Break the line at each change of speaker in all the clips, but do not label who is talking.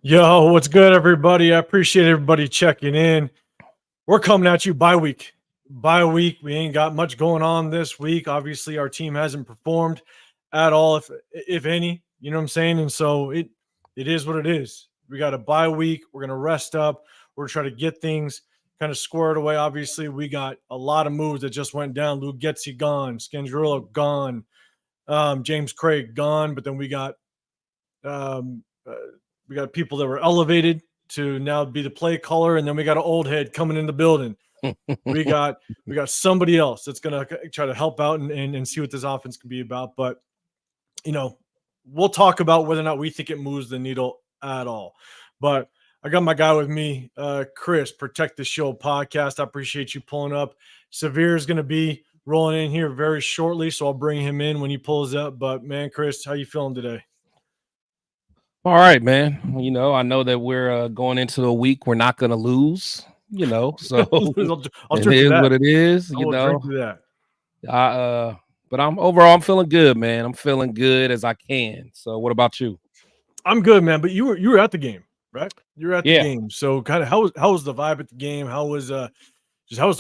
Yo, what's good, everybody? I appreciate everybody checking in. We're coming at you bye week. Bye week. We ain't got much going on this week. Obviously, our team hasn't performed at all, if any. You know what I'm saying? And so it is what it is. We got a bye week. We're gonna rest up. We're gonna try to get things kind of squared away. Obviously, we got a lot of moves that just went down. Lou Getzi gone, Scandrilla gone, James Craig gone, but then um, uh, we got people that were elevated to now be the play caller, and then we got an old head coming in the building. we got somebody else that's gonna try to help out and see what this offense can be about. But we'll talk about whether or not we think it moves the needle at all. But I got my guy with me, Chris, Protect the Show podcast. I appreciate you pulling up. Severe is gonna be rolling in here very shortly, so I'll bring him in when he pulls up. But man, Chris, how you feeling today?
All right, man. I know that we're going into a week we're not going to lose. So
I'll
it
drink
is
to that.
what it is.
I will drink to that.
But I'm feeling good, man. I'm feeling good as I can. So, what about you?
I'm good, man. But you were at the game, right? You were at the game. So, kind of how was the vibe at the game? How was the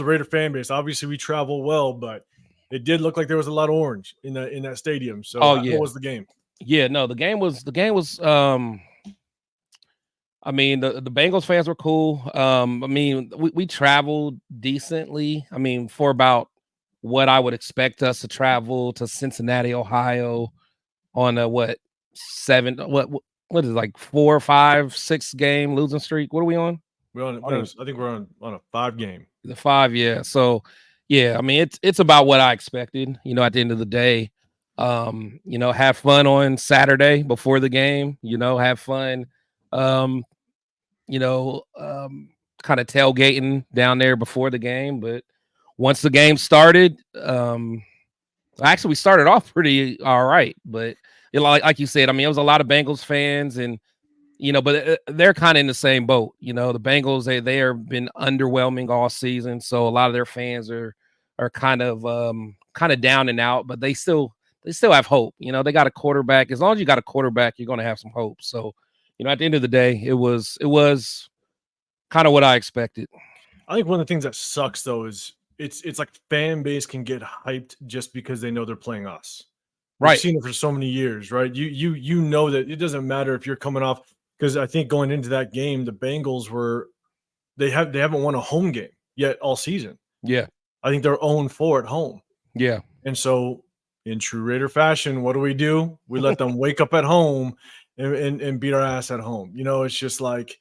Raider fan base? Obviously, we travel well, but it did look like there was a lot of orange in that stadium. So, how was the game?
Yeah, no, the game was I mean, the Bengals fans were cool. I mean, we traveled decently. I mean, for about what I would expect us to travel to Cincinnati, Ohio on a what is it, like 4, 5, 6 game losing streak? What are we on?
I think we're on a 5 game.
The 5, yeah. So yeah, I mean it's about what I expected, at the end of the day. Have fun on Saturday before the game, have fun, kind of tailgating down there before the game. But once the game started, actually we started off pretty all right. But like you said, I mean, it was a lot of Bengals fans, and but they're kind of in the same boat. The Bengals, they have been underwhelming all season, so a lot of their fans are kind of down and out, but they still have hope. They got a quarterback. As long as you got a quarterback, you're going to have some hope. So, at the end of the day, it was kind of what I expected.
I think one of the things that sucks though is it's like fan base can get hyped just because they know they're playing us. We've
Right.
seen it for so many years, right? You know that it doesn't matter if you're coming off, because I think going into that game, the Bengals they haven't won a home game yet all season.
Yeah.
I think they're 0-4 at home.
Yeah.
And so in true Raider fashion, what do? We let them wake up at home and beat our ass at home. It's just like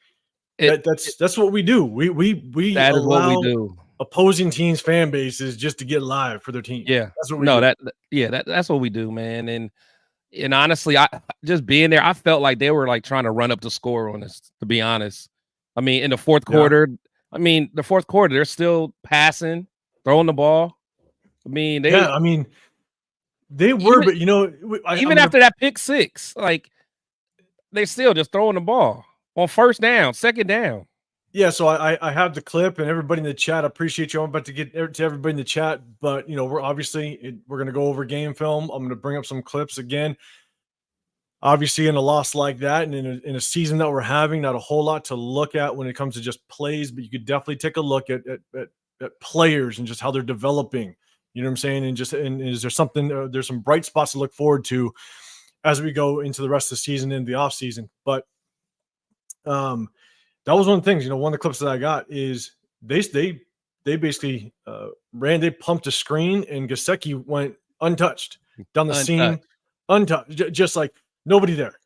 that's what we do. We
that is what we do.
Opposing teams' fan bases just to get live for their team.
Yeah,
that's what we do.
That's what we do, man. And honestly, I just being there, I felt like they were like trying to run up the score on us. To be honest, I mean, in the fourth quarter, they're still passing, throwing the ball. I mean,
they were, but
even after that pick six, like they're still just throwing the ball on first down, second down.
Yeah, so I have the clip, and everybody in the chat, I appreciate you. I'm about to get to everybody in the chat, but we're obviously we're going to go over game film. I'm going to bring up some clips again. Obviously, in a loss like that, and in a season that we're having, not a whole lot to look at when it comes to just plays, but you could definitely take a look at players and just how they're developing. You know what I'm saying? And is there something? There's some bright spots to look forward to as we go into the rest of the season and the off season, but that was one of the things, one of the clips that I got is they basically they pumped a screen and Gesicki went untouched down the seam, untouched, just like nobody there.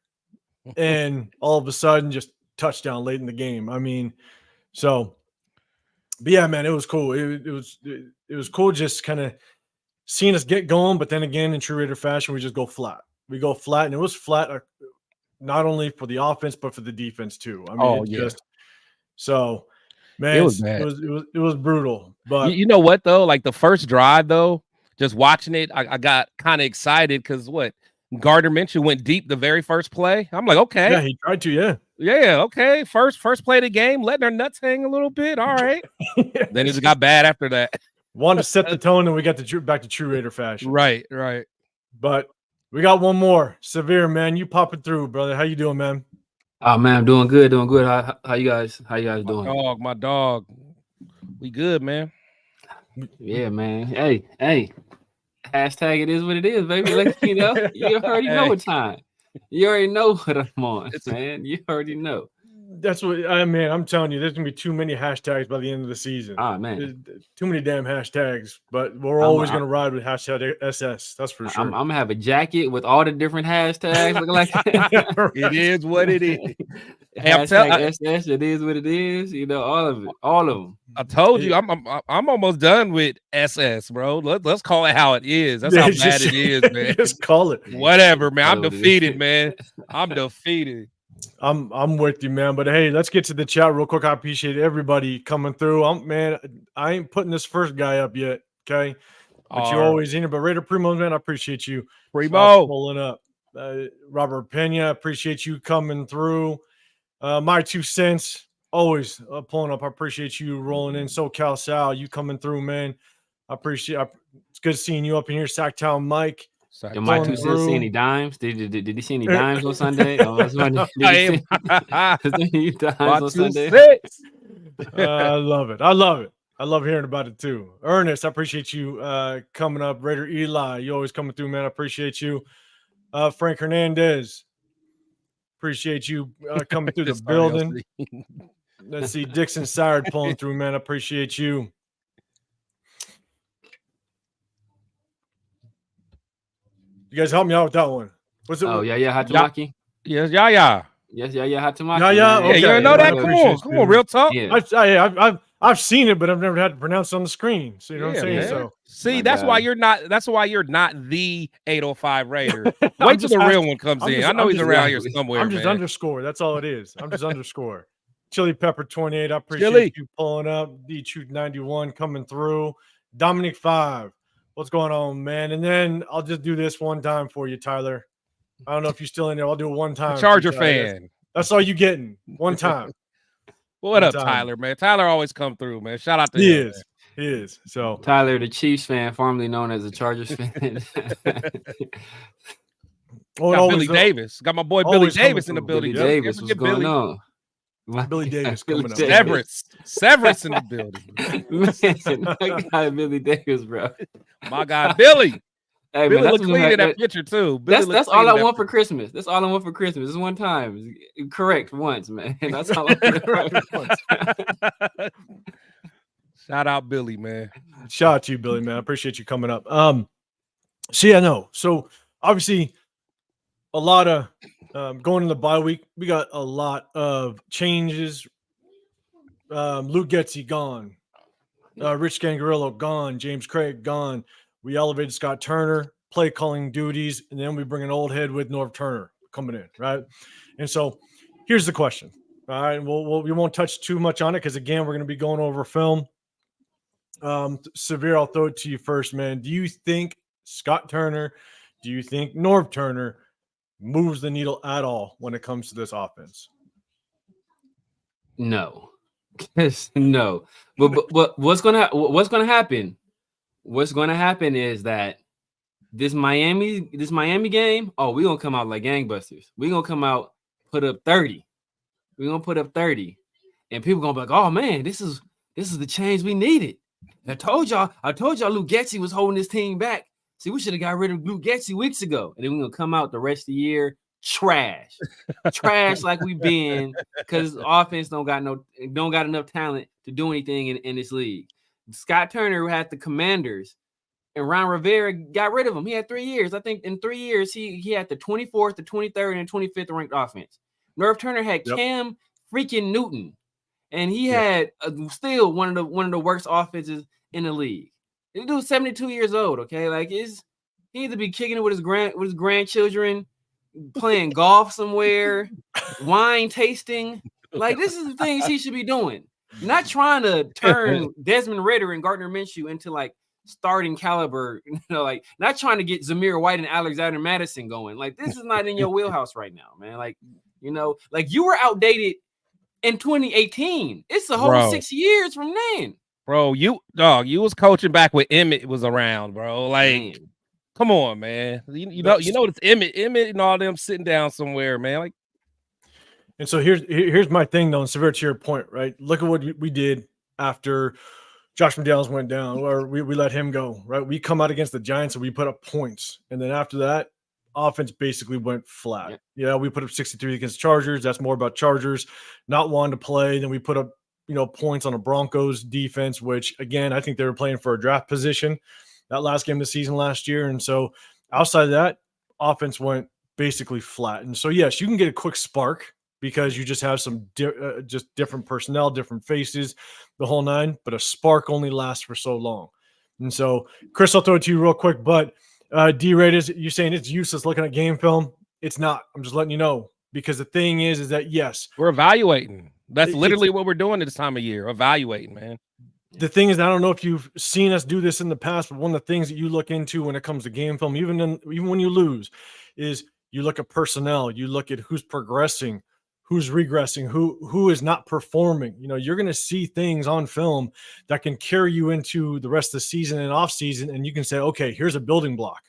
And all of a sudden just touchdown late in the game. I mean, but yeah, man, it was cool. It was cool just kind of seeing us get going, but then again, in true Raider fashion, we just go flat. We go flat, and it was flat not only for the offense but for the defense too. I mean, so, man, it was brutal. But
you know what though? Like the first drive though, just watching it, I got kind of excited because Gardner Minshew went deep the very first play. I'm like, okay,
yeah, he tried to,
okay. First play of the game, letting our nuts hang a little bit. All right, then it just got bad after that.
Wanted to set the tone, and we got back to true Raider fashion.
Right.
But we got one more. Severe, man, you popping through, brother. How you doing, man?
Oh man, I'm doing good, doing good. How you guys doing?
My dog. We good, man.
Yeah, man. Hey. Hashtag it is what it is, baby. Like you already know what time. You already know what I'm on, man. You already know.
That's what I mean. I'm telling you, there's gonna be too many hashtags by the end of the season.
Ah man,
too many damn hashtags. But we're
I'm
always gonna ride with hashtag SS. That's for sure.
I'm gonna have a jacket with all the different hashtags. Looking like
It is what it is.
Hey, hashtag SS. It is what it is. You know, all of it, all of them.
I told you, I'm almost done with SS, bro. Let's call it how it is. That's how bad it is, man.
Just call it.
Whatever, man. I'm defeated, man. I'm defeated.
I'm with you, man. But hey, let's get to the chat real quick. I appreciate everybody coming through. Man, I ain't putting this first guy up yet. Okay. But you always in it. But Raider Primo, man, I appreciate you.
Primo
pulling up. Robert Pena, appreciate you coming through. My 2 cents, always pulling up. I appreciate you rolling in. SoCal Sal, you coming through, man. I appreciate it's good seeing you up in here. Sacktown Mike.
Did my 2 cents see any dimes? Did he see any dimes on Sunday? Did he see any dimes on Sunday?
I love it. I love hearing about it too. Ernest, I appreciate you coming up. Raider Eli, you always coming through, man. I appreciate you. Frank Hernandez, appreciate you coming through the building. Let's see, Dixon Sire pulling through, man. I appreciate you. You guys help me out with that one. What's it?
Oh, yeah, Hatamaki.
Yes, yeah.
Yes, yeah, Hatamaki.
Yeah. Okay.
You know that? Come on, real talk.
Yeah. I've seen it, but I've never had to pronounce it on the screen. So you know what I'm saying?
Man.
So
see, that's why you're not. That's why you're not the 805 Raider. Wait till the real one comes in. I know he's around here somewhere.
I'm just underscore. That's all it is. I'm just underscore. Chili Pepper 28. I appreciate you pulling up. D Truth 91 coming through. Dominic 5. What's going on, man? And then I'll just do this one time for you, Tyler. I don't know if you're still in there. I'll do it one time.
Charger fan.
That's all you getting. One time.
What up, Tyler, man? Tyler always come through, man. Shout out to him.
He is. So
Tyler, the Chiefs fan, formerly known as a Chargers fan.
Got Billy Davis. Got my boy Billy Davis in the building.
Billy Davis, what's going on?
Billy Davis coming up.
Severance in the building.
Man, I got Billy Davis, bro.
My guy Billy.
Hey,
Billy
man,
look clean in that picture too.
That's all I want for Christmas. That's all I want for Christmas. This one time. Correct once, man. That's all I want.
Shout out Billy, man.
Shout out to you, Billy, man. I appreciate you coming up. So obviously a lot of going in the bye week, we got a lot of changes. Luke Getsy gone. Rich Gangarillo gone. James Craig gone. We elevated Scott Turner, play calling duties, and then we bring an old head with Norv Turner coming in, right? And so here's the question. All right, we won't touch too much on it because, again, we're going to be going over film. Severe, I'll throw it to you first, man. Do you think Scott Turner, do you think Norv Turner moves the needle at all when it comes to this offense?
No. No. But what's gonna happen? What's going to happen is that this Miami game, we're going to come out like gangbusters. We're going to come out, put up 30. We're going to put up 30. And people going to be like, oh, man, this is the change we needed. I told y'all Luke Getsy was holding this team back. See, we should have got rid of Luke Getsy weeks ago. And then we're going to come out the rest of the year trash like we've been because offense don't got enough talent to do anything in this league. Scott Turner had the Commanders, and Ron Rivera got rid of him. He had 3 years. I think in 3 years, he had the 24th, the 23rd, and 25th ranked offense. Norv Turner had Cam freaking Newton, and he had still one of the worst offenses in the league. This dude's 72 years old. Okay, like he needs to be kicking it with his grandchildren, playing golf somewhere, wine tasting. Like this is the things he should be doing. Not trying to turn Desmond Ridder and Gardner Minshew into like starting caliber, like not trying to get Zamir White and Alexander Madison going. Like this is not in your wheelhouse right now, man. Like, like you were outdated in 2018. It's a whole 6 years from then.
Bro, you was coaching back when Emmett was around, bro. Like, come on, man. You know it's Emmett and all them sitting down somewhere, man. Like,
And so here's my thing though, and severe to your point, right? Look at what we did after Josh McDaniels went down, or we let him go, right? We come out against the Giants and we put up points. And then after that, offense basically went flat. Yeah, we put up 63 against Chargers. That's more about Chargers not wanting to play. Then we put up, points on a Broncos defense, which again, I think they were playing for a draft position that last game of the season last year. And so outside of that, offense went basically flat. And so, yes, you can get a quick spark because you just have some just different personnel, different faces, the whole nine, but a spark only lasts for so long. And so, Chris, I'll throw it to you real quick, but D-Raiders, you saying it's useless looking at game film? It's not. I'm just letting you know, because the thing is that, yes.
We're evaluating. That's literally what we're doing at this time of year, evaluating, man.
The thing is, I don't know if you've seen us do this in the past, but one of the things that you look into when it comes to game film, even when you lose, is you look at personnel, you look at who's progressing, who's regressing, who is not performing. You're going to see things on film that can carry you into the rest of the season and off season, and you can say, okay, here's a building block.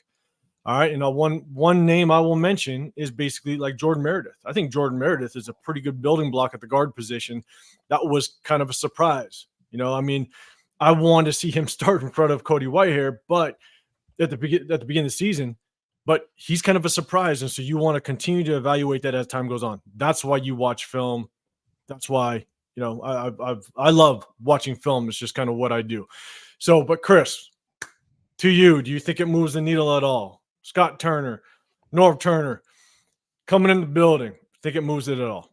All right, one name I will mention is basically like Jordan Meredith. I think Jordan Meredith is a pretty good building block at the guard position. That was kind of a surprise. I wanted to see him start in front of Cody Whitehair, but at the beginning of the season. But he's kind of a surprise, and so you want to continue to evaluate that as time goes on. That's why you watch film. That's why I love watching film. It's just kind of what I do. So, but Chris, to you, do you think it moves the needle at all? Scott Turner, Norv Turner, coming in the building. Think it moves it at all?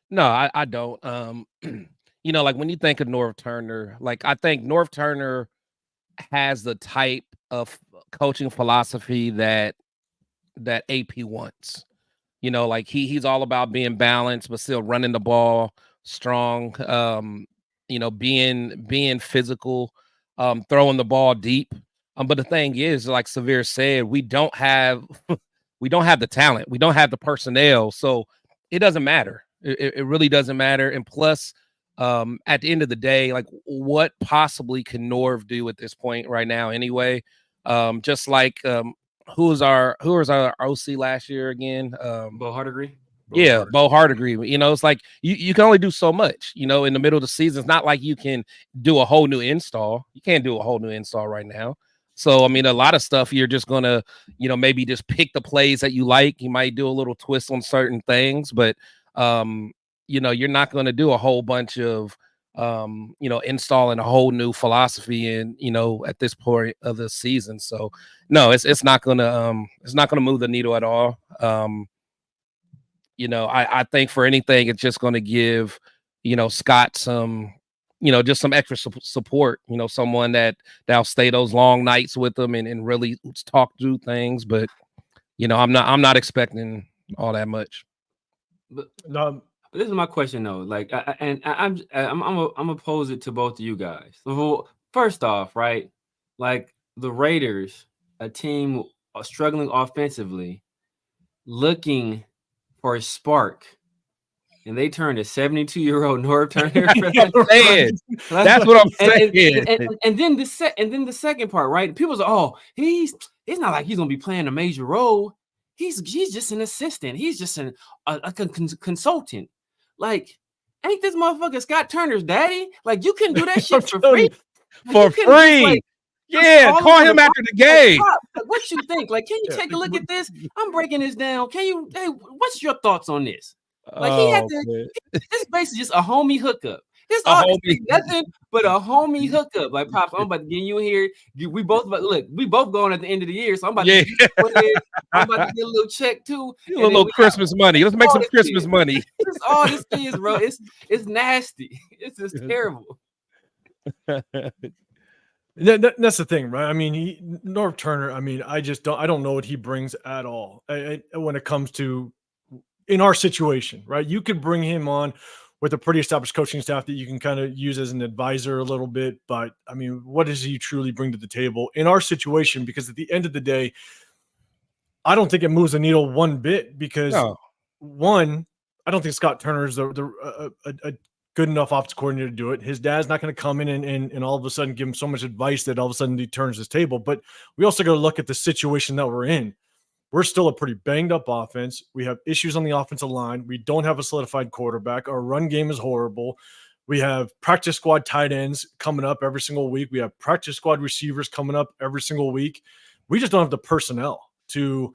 No, I don't. Like when you think of Norv Turner, like I think Norv Turner has the type of coaching philosophy that AP wants. Like he's all about being balanced, but still running the ball strong. Being physical, throwing the ball deep. But the thing is, like Severe said, we don't have the talent, we don't have the personnel, so it doesn't matter. It really doesn't matter. And plus, at the end of the day, like what possibly can Norv do at this point right now anyway? Just like who was our OC last year again?
Bo Hardegree.
Bo Hardegree. It's like you can only do so much, in the middle of the season. It's not like you can do a whole new install. You can't do a whole new install right now. So, a lot of stuff you're just going to, maybe just pick the plays that you like. You might do a little twist on certain things, but, you're not going to do a whole bunch of, installing a whole new philosophy in, at this point of the season. So, no, it's not going to move the needle at all. I think for anything, it's just going to give, Scott some, just some extra support, someone that'll stay those long nights with them and really talk through things. But, I'm not expecting all that much.
But this is my question though. Like, I'm gonna pose it to both of you guys. So first off, right? Like the Raiders, a team struggling offensively, looking for a spark. And they turned a 72-year-old Norv Turner.
That's what I'm saying.
And then the second part, right? People say, "Oh, it's not like he's gonna be playing a major role. He's just an assistant. He's just a consultant. Like, ain't this motherfucker Scott Turner's daddy? Like, you can do that shit for free.
For free. Call him after the game.
Like, what you think? Like, can you take a look at this? I'm breaking this down. Hey, what's your thoughts on this? Like he had to. This basically just a homie hookup. This honestly nothing but a homie hookup. Like Pops, I'm about to get you in here. We both going at the end of the year, so I'm about to get I'm about to get a little check too.
A little Christmas money. Let's make some Christmas money.
That's all this is, bro. It's nasty. It's just terrible.
That's the thing, right? Norv Turner. I don't know what he brings at all when it comes to. In our situation, right? You could bring him on with a pretty established coaching staff that you can kind of use as an advisor a little bit. But what does he truly bring to the table in our situation? Because at the end of the day, I don't think it moves the needle one bit because one, I don't think Scott Turner is a good enough offensive coordinator to do it. His dad's not going to come in and all of a sudden give him so much advice that all of a sudden he turns his table. But we also got to look at the situation that we're in. we're still a pretty banged up offense. We have issues on the offensive line. We don't have a solidified quarterback. Our run game is horrible. We have practice squad tight ends coming up every single week. We have practice squad receivers coming up every single week. We just don't have the personnel to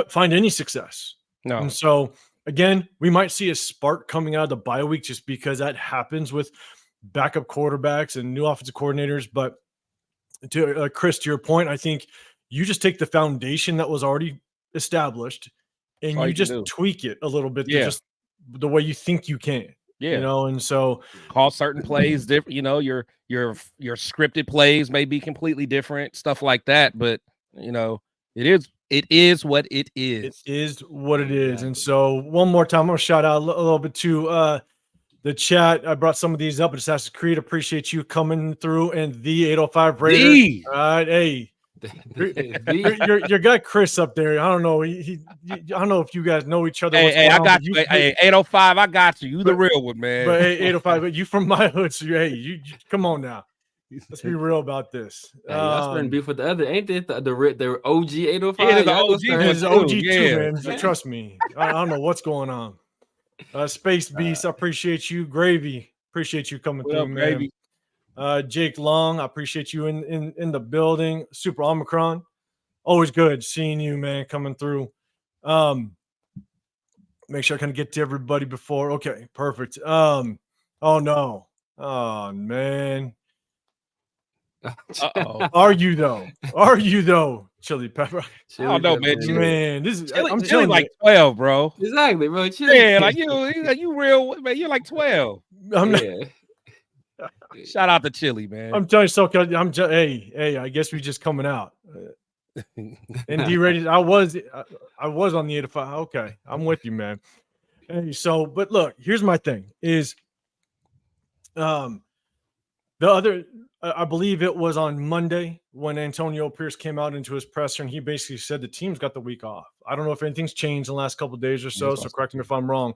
find any success.
No.
And so, again, we might see a spark coming out of the bye week just because that happens with backup quarterbacks and new offensive coordinators. But to Chris, to your point, I think you just take the foundation that was already established and you just tweak it a little bit to just the way you think you can.
Yeah.
You know, and so
call certain plays different, you know, your scripted plays may be completely different, stuff like that. But you know, it is what it is.
It is what it is. And so one more time, I'm gonna shout out a little bit to the chat. I brought some of these up. Assassin's Creed, appreciate you coming through, and the 805 Raider. All right, hey. Your guy Chris up there. I don't know. I don't know if you guys know each other.
Hey, I got you. Hey, 805, I got you. You the real one, man.
But hey, 805, but you from my hood, so you come on now. Let's be real about this.
Y'all starting to beef with the other, ain't it? The OG 805.
Yeah, the OG.
It's OG too, man. So trust me. I don't know what's going on. Space Beast, I appreciate you. Gravy, appreciate you coming through, man. Gravy. Jake Long, I appreciate you in the building. Super Omicron, always good seeing you, man, coming through. Make sure I kind of get to everybody before. Okay, perfect. Oh no, oh man. Are you though? Chili Pepper?
I don't know, man.
Man, this is
I'm chilling like 12, bro.
Exactly, bro. Chili.
Yeah, like you real, man. You're like 12.
I'm not.
Shout out to Chili, man.
I'm telling you, so hey, I guess we just coming out. And D-rated, I was on the 805. Okay, I'm with you, man. Hey, so, but look, here's my thing: is the other, I believe it was on Monday when Antonio Pierce came out into his presser, and he basically said the team's got the week off. I don't know if anything's changed in the last couple of days or so. So correct me if I'm wrong,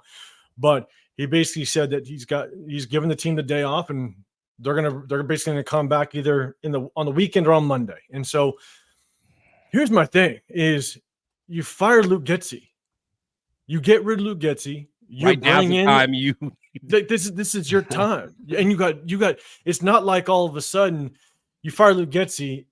but he basically said that he's given the team the day off, and they're basically gonna come back either on the weekend or on Monday. And so here's my thing: is you fire Luke Getsy, you get rid of Luke Getsy, you
right
bring in
time
this is your time, and you got. It's not like all of a sudden you fire Luke Getsy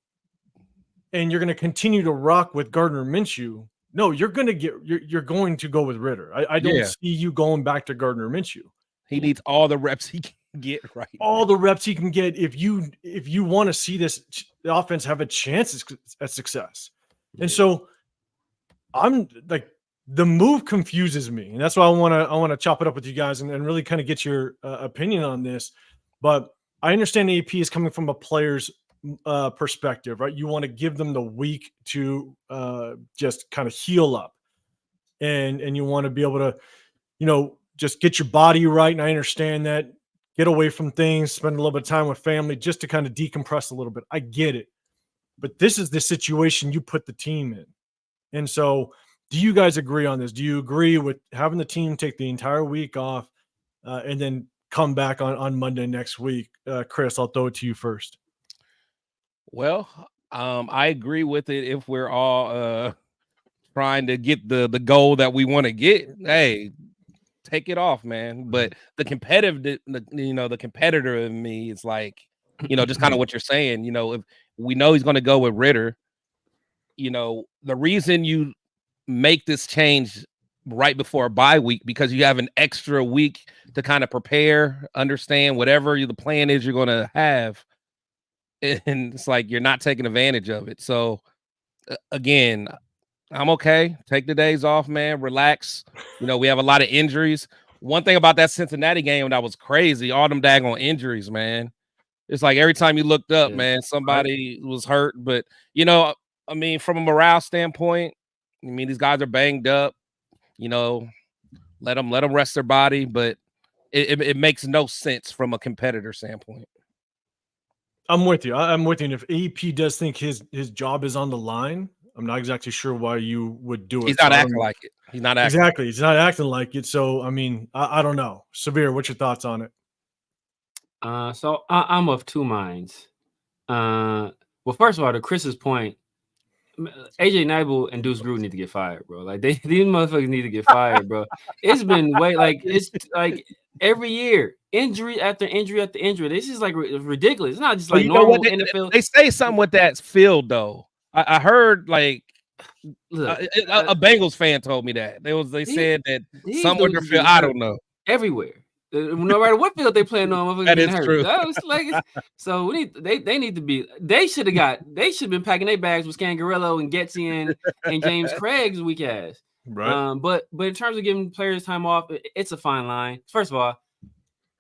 and you're gonna continue to rock with Gardner Minshew. No, you're going to go with Ridder. I don't see you going back to Gardner Minshew.
He needs all the reps he can get, right?
All the reps he can get if you want to see this offense have a chance at success. And so I'm like, the move confuses me, and that's why I want to chop it up with you guys and really kind of get your opinion on this. But I understand AP is coming from a player's perspective, right? You want to give them the week to just kind of heal up, and you want to be able to, just get your body right. And I understand that. Get away from things, spend a little bit of time with family, just to kind of decompress a little bit. I get it, but this is the situation you put the team in. And so, do you guys agree on this? Do you agree with having the team take the entire week off and then come back on Monday next week? Chris, I'll throw it to you first.
Well, I agree with it if we're all trying to get the goal that we want to get. Hey, take it off, man. But the competitor in me is like, just kind of what you're saying. If we know he's going to go with Ridder, the reason you make this change right before a bye week, because you have an extra week to kind of prepare, understand whatever the plan is you're going to have. And it's like you're not taking advantage of it. So again, I'm okay. Take the days off, man. Relax. We have a lot of injuries. One thing about that Cincinnati game that was crazy, all them daggone injuries, man. It's like every time you looked up, man, somebody was hurt. But from a morale standpoint, these guys are banged up. Let them rest their body, but it makes no sense from a competitor standpoint.
I'm with you. I'm with you. And if AP does think his job is on the line, I'm not exactly sure why you would do it.
He's not acting like it. He's not acting
exactly. He's not acting like it. So I don't know. Severe, what's your thoughts on it?
So I'm of two minds. Well, first of all, to Chris's point, AJ Nibel and Deuce Gruden need to get fired, bro. Like these motherfuckers need to get fired, bro. It's been it's like every year, injury after injury after injury. This is like ridiculous. It's not just like normal NFL.
They say something with that field though. I heard like
Look,
a Bengals fan told me that they said that somewhere in their field. I don't know.
Everywhere. No matter what field they playing on,
that is true.
So they need to be. They should have been packing their bags with Scangarello and Getzy and James Craig's weak ass.
Right.
But in terms of giving players time off, it's a fine line. First of all,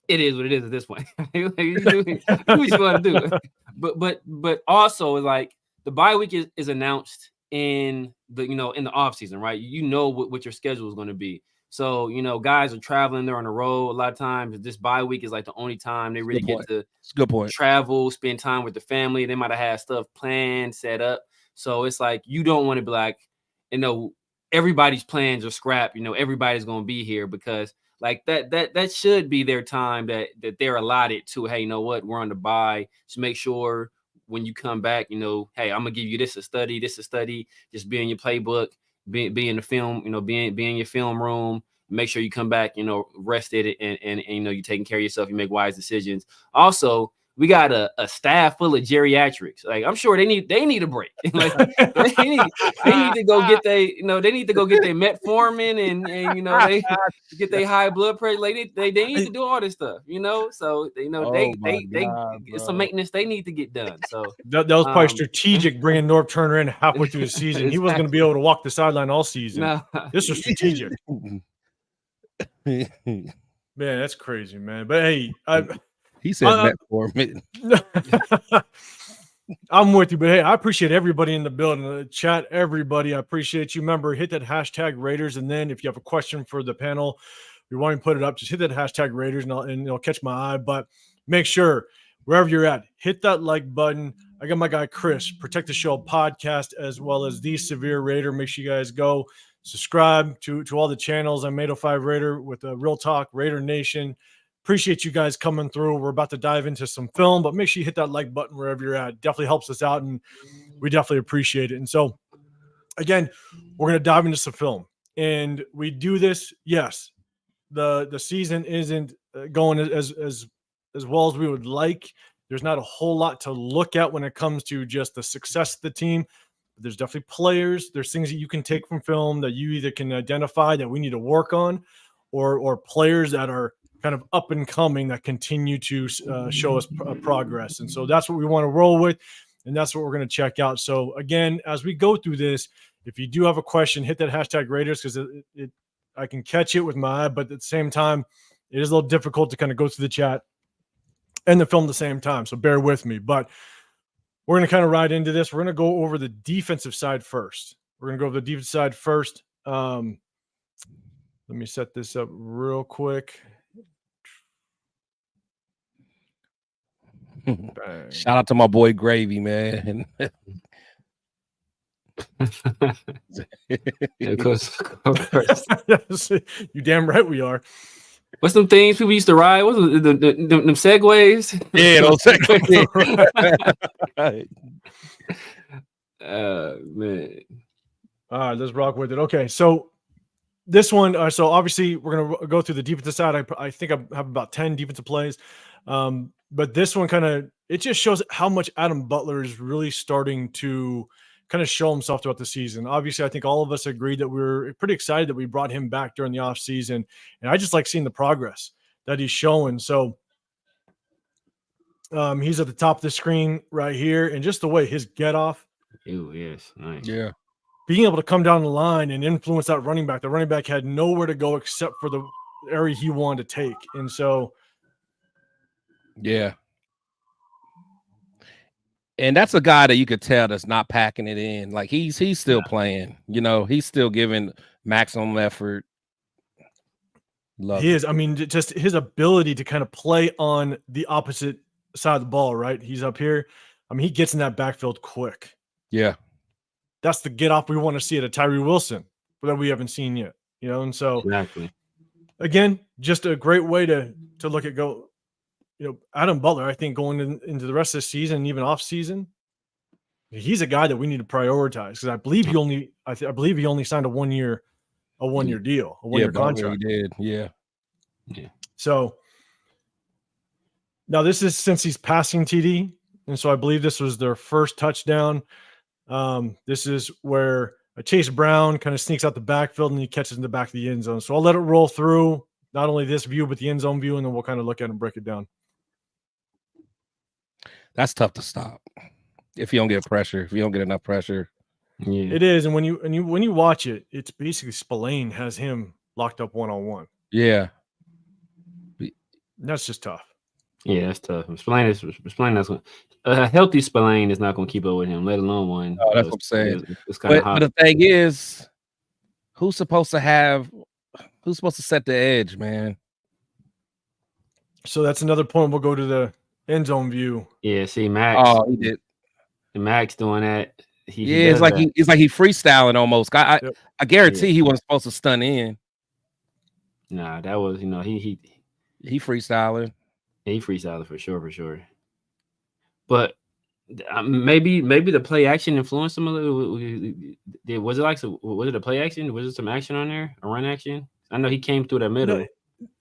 it is what it is at this point. You do what you want to do. But also like the bye week is announced in the in the off season, right? You know what your schedule is going to be. So, guys are traveling, they're on the road. A lot of times this bye week is like the only time they really get to travel, spend time with the family. They might have had stuff planned, set up. So it's like, you don't want to be like, everybody's plans are scrapped. Everybody's going to be here because like that should be their time that they're allotted to. Hey, you know what? We're on the bye. Just make sure when you come back, hey, I'm going to give you this a study. Just be in your playbook. Be in the film, be in your film room. Make sure you come back, rested and you're taking care of yourself. You make wise decisions. Also, we got a staff full of geriatrics. Like I'm sure they need a break. Like they need to go get they need to go get their metformin and they get their high blood pressure. Like they need to do all this stuff. So it's some maintenance they need to get done. So
that was probably strategic bringing Norv Turner in halfway through the season. He wasn't going to be able to walk the sideline all season. No. This was strategic. Man, that's crazy, man. But hey,
he said metformin.
I'm with you, but hey, I appreciate everybody in the building, the chat. Everybody, I appreciate you. Remember, hit that hashtag Raiders, and then if you have a question for the panel, you want to put it up, just hit that hashtag Raiders, and it'll catch my eye. But make sure wherever you're at, hit that like button. I got my guy Chris, Protect the Show podcast, as well as the Severe Raider. Make sure you guys go subscribe to all the channels. I'm 805 Raider with Real Talk, Raider Nation. Appreciate you guys coming through. We're about to dive into some film, but make sure you hit that like button wherever you're at. It definitely helps us out, and we definitely appreciate it. And so, again, we're going to dive into some film. And we do this, yes, the season isn't going as well as we would like. There's not a whole lot to look at when it comes to just the success of the team. But there's definitely players. There's things that you can take from film that you either can identify that we need to work on, or players that are kind of up and coming that continue to show us progress. And so that's what we want to roll with, and that's what we're going to check out. So again, as we go through this, if you do have a question, hit that hashtag Raiders, because I can catch it with my eye, but at the same time, it is a little difficult to kind of go through the chat and the film at the same time. So bear with me, but we're going to kind of ride into this. We're going to go over the defensive side first. Let me set this up real quick.
Shout out to my boy Gravy, man.
Of course.
You damn right we are.
What's some things people used to ride? What's them segways?
Yeah, those segways.
Right. Man.
All right, let's rock with it. Okay, so this one, so obviously we're going to go through the defensive side. I think I have about 10 defensive plays. But this one it just shows how much Adam Butler is really starting to kind of show himself throughout the season. Obviously, I think all of us agree that we're pretty excited that we brought him back during the offseason. And I just like seeing the progress that he's showing. So he's at the top of the screen right here. And just the way his get off.
Ew, yes, nice.
Yeah.
Being able to come down the line and influence that running back. The running back had nowhere to go except for the area he wanted to take. And so,
yeah. And that's a guy that you could tell that's not packing it in. Like he's still playing, he's still giving maximum effort.
He is. I mean, just his ability to kind of play on the opposite side of the ball, right? He's up here. I mean, he gets in that backfield quick.
Yeah.
That's the get off we want to see at a Tyree Wilson that we haven't seen yet, and so
exactly.
Again, just a great way to look at Adam Butler, I think going into the rest of the season and even off season, He's a guy that we need to prioritize because I believe he only signed a 1 year deal, a 1 year contract.
He did. Yeah.
So now this is since he's passing TD, and so I believe this was their first touchdown. This is where Chase Brown kind of sneaks out the backfield and he catches in the back of the end zone. So I'll let it roll through, not only this view, but the end zone view, and then we'll kind of look at it and break it down.
That's tough to stop if you don't get pressure, if you don't get enough pressure.
Yeah. It is. And when you watch it, it's basically Spillane has him locked up 1-on-1.
Yeah.
That's just tough.
Yeah, that's tough. Spillane that's a healthy Spillane is not going to keep up with him, let alone one.
Oh, that's what I'm saying.
It's kind of hot.
But the thing is, who's supposed to set the edge, man?
So that's another point. We'll go to the end zone view.
Yeah, see, Max.
Oh, he did.
Max doing that.
It's like he freestyling almost. I guarantee he wasn't supposed to stun in.
Nah, that was he
freestyling.
He freestyling for sure. But maybe the play action influenced him a little. Was it a play action? Was it some action on there? A run action? I know he came through that middle.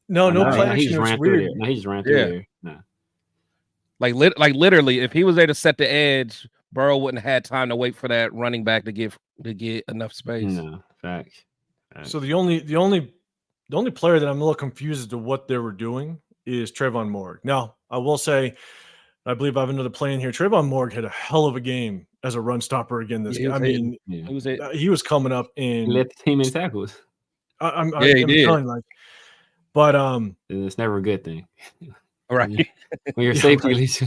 No play action.
He just ran through there. No, he just ran through there. Nah.
Like literally, if he was there to set the edge, Burrow wouldn't have had time to wait for that running back to get enough space.
No, facts.
So the only player that I'm a little confused as to what they were doing is Trayvon Moore. Now, I will say, I believe I have another play in here. Trayvon Moore had a hell of a game as a run stopper again this game. I mean, he was coming up and
he led the team in tackles.
I'm telling you, but
it's never a good thing.
Right.
When your safety leads.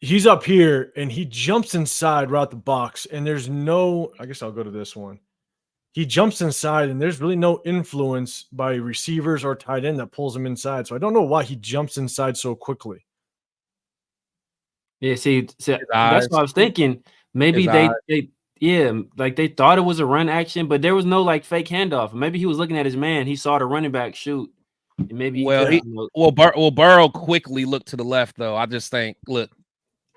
He's up here and he jumps inside right out the box, and there's no, I guess I'll go to this one. He jumps inside and there's really no influence by receivers or tight end that pulls him inside. So I don't know why he jumps inside so quickly.
Yeah, see that's what I was thinking. Maybe they thought it was a run action, but there was no like fake handoff. Maybe he was looking at his man. He saw the running back shoot. And maybe
Burrow quickly looked to the left though. I just think, look,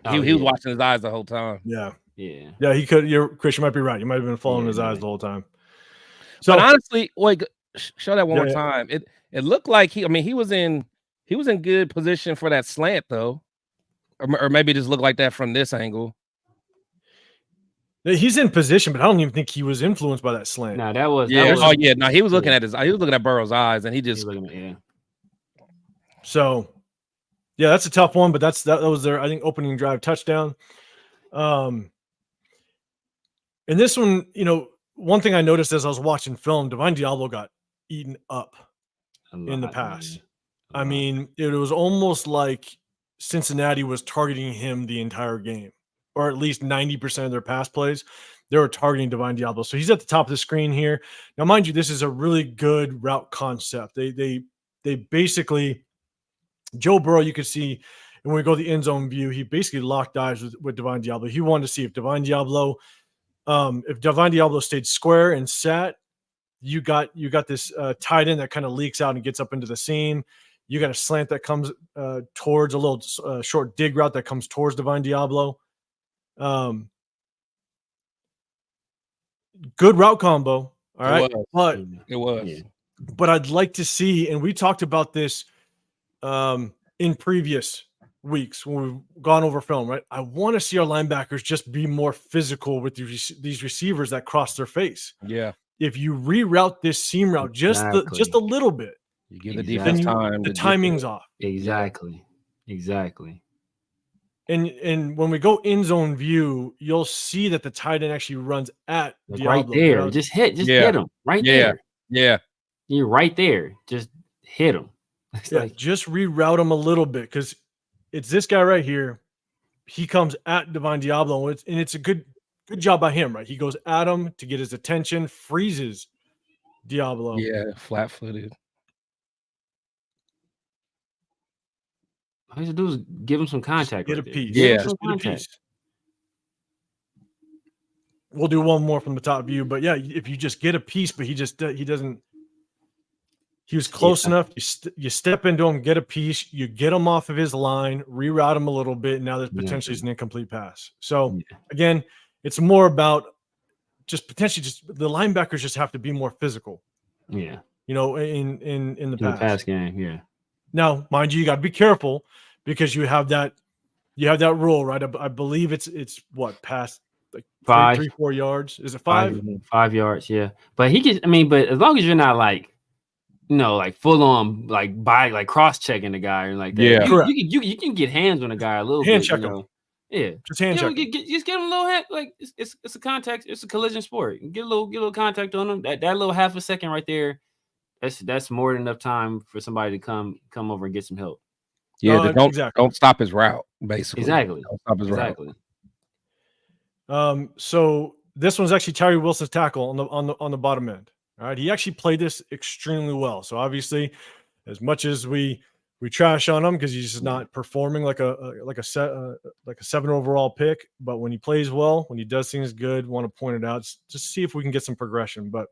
he was watching his eyes the whole time.
Yeah. He could. Chris, you might be right. You might have been following his eyes the whole time.
So but honestly, wait, show that one more time. It looked like he was in good position for that slant though, or maybe it just looked like that from this angle.
He's in position, but I don't even think he was influenced by that slant.
No, that was.
He was looking at he was looking at Burrow's eyes, and he just.
So, yeah, that's a tough one, but that was their, I think, opening drive touchdown. And this one, one thing I noticed as I was watching film, Divine Diablo got eaten up in the pass. I mean, it was almost like Cincinnati was targeting him the entire game, or at least 90% of their pass plays. They were targeting Divine Diablo. So he's at the top of the screen here. Now, mind you, this is a really good route concept. They basically, Joe Burrow, you could see, and when we go to the end zone view, he basically locked eyes with Divine Diablo. He wanted to see if Divine Diablo stayed square and sat, you got this tight end that kind of leaks out and gets up into the seam. You got a slant that comes towards a little short dig route that comes towards Divine Diablo. Good route combo. All right. But I'd like to see, and we talked about this in previous weeks when we've gone over film, right? I want to see our linebackers just be more physical with these receivers that cross their face.
Yeah.
If you reroute this seam route just a little bit,
you give the defense time.
The timing's off.
Exactly.
And when we go in zone view, you'll see that the tight end actually runs at Diablo.
Right there. Just hit him right there.
Yeah.
You're right there. Just hit him.
Just reroute him a little bit, because it's this guy right here. He comes at Divine Diablo, and it's a good job by him, right? He goes at him to get his attention, freezes Diablo.
Yeah, flat-footed.
All you have to do is give him some contact.
Get a piece.
Yeah.
Just get a piece. We'll do one more from the top view, but yeah, if you just get a piece, but he doesn't. He was close enough. You step into him, get a piece, you get him off of his line, reroute him a little bit. And now there's potentially an incomplete pass. So again, it's more about just potentially just the linebackers just have to be more physical.
Yeah.
You know, in the
pass game. Yeah.
Now, mind you, got to be careful because you have that rule, right? I believe it's what, past like 3-4 yards. Is it 5?
5 yards, yeah. But he can, I mean, but as long as you're not like, you know, like full on like cross checking the guy or like that.
Yeah.
You can get hands on a guy a little
hand
bit.
Check
you
him.
know? Yeah.
Just hand check him.
Just get him a little hand, like it's a contact, it's a collision sport. Get a little contact on him. That little half a second right there, that's more than enough time for somebody to come over and get some help.
Yeah, don't stop his route, basically.
Exactly.
Don't stop his
route.
So this one's actually Tyree Wilson's tackle on the bottom end. All right, he actually played this extremely well. So obviously, as much as we trash on him because he's just not performing like a 7 overall pick, but when he plays well, when he does things good, want to point it out just see if we can get some progression. But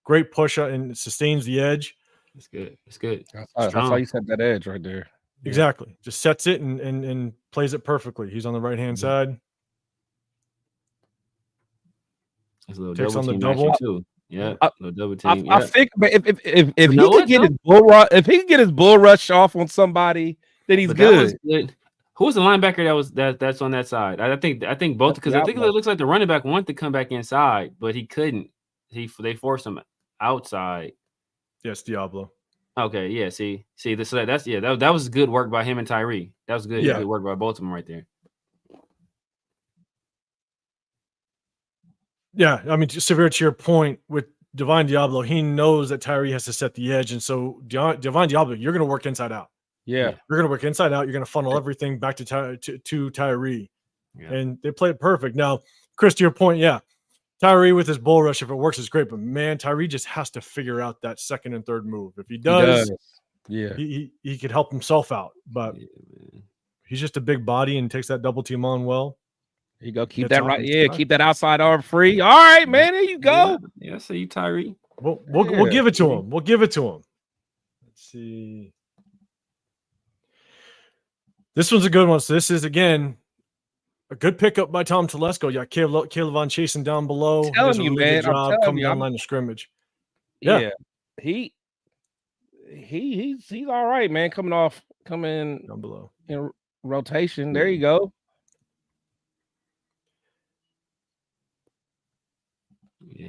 great push and it sustains the edge.
It's good. It's good.
That's how you set that edge right there.
Exactly. Just sets it and plays it perfectly. He's on the right hand side.
It's a little
takes
double
on the
team
double
too. Yeah, little double team.
I think if he could get his bull rush, if he could get his bull rush off on somebody, then he's good.
Who was the linebacker that's on that side? I think both, because I think it looks like the running back wanted to come back inside, but he couldn't. They forced him outside.
Yes, Diablo.
Okay, yeah. See, that was good work by him and Tyree. That was good.
Yeah.
Good work by both of them right there.
Yeah, I mean, severe to your point with Divine Diablo, he knows that Tyree has to set the edge, and so Divine Diablo, you're going to work inside out.
Yeah,
you're going to work inside out. You're going to funnel everything back to Tyree, and they play it perfect. Now, Chris, to your point, yeah, Tyree with his bull rush, if it works, is great. But man, Tyree just has to figure out that second and third move. If he does.
Yeah,
he could help himself out, but he's just a big body and takes that double team on well.
You go, keep that right. Yeah, keep that outside arm free. All right, man. There you go.
Yeah, so you Tyree.
We'll give it to him. We'll give it to him. Let's see. This one's a good one. So this is again a good pickup by Tom Telesco. Yeah, Caleb on chasing down below.
I'm telling you, man.
Job coming down line of scrimmage.
Yeah. He's all right, man. Coming
down below
in rotation. There you go.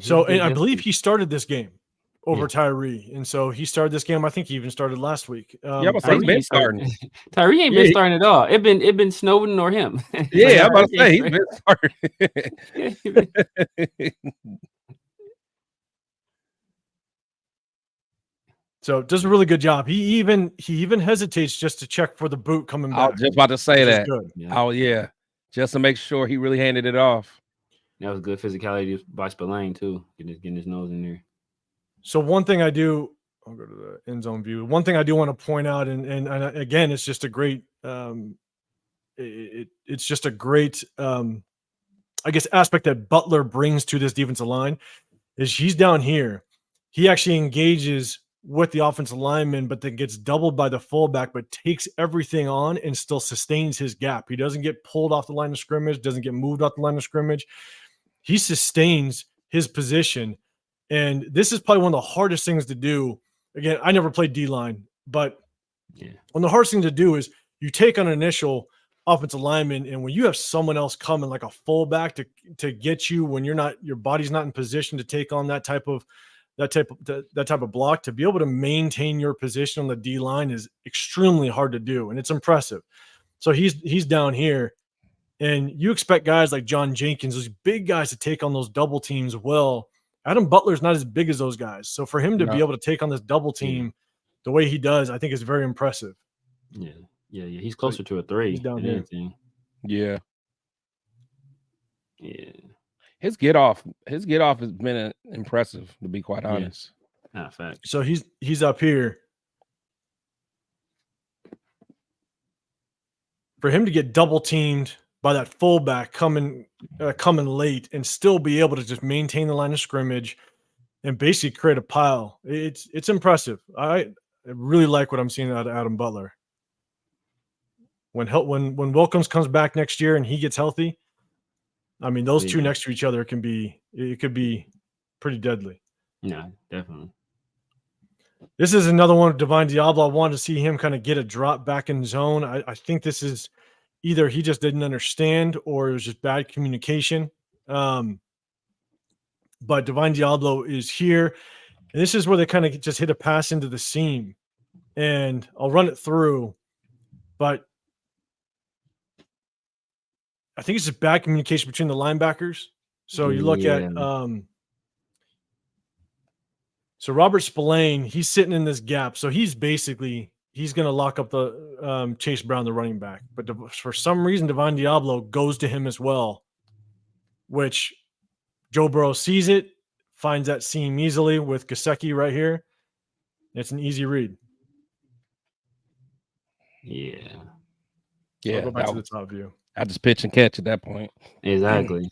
So, and I believe he started this game over Tyree, and so he started this game. I think he even started last week.
He's been starting.
Tyree ain't been starting at all. It been Snowden or him.
Yeah, I'm about to say he's been starting.
So does a really good job. He even hesitates just to check for the boot coming back.
I was just about to say that.
Yeah.
Oh yeah, just to make sure he really handed it off.
That was good physicality by Spillane too, getting his nose in there.
So one thing I do, I'll go to the end zone view. One thing I do want to point out, and again, it's just a great, it's just a great, I guess, aspect that Butler brings to this defensive line is he's down here. He actually engages with the offensive lineman, but then gets doubled by the fullback, but takes everything on and still sustains his gap. He doesn't get pulled off the line of scrimmage, doesn't get moved off the line of scrimmage. He sustains his position. And this is probably one of the hardest things to do. Again, I never played D-line, but one of the hardest thing to do is you take on an initial offensive lineman, and when you have someone else coming like a fullback to get you when your body's not in position to take on that type of block, to be able to maintain your position on the D line is extremely hard to do, and it's impressive. So he's down here, and you expect guys like John Jenkins, those big guys, to take on those double teams well. Adam Butler's not as big as those guys, so for him to be able to take on this double team the way he does, I think is very impressive.
Yeah. He's closer to a 3.
He's down here.
Yeah.
His
get off has been impressive, to be quite honest.
Fact.
So he's up here. For him to get double teamed by that fullback coming late and still be able to just maintain the line of scrimmage, and basically create a pile. It's impressive. I really like what I'm seeing out of Adam Butler. When Wilkins comes back next year and he gets healthy, I mean, those two next to each other could be pretty deadly.
Yeah, definitely.
This is another one of Divine Diablo. I wanted to see him kind of get a drop back in zone. I think this is either he just didn't understand or it was just bad communication. But Divine Diablo is here. And this is where they kind of just hit a pass into the seam. And I'll run it through. But I think it's just bad communication between the linebackers. So you look at so Robert Spillane, he's sitting in this gap. So he's going to lock up the Chase Brown, the running back. But for some reason, Divine Diablo goes to him as well, which Joe Burrow sees it, finds that seam easily with Gesicki right here. It's an easy read.
Yeah.
I'll go back to the top view.
I just pitch and catch at that point.
Exactly.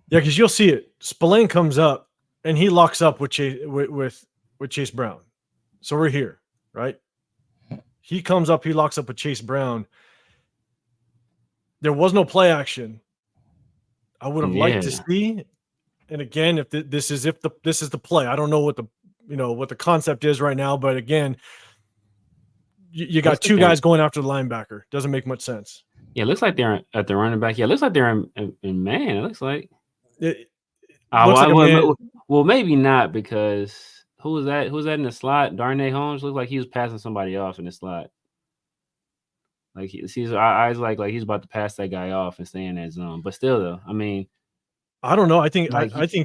Yeah, because you'll see it. Spillane comes up and he locks up with Chase Brown. So we're here, right? He comes up, he locks up with Chase Brown. There was no play action. I would have liked to see. And again, if this is the play, I don't know what the concept is right now, but again, you got two guys going after the linebacker. Doesn't make much sense.
Yeah, it looks like they're at the running back. Yeah, it looks like they're in man. It looks like. Well, maybe not because who was that? Who was that in the slot? Darnay Holmes looked like he was passing somebody off in the slot. Like he sees our eyes like he's about to pass that guy off and stay in that zone. But still, though, I mean,
I don't know. I think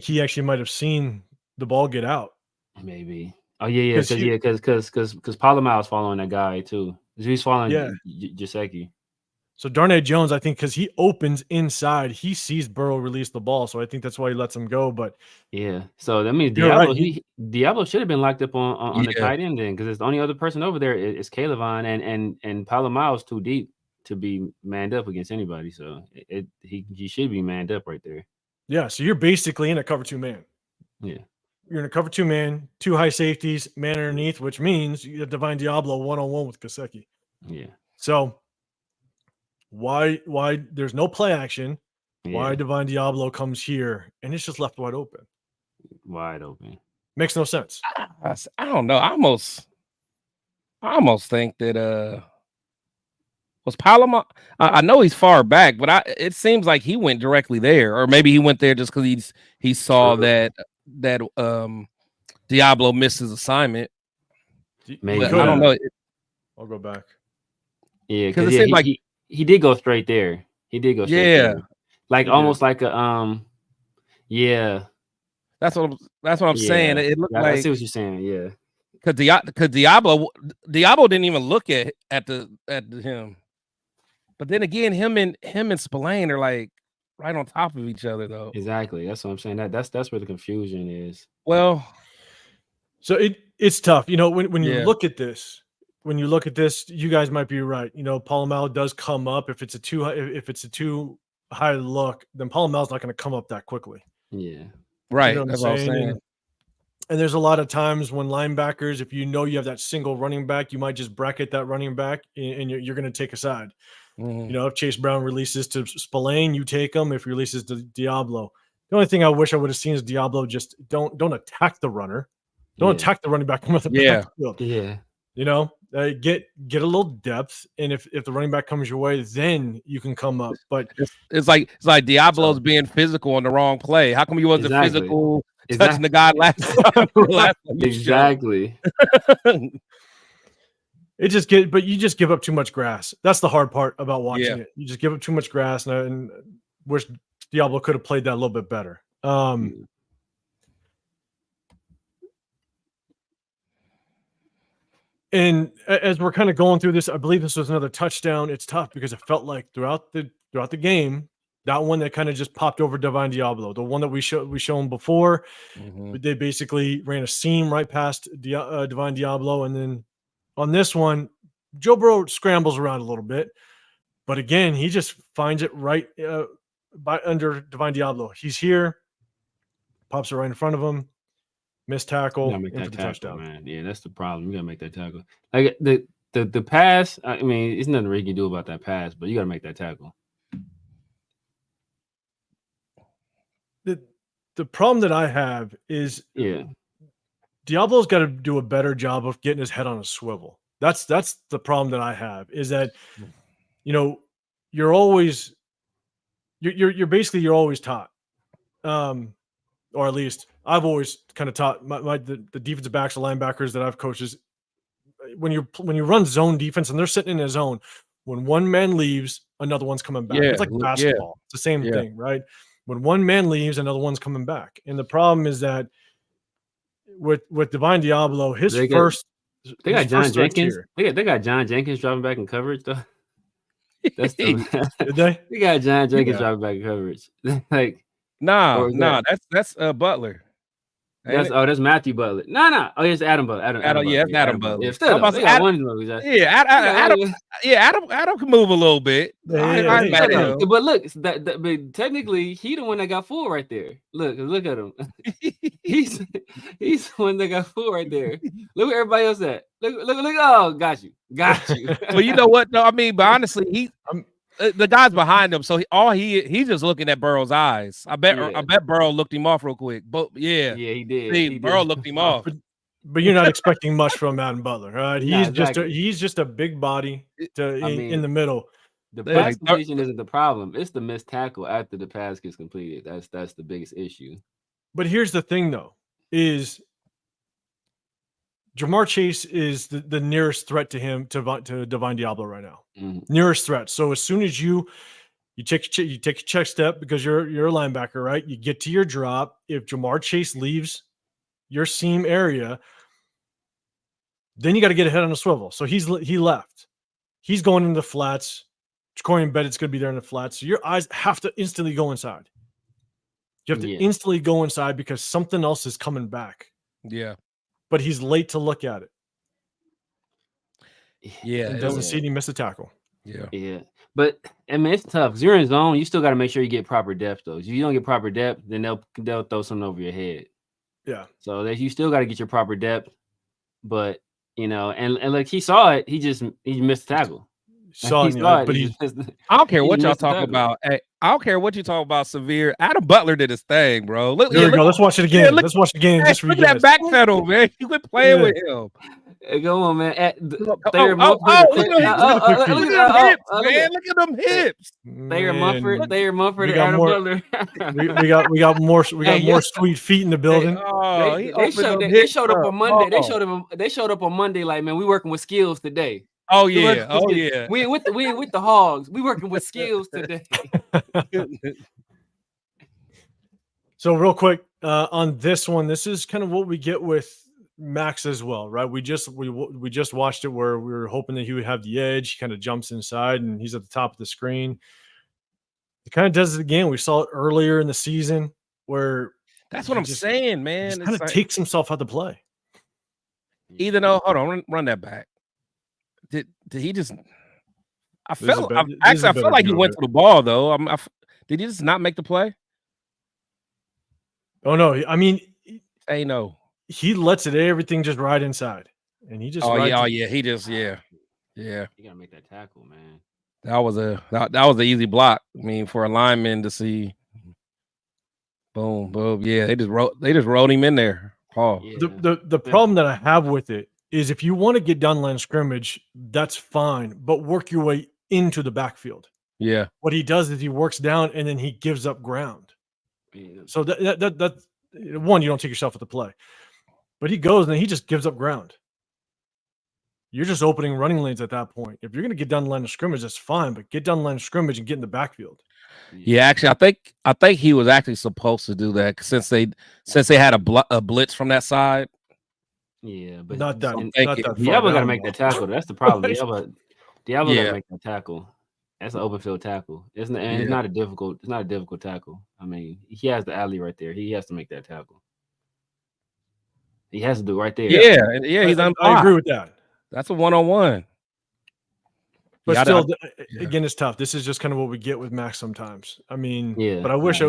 he actually might have seen the ball get out.
Maybe. Oh yeah, because Palomar was following that guy too. He's following Gesicki.
So Darnay Jones, I think, because he opens inside, he sees Burrow release the ball, so I think that's why he lets him go. But
yeah, so that means Diablo, Diablo should have been locked up on the tight end then, because the only other person over there is Calevon, and Palomar is too deep to be manned up against anybody. So he should be manned up right there.
Yeah, so you're basically in a cover 2 man.
Yeah.
You're in a cover 2 man, 2 high safeties, man underneath, which means you have Divine Diablo 1-on-1 with Gesicki.
Yeah.
So why there's no play action? Yeah. Why Divine Diablo comes here and it's just left wide open?
Wide open.
Makes no sense.
I don't know. I almost think that was Palomar. I know he's far back, but it seems like he went directly there, or maybe he went there just because he saw that Diablo missed his assignment.
Maybe.
I don't know.
I'll go back.
Yeah, because it seemed like he did go straight there. He did go straight there. Like almost like a yeah.
That's what I'm saying. It looked like
I see what you're saying. Yeah.
Because Diablo didn't even look at him. But then again, him and Spillane are like right on top of each other, though.
Exactly. That's what I'm saying. That's where the confusion is.
Well,
so it's tough. You know, when you look at this, you guys might be right. You know, Palomar does come up if it's a too high look, then Palomar's not going to come up that quickly.
Yeah.
Right.
You know
That's what I'm saying.
And there's a lot of times when linebackers, if you know you have that single running back, you might just bracket that running back and you're going to take a side.
Mm-hmm.
You know, if Chase Brown releases to Spillane, you take him. If he releases to Diablo, the only thing I wish I would have seen is Diablo just don't attack the runner, don't attack the running back from the backfield.
Yeah,
you know, get a little depth, and if the running back comes your way, then you can come up. But
it's like Diablo's being physical on the wrong play. How come you wasn't physical touching the guy last time?
Exactly.
You just give up too much grass. That's the hard part about watching it. You just give up too much grass, and wish Diablo could have played that a little bit better. And as we're kind of going through this, I believe this was another touchdown. It's tough because it felt like throughout the game, that one that kind of just popped over Divine Diablo, the one that we shown before, they basically ran a seam right past Divine Diablo, and then on this one, Joe Burrow scrambles around a little bit, but again, he just finds it right under Divine Diablo. He's here, pops it right in front of him. missed
You
tackle,
gotta make
into
that
the
tackle,
touchdown.
man. Yeah, that's the problem. You gotta make that tackle. Like the pass. I mean, it's nothing really you can do about that pass, but you gotta make that tackle.
The problem that I have is
Yeah,
Diablo's got to do a better job of getting his head on a swivel. That's the problem that I have, is that, you know, you're always you're basically you're always taught, or at least I've always kind of taught the defensive backs or linebackers that I've coached is when you run zone defense and they're sitting in a zone, when one man leaves, another one's coming back.
Yeah,
It's like
yeah,
basketball. It's the same
yeah.
thing, right? When one man leaves, another one's coming back. And the problem is that with Divine Diablo,
they got John Jenkins. They got John Jenkins dropping back in coverage though. That's the
Did they?
We got John Jenkins dropping back in coverage. Like
Nah, that's Butler.
That's Matthew Butler. No. Oh, it's Adam Butler. Adam
Yeah,
Butler.
it's Adam Butler.
Yeah, still, they got one of those.
Adam can move a little bit.
But look, but technically, he the one that got full right there. Look at him. he's the one that got full right there. Look where everybody else at. Look. Oh, got you.
Well, you know what? No, I mean, but honestly, the guy's behind him, so he's just looking at Burrow's eyes. I bet Burrow looked him off real quick. But yeah,
he did.
See, Burrow looked him off.
But you're not expecting much from Adam Butler, right? He's just a big body in the middle.
The pass completion isn't the problem; it's the missed tackle after the pass gets completed. That's the biggest issue.
But here's the thing, though, is Jamar Chase is the nearest threat to him to Divine Diablo right now.
Mm-hmm.
Nearest threat. So as soon as you take a check step because you're a linebacker, right? You get to your drop. If Jamar Chase leaves your seam area, then you got to get ahead on a swivel. So he left. He's going into the flats. Corey Embedded's going to be there in the flats. So your eyes have to instantly go inside. You have to instantly go inside because something else is coming back.
Yeah.
But he's late to look at it.
Yeah.
And doesn't see any miss a tackle.
Yeah. But I mean, it's tough. 'Cause you're in zone. You still got to make sure you get proper depth, though. If you don't get proper depth, then they'll throw something over your head.
Yeah.
So that you still got to get your proper depth. But and like he saw it, he missed the tackle.
But
I don't care what y'all talk about. Hey, I don't care what you talk about. Severe. Adam Butler did his thing, bro. Look,
there we go. Let's watch it again. Let's watch it again. Just
look at that back pedal, man. You quit playing with him.
Go on, man.
Look at them hips.
Thayer Mumford, and Adam Butler.
we got more sweet feet in the building.
They showed up on Monday. They showed up on Monday like, man, we working with skills today.
Oh yeah.
We ain't with the hogs. We working with skills today.
So real quick on this one, this is kind of what we get with Max as well, right? We just watched it where we were hoping that he would have the edge. He kind of jumps inside and he's at the top of the screen. He kind of does it again. We saw it earlier in the season where
that's what I'm saying, man.
He kind of takes himself out of play.
Even though, hold on, run that back. Did he just? I felt like he went to the ball though. Did he just not make the play?
Oh no! I mean,
no.
He lets everything just ride inside, and he just.
He just You
gotta make that tackle, man.
That was an easy block. I mean, for a lineman to see. Boom, boom. Yeah, they just rolled him in there. Paul.
Yeah. The problem that I have with it is if you want to get down line scrimmage, that's fine, but work your way into the backfield.
Yeah.
What he does is he works down and then he gives up ground. Yeah. So that one, you don't take yourself at the play, but he goes and then he just gives up ground. You're just opening running lanes at that point. If you're going to get down the line of scrimmage, that's fine, but get down the line of scrimmage and get in the backfield.
Yeah, actually, I think he was actually supposed to do that since they had a blitz from that side.
Yeah, but
not that.
Diablo got to make that tackle. That's the problem. Diablo got to make that tackle. That's an open field tackle. It's not a difficult. It's not a difficult tackle. I mean, he has the alley right there. He has to make that tackle. He has to do it right there.
Yeah. He's unblocked.
I agree with that.
That's a 1-on-1.
But still, again, it's tough. This is just kind of what we get with Max sometimes. I mean, but I wish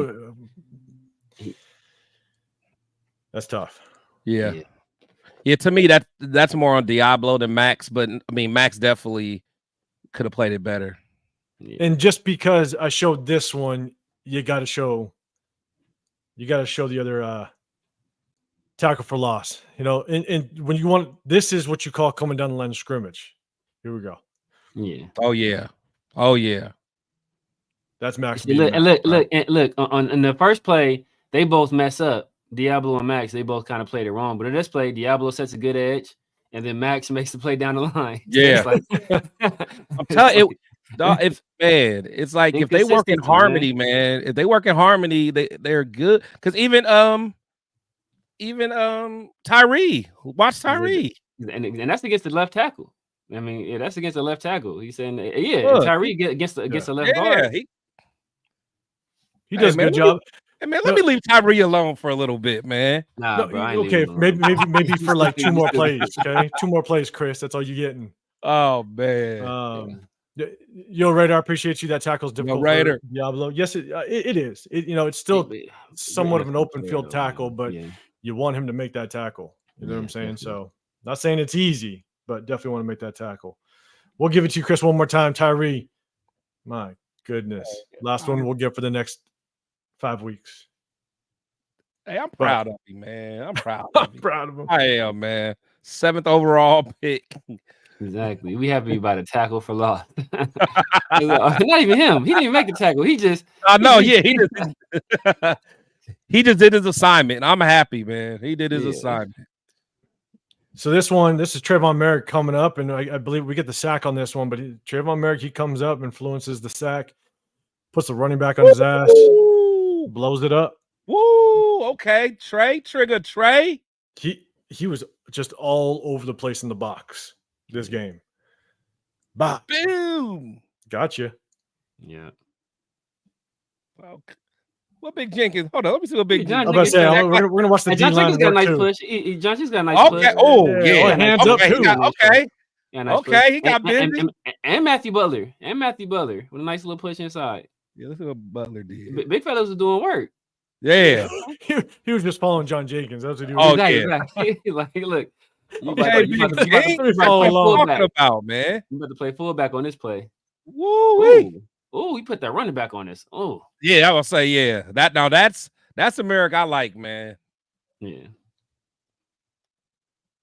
that's tough.
Yeah. To me, that's more on Diablo than Max, but I mean, Max definitely could have played it better.
Yeah.
And just because I showed this one, you got to show the other tackle for loss. And when you want, this is what you call coming down the line of scrimmage. Here we go.
Yeah.
Oh yeah.
That's Max.
See, look, on the first play, they both mess up. Diablo and Max, they both kind of played it wrong. But in this play, Diablo sets a good edge, and then Max makes the play down the line.
Yeah.
So
I'm telling you, it's bad. It's like if they work in harmony, man. If they work in harmony, they're good. Because even Tyree, watch Tyree,
and that's against the left tackle. I mean, that's against the left tackle. He's saying, Tyree against the left guard.
He does a good job.
Hey man, let me leave Tyree alone for a little bit, man.
Nah, bro.
Okay, maybe for like 2 more plays. Okay, 2 more plays, Chris. That's all you're getting.
Oh man.
Yo, Raider, I appreciate you. That tackle's difficult.
Raider.
For Diablo. Yes, it is. It's still somewhat of an open field tackle, but you want him to make that tackle. You know what I'm saying? Definitely. So, not saying it's easy, but definitely want to make that tackle. We'll give it to you, Chris, one more time. Tyree, my goodness. Last one we'll get for the next 5 weeks.
Hey, I'm proud of you, man. I'm proud.
Proud of him.
I am, man. 7th overall pick.
Exactly. We happy about a tackle for loss. Not even him. He didn't even make the tackle. He just.
I know. Yeah, he just did his assignment. I'm happy, man. He did his assignment.
So this is Trayvon Merrick coming up, and I believe we get the sack on this one. But Trayvon Merrick, he comes up, influences the sack, puts the running back on his ass, blows it up.
Woo! Okay, Trey.
He was just all over the place in the box this game. Bah.
Boom!
Gotcha.
Yeah.
Okay. What Big Jenkins? Hold on, let me see what Big
Jenkins. I'm about to say we're gonna watch the D line.
Jenkins got a nice push. John Jenkins got a nice push.
Oh yeah.
Hands up too.
Okay, he got busy.
And Matthew Butler with a nice little push inside.
Yeah, look at what Butler did.
Big fellas are doing work.
Yeah.
he was just following John Jenkins. That's what he
was.
Exactly. Like, look.
You about to
play fullback on this play.
Woo!
Oh, he put that running back on this. Oh,
yeah, I will say, yeah. That's America I like, man.
Yeah.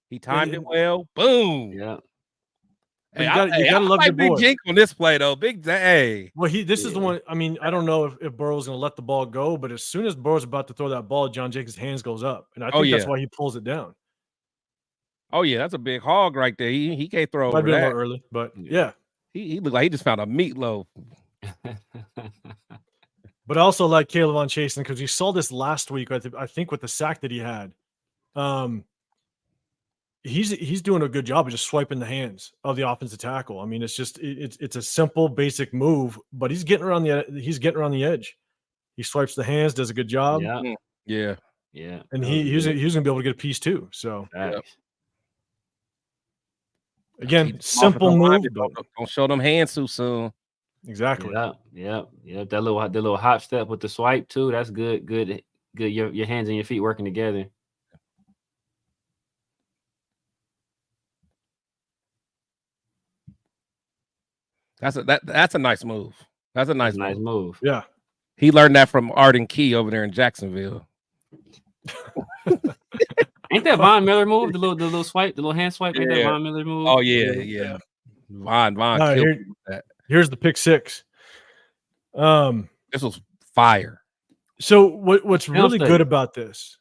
He timed it well. Boom.
Yeah.
Hey, you gotta love your boy.
Big Jink on this play though. Big day.
Well, this is the one. I mean, I don't know if Burrow's gonna let the ball go, but as soon as Burrow's about to throw that ball, John Jenkins' hands goes up, and I think that's why he pulls it down.
Oh yeah, that's a big hog right there. He can't throw
over
that.
Might be a little early, but yeah.
He looked like he just found a meatloaf.
But I also like Caleb on chasing because you saw this last week. I think with the sack that he had, he's doing a good job of just swiping the hands of the offensive tackle. I mean, it's a simple, basic move, but he's getting around the edge. He swipes the hands, does a good job.
Yeah.
And he was gonna be able to get a piece too. So again, simple move.
Don't show them hands too soon.
Exactly.
Yeah. That little hop step with the swipe too. That's good. Your hands and your feet working together.
That's a nice move. That's a nice
move.
Yeah.
He learned that from Arden Key over there in Jacksonville.
Ain't that Von Miller move? The little swipe, the little hand swipe. Ain't that Von Miller move?
Oh yeah. Von that.
Here's the pick six.
This was fire.
So what's really good about this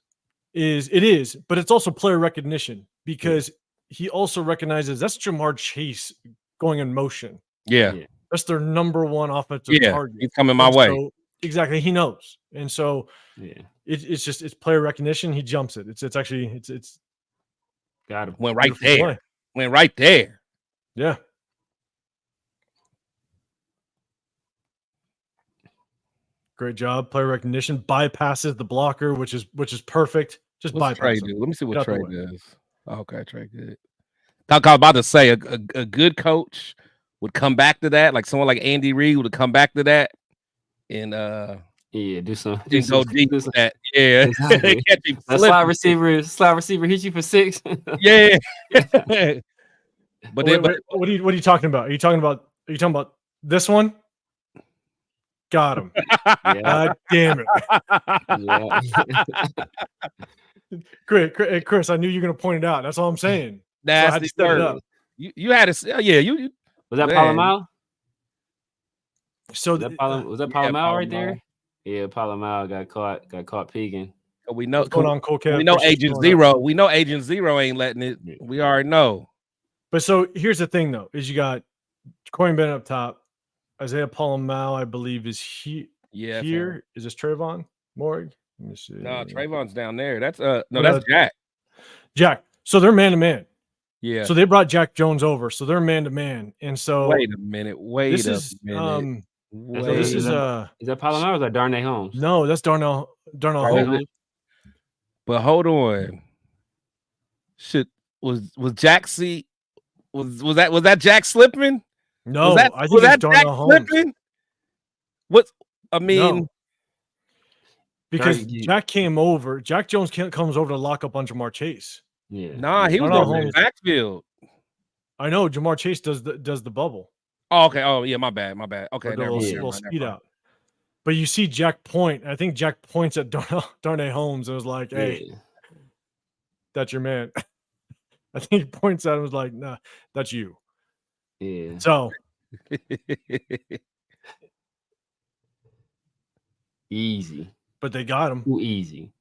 is, but it's also player recognition because he also recognizes that's Jamar Chase going in motion.
Yeah.
That's their number one offensive target.
He's coming my way.
So, exactly. He knows. And so it's player recognition. He jumps it. It's
got him.
Went right there.
Yeah. Great job. Player recognition bypasses the blocker, which is perfect. Just bypass.
Let me see what Trey does. Okay, Trey, good. I was about to say a good coach would come back to that, like someone like Andy Reid would come back to that and
Yeah, do some.
Didn't go deep
do
with
some
that. Yeah.
exactly.
Catch him
That
slipping.
slide receiver hit you for 6.
Yeah. But then,
Wait, what are you talking about? Are you talking about this one? Got him.
Yeah,
God damn it.
yeah.
Chris, I knew you were gonna point it out. That's all I'm saying. So I had
nasty
to set it
work.
up.
You had to, yeah. You
Was that
man.
Palomar?
So
Was that Palomar right
Palomar.
there? Yeah, Palomar got caught peeking.
We know
what's going on, Cole Kev?
we know
Appreciate you
Agent
pulling up.
Zero. We know Agent Zero ain't letting it. We already know.
But so here's the thing, though: is you got Corey Bennett up top, Isaiah Palomar, I believe, is
Yeah.
here. Is this Trayvon Morg? Let me see.
No, Trayvon's down there. That's
No,
that's Jack.
Jack. So they're man to man.
Yeah.
So they brought Jack Jones over. So they're man to man. And so
Wait a minute.
this is
minute.
so this is
that Palomar or is that Darnay Holmes?
no, that's Darnell Holmes.
But hold on. Shit, was Jack C? Was that Jack slipping?
No, I think
was
it's
that Jack
Darnell Holmes.
slipping? What I mean,
No. Because Jack came over. Jack Jones comes over to lock up on Jamar Chase.
Yeah.
nah, he was
Darnell
in
Holmes.
the backfield.
I know Jamar Chase does the bubble.
Oh, okay. Oh, yeah, my bad. Okay,
Or the
never
little
mind.
speed out. But you see Jack point. I think Jack points at Darnay Holmes and was like, "Hey, that's your man." I think he points at him and was like, "Nah, that's you."
Yeah.
So
easy.
but they got him.
Too easy.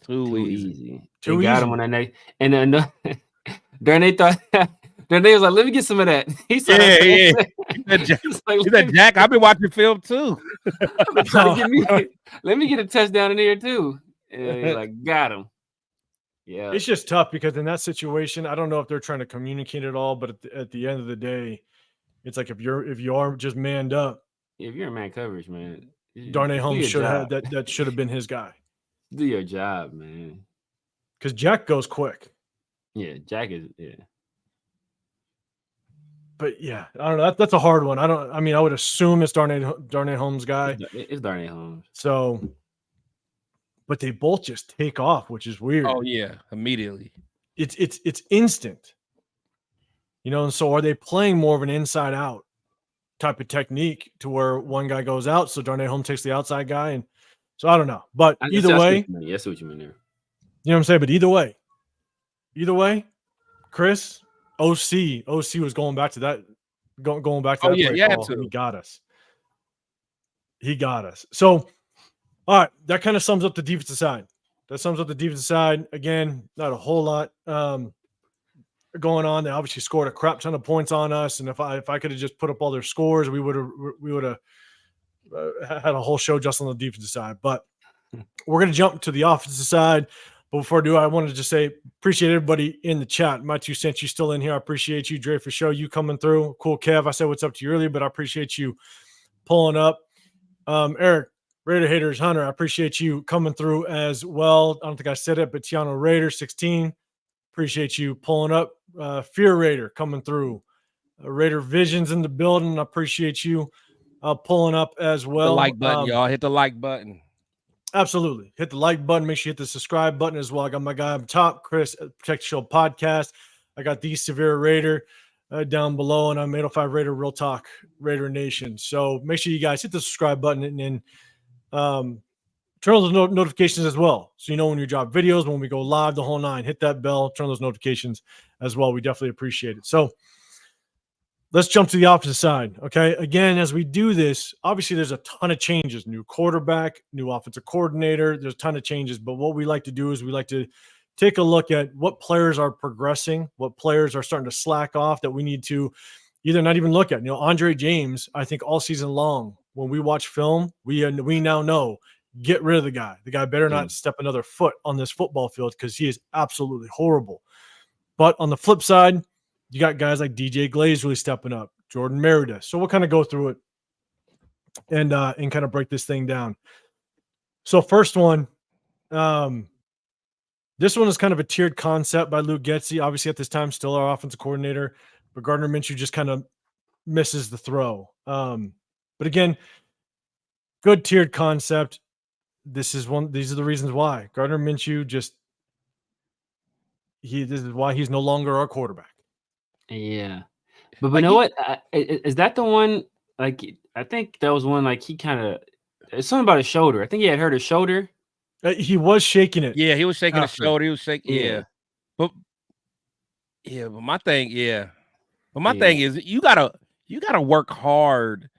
Too easy.
They got him on that night. And then Darnay thought Darnay was like, "Let me get some of that." He said,
He said, Jack, I've been watching film too.
Let me get a touchdown in here too. And he's like, got him. Yeah.
It's just tough because in that situation, I don't know if they're trying to communicate at all, but at the end of the day, it's like if you are just manned up,
if you're in man coverage, man,
Darnay Holmes should have that should have been his guy.
Do your job, man.
Because Jack goes quick.
Yeah, Jack is
But yeah, I don't know. That's a hard one. I mean, I would assume it's Darnay Holmes' guy.
It's Darnay Holmes.
So, but they both just take off, which is weird.
Oh yeah, immediately.
It's instant. You know, and so are they playing more of an inside out type of technique to where one guy goes out, so Darnay Holmes takes the outside guy, and so I don't know. But either way,
that's what you mean there.
You know what I'm saying? But either way, Chris, OC was going back to that. Going back to that.
Yeah,
play call. He got us. So, all right, that kind of sums up the defensive side. Again, not a whole lot going on. They obviously scored a crap ton of points on us, and if I could have just put up all their scores, we would have had a whole show just on the defensive side. But we're going to jump to the offensive side. But before I do, I wanted to just say appreciate everybody in the chat. My 2 cents, you still in here. I appreciate you, Dre, for show you coming through. Cool, Kev. I said what's up to you earlier, but I appreciate you pulling up. Eric, Raider Haters, Hunter, I appreciate you coming through as well. I don't think I said it, but Tiano Raider 16, appreciate you pulling up. Fear Raider coming through. Raider Visions in the building. I appreciate you pulling up as well.
The like button, y'all. Hit the like button.
Absolutely. Hit the like button. Make sure you hit the subscribe button as well. I got my guy up top, Chris, Protect the Show Podcast. I got the Severe Raider down below, and I'm 805 Raider Real Talk Raider Nation. So make sure you guys hit the subscribe button and turn on those notifications as well. So you know when we drop videos, when we go live, the whole nine. Hit that bell, turn those notifications as well. We definitely appreciate it. So let's jump to the opposite side. Okay. Again, as we do this, obviously there's a ton of changes. New quarterback, new offensive coordinator. There's a ton of changes. But what we like to do is we like to take a look at what players are progressing, what players are starting to slack off that we need to either not even look at. You know, Andre James, I think all season long, when we watch film, we now know, get rid of the guy. The guy better not step another foot on this football field because he is absolutely horrible. But on the flip side, you got guys like DJ Glaze really stepping up, Jordan Merida. So we'll kind of go through it and kind of break this thing down. So first one, this one is kind of a tiered concept by Luke Getsy. Obviously at this time, still our offensive coordinator, but Gardner Minshew just kind of misses the throw. But again, good tiered concept. these are the reasons why. Gardner Minshew this is why he's no longer our quarterback.
Yeah. But
Like
you know what? Is that the one? Like, I think that was one. Like, he kind of. It's something about his shoulder. I think he had hurt his shoulder.
He was shaking it.
Yeah, he was shaking his
after.
shoulder. He was shaking.
Yeah.
But my thing, But my thing is, you gotta work hard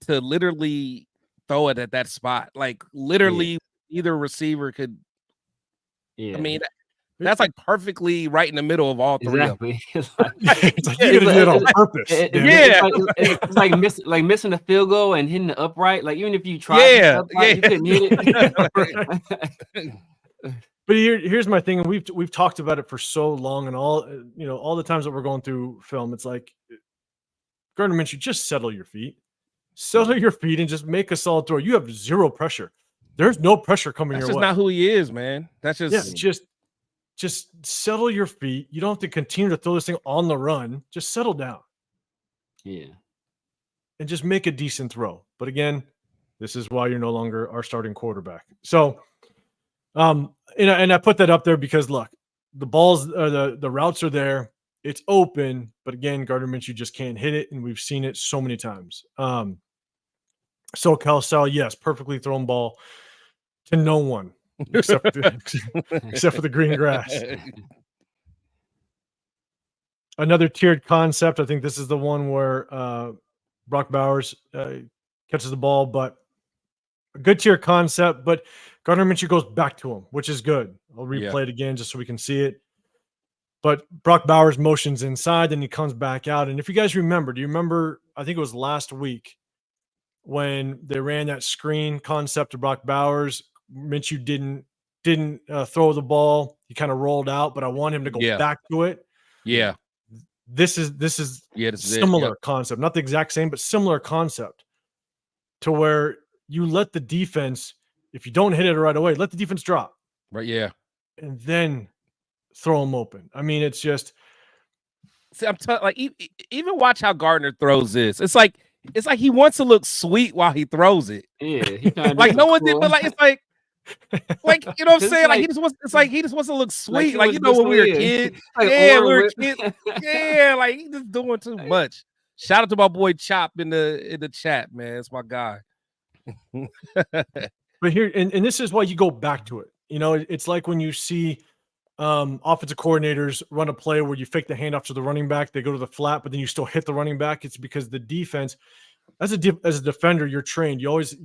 to literally throw it at that spot. Like literally, either receiver could.
Yeah.
I mean, that's like perfectly right in the middle of all three of them.
Exactly.
It's like you gotta do it on purpose.
It's like missing a field goal and hitting the upright. Like even if you tried, you couldn't hit it.
But here's my thing, and we've talked about it for so long, and all the times that we're going through film, it's like Gardner Minshew, just settle your feet, and just make a solid throw. You have zero pressure. There's no pressure coming your way.
That's just not who he is, man. That's
just settle your feet. You don't have to continue to throw this thing on the run. Just settle down.
Yeah.
And just make a decent throw. But again, this is why you're no longer our starting quarterback. So, and I put that up there because look, the balls, the routes are there. It's open, but again, Gardner Minshew just can't hit it, and we've seen it so many times. SoCal style, yes, perfectly thrown ball to no one except for the green grass. Another tiered concept. I think this is the one where Brock Bowers catches the ball, but a good tier concept. But Gardner Minshew goes back to him, which is good. I'll replay it again just so we can see it. But Brock Bowers motions inside, then he comes back out. And if you guys remember, do you remember? I think it was last week when they ran that screen concept to Brock Bowers. Minshew didn't throw the ball. He kind of rolled out, but I want him to go back to it.
Yeah.
This is similar concept, not the exact same, but similar concept to where you let the defense, if you don't hit it right away, let the defense drop.
Right. Yeah.
And then throw them open. I mean, it's just.
See, like even watch how Gardner throws this. It's like he wants to look sweet while he throws it.
Yeah.
Like no one did, but like it's like you know what I'm saying? Like he just wants to look sweet. Like you know when we were kids. Like, we were kids. Yeah, like he just doing too much. Shout out to my boy Chop in the chat, man. It's my guy.
But here, and this is why you go back to it. You know, it's like when you see offensive coordinators run a play where you fake the handoff to the running back, they go to the flat, but then you still hit the running back. It's because the defense, as a defender, you're trained. You always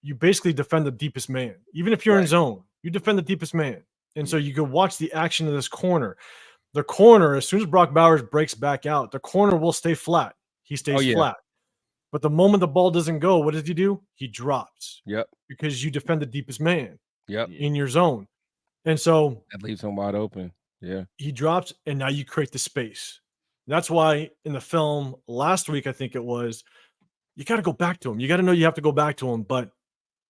you basically defend the deepest man. Even if you're in zone, you defend the deepest man. And so you can watch the action of this corner. The corner, as soon as Brock Bowers breaks back out, the corner will stay flat. He stays flat. But the moment the ball doesn't go, what does he do? He drops.
Yep.
Because you defend the deepest man.
Yep.
In your zone. And so
that leaves him wide open. Yeah.
He drops, and now you create the space. That's why in the film last week, I think it was, you got to go back to him. You got to know you have to go back to him. But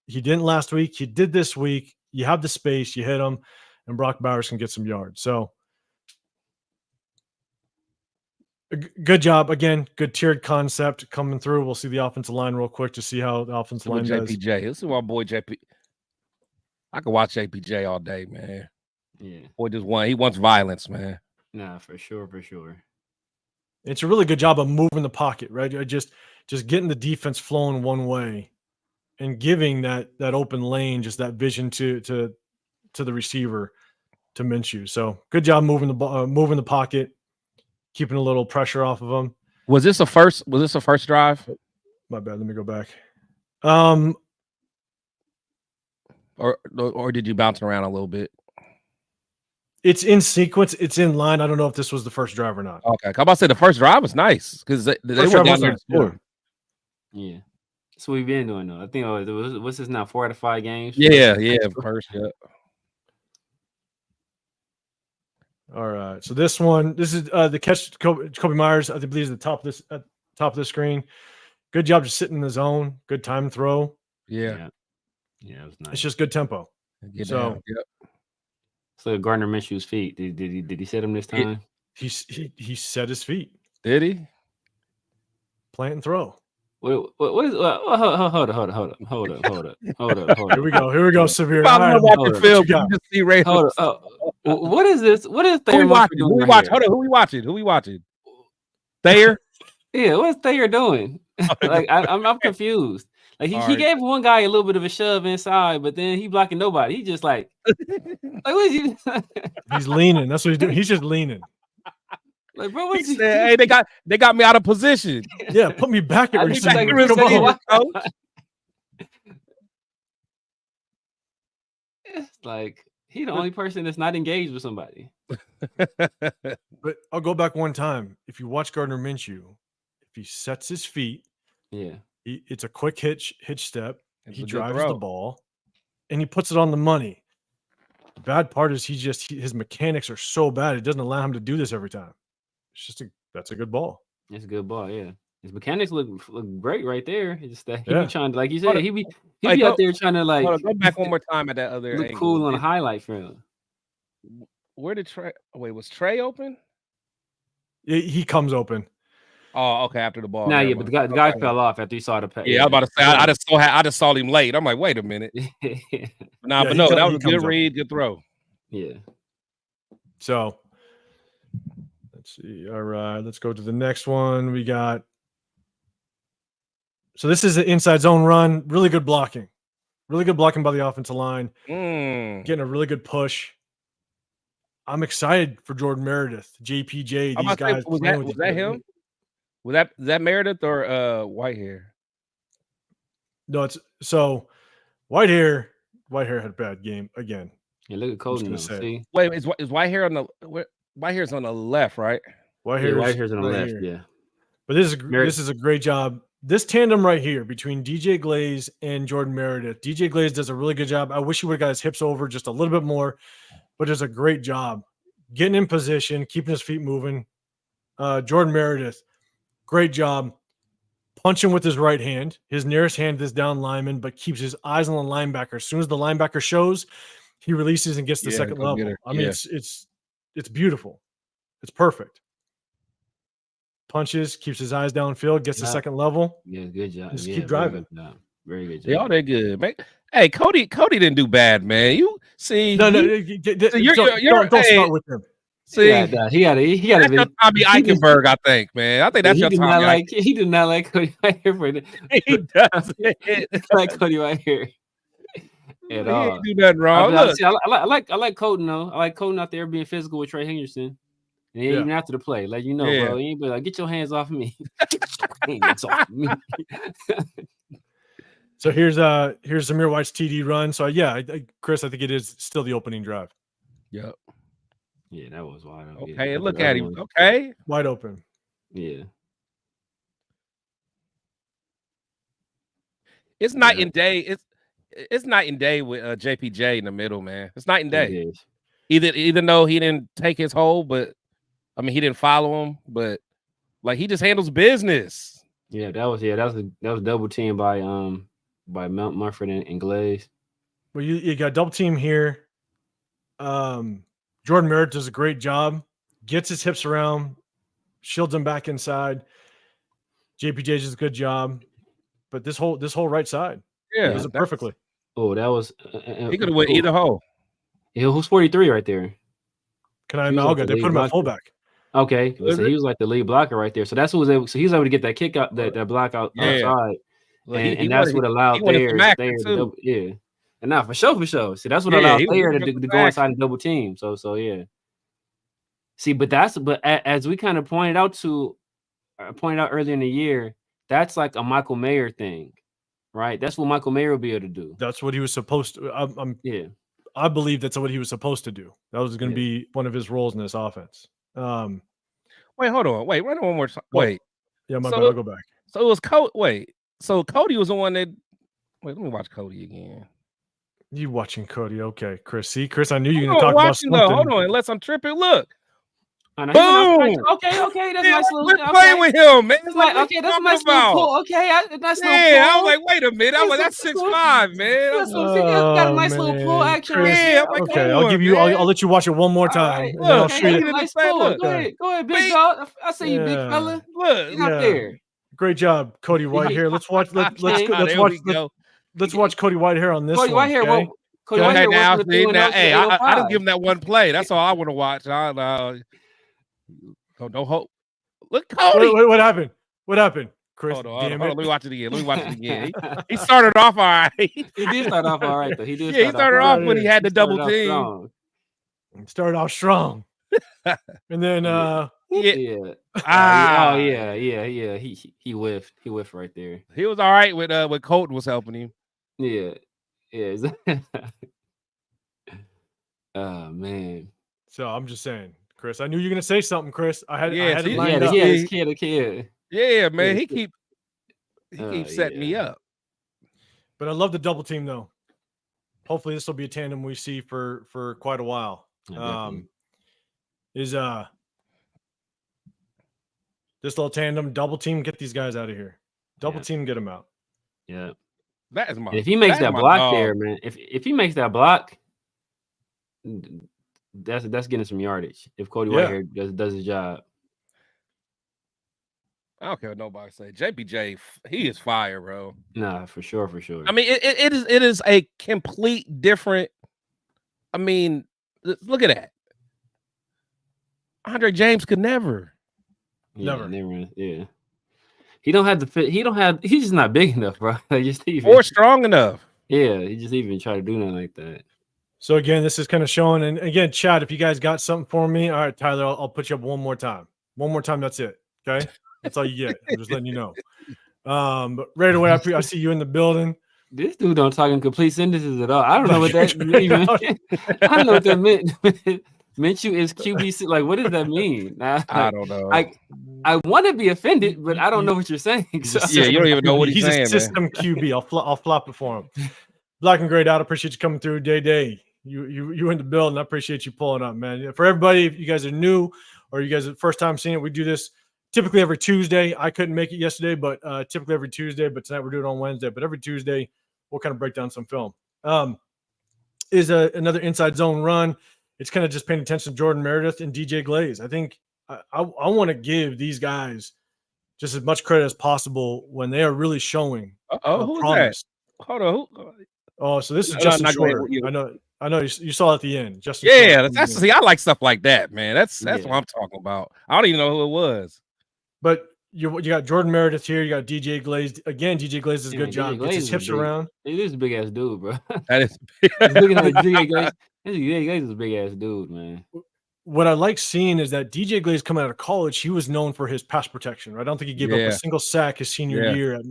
he didn't last week. He did this week. You have the space. You hit him, and Brock Bowers can get some yards. So good job. Again, good tiered concept coming through. We'll see the offensive line real quick to see how the offensive line does.
JPJ. This is my boy JP. I could watch JPJ all day, man.
Yeah.
Boy just won. He wants violence, man.
Nah, for sure.
It's a really good job of moving the pocket, right? Just getting the defense flowing one way and giving that open lane, just that vision to the receiver, to Minshew. So good job moving the pocket, keeping a little pressure off of him.
Was this a first drive?
My bad. Let me go back.
Or did you bounce around a little bit?
It's in sequence. It's in line. I don't know if this was the first drive or not.
Okay. I'm about to say the first drive was nice because they went down there to score.
Yeah. That's what we've been doing, though. I think what's this now? 4 out of 5 games?
Yeah. First, yeah.
All right. So this is the catch. Kobe Myers, I believe, is the top of the screen. Good job just sitting in the zone. Good time throw.
Yeah.
Yeah, it was nice.
It's just good tempo. So
Gardner Minshew's feet. Did he set him this time?
He set his feet.
Did he?
Plant and throw.
What is? Hold up.
Here we go, Severe.
I'm
All right,
watching
what
film.
you got?
You just see Ray.
Hold up. What is this? What is
Who we
Thayer Mumford
watching?
doing
Who we
right
watching?
here?
Hold on. Who we watching? Thayer?
Yeah, what is Thayer doing? Like I'm confused. Like he
All right.
gave one guy a little bit of a shove inside, but then he blocking nobody. He just like what is he?
He's leaning. That's what he's doing. He's just leaning.
Like, bro,
He
what's he?
said, "Hey, they got me out of position."
Yeah, put me back at
I think
receiver.
like,
Come on.
Coach.
It's like he the only person that's not engaged with somebody.
But I'll go back one time. If you watch Gardner Minshew, if he sets his feet,
Yeah,
it's a quick hitch step.
It's
He
a good
drives
throw.
the ball, and he puts it on the money. The bad part is his mechanics are so bad it doesn't allow him to do this every time. It's just that's a good ball.
it's a good ball. Yeah, his mechanics look great right there. It's just that he
Yeah.
be trying to, like you
Hold
said,
on.
he be
Like,
out there trying to like
Hold on, go back one more time at that other
look
angle.
cool on a highlight film.
Where did Trey? Wait, was Trey open?
He comes open.
Oh, okay. After the ball.
Nah,
never
yeah, but the
mind.
guy
Okay.
fell off after he saw the pass.
Yeah, I was about to say I just saw him late. I'm like, wait a minute. Nah,
Yeah,
but
he
no,
comes-
that
he
was a
comes
good
open.
read, good throw.
Yeah.
So let's see. All right, let's go to the next one. We got. So this is an inside zone run. Really good blocking. Really good blocking by the offensive line. Getting a really good push. I'm excited for Jordan Meredith, JPJ.
I'm
These
about to say,
guys.
was
playing with
that
each other.
him? Was that Meredith or Whitehair?
No, it's so Whitehair had a bad game again.
Yeah, look at Colton
gonna
though.
say it.
See,
Wait, is Whitehair on the Whitehair's on the left, right?
Whitehair's on the left.
here.
Yeah.
But this is a great job. This tandem right here between DJ Glaze and Jordan Meredith. DJ Glaze does a really good job. I wish he would have got his hips over just a little bit more, but does a great job getting in position, keeping his feet moving. Jordan Meredith, great job punching with his right hand. His nearest hand is down lineman, but keeps his eyes on the linebacker. As soon as the linebacker shows, he releases and gets the second
go get
level.
her.
I mean,
Yeah.
it's beautiful. It's perfect. Punches, keeps his eyes downfield, gets the second level.
Yeah, good job.
Just
yeah,
keep driving.
Very good job.
They all that good, man. Hey, Cody didn't do bad, man. You see,
No,
you're
don't start with him.
see.
Yeah, he got
That's your Tommy Eichenberg, I think, man. I think that's your Tommy.
He did not like Cody right here for
He does it.
like Cody right here at
He
all.
ain't do nothing wrong. Look,
I like Colton though. I like Colton out there being physical with Trey Henderson. And even after the play, like bro, you ain't be like, get your hands off me. Hands off me.
So here's Zamir White's TD run. So Chris, I think it is still the opening drive.
Yep.
Yeah, that was wide open.
Okay,
Yeah,
look at him. Okay,
Wide open.
Yeah.
it's night and day. It's night and day with JPJ in the middle, man. It's night and day. Even though he didn't take his hold, but I mean he didn't follow him, but like he just handles business.
Yeah, that was double team by Mumford and Glaze.
Well, you got double team here. Jordan Merritt does a great job. Gets his hips around, shields him back inside. JPJ does a good job, but this whole right side, does it perfectly.
Oh, that was
he could have went either hole.
Yeah, who's 43 right there?
Can I know? They put him at fullback.
Okay, so he was like the lead blocker right there. So that's what was able. So he was able to get that kick out, that block outside, and that's what allowed Thayer to yeah. And now for sure. See, that's what allowed Thayer to go inside and double team. So yeah. See, but as we kind of pointed out earlier in the year, that's like a Michael Mayer thing, right? That's what Michael Mayer will be able to do.
That's what he was supposed to. I believe that's what he was supposed to do. That was going to be one of his roles in this offense.
Wait, hold on. Wait, run one more time. Wait.
Yeah, my bad. I'll go back.
So it was Cody. Wait. So Cody was the one that. Wait, let me watch Cody again.
You watching Cody? Okay, Chris. See, Chris, I knew you were going to talk about something.
Hold on, unless I'm tripping. Look.
Boom. Okay. That's
yeah,
nice little.
We're playing with him, man.
That's that's a nice little pull. Okay, nice little pull.
I was like, wait a minute. That's 6'5", man.
Got a nice little pull action.
Yeah, okay. I'll let you watch it one more time.
Right. I'll show you. Nice pull. Go ahead, big dog. I see you, big fella.
Look,
get out there.
Great job, Cody Whitehair. Let's watch. Let's watch Cody Whitehair on this
Cody
one.
Whitehair.
Okay?
Cody
Okay,
Whitehair
now,
wasn't
see,
doing
now,
else
hey,
at
I didn't
805.
give him that one play. That's all I want to watch. Don't hope. Look, Cody.
Wait, what happened? What happened, Chris?
Hold on.
Damn it.
Let me watch it again. He started off all right.
He did start off all right, though. He
started off when he had the double team.
Strong.
Started off strong. And then
Yeah.
Yeah.
He whiffed. He whiffed right there.
He was all right when Colton was helping him.
Yeah. Oh man.
So I'm just saying, Chris. I knew you were gonna say something, Chris. I had it
Yeah,
lined up.
this kid.
Yeah, man.
Yeah.
He keeps setting me up. But
I love the double team though. Hopefully this will be a tandem we see for quite a while. Is this little tandem double team, get these guys out of here. Double team, get them out.
Yeah.
That is my.
If he makes that block there, man. If he makes that block, that's getting some yardage. If Cody Whitehair does his job.
I don't care what nobody say. JPJ, he is fire, bro.
Nah, for sure.
I mean, it is a complete different. I mean, look at that. Andre James could never.
Never. Yeah. He don't have the fit. He's just not big enough, bro.
Or strong enough.
Yeah, he just even try to do nothing like that.
So again, this is kind of showing. And again, Chad, if you guys got something for me, all right, Tyler, I'll put you up one more time. One more time, that's it. Okay, that's all you get. I'm just letting you know. But right away, I see you in the building.
This dude don't talk in complete sentences at all. I don't know what that meant. I don't know what that meant. Minshew is QB. Like, what does that mean?
I don't know.
I want to be offended, but I don't know what you're saying. So.
Yeah, you don't even know what he's saying.
He's a system QB. I'll flop it for him. Black and Gray Dot, I appreciate you coming through. Day. You in the building. I appreciate you pulling up, man. For everybody, if you guys are new or you guys are first time seeing it, we do this typically every Tuesday. I couldn't make it yesterday, but typically every Tuesday. But tonight we're doing it on Wednesday. But every Tuesday, we'll kind of break down some film. Is another inside zone run. It's kind of just paying attention to Jordan Meredith and DJ Glaze. I think I want to give these guys just as much credit as possible when they are really showing
who's
promise.
That? Hold on.
Oh, so this is Justin Shorter. I know you saw at the end. Justin.
Yeah, see, I like stuff like that, man. That's what I'm talking about. I don't even know who it was.
But you got Jordan Meredith here. You got DJ Glaze again. DJ Glaze does a good job. Gets his hips around.
He is a big ass dude, bro.
That is.
DJ Glaze. DJ Glaze is a big ass dude, man.
What I like seeing is that DJ Glaze coming out of college, he was known for his pass protection. Right? I don't think he gave up a single sack his senior year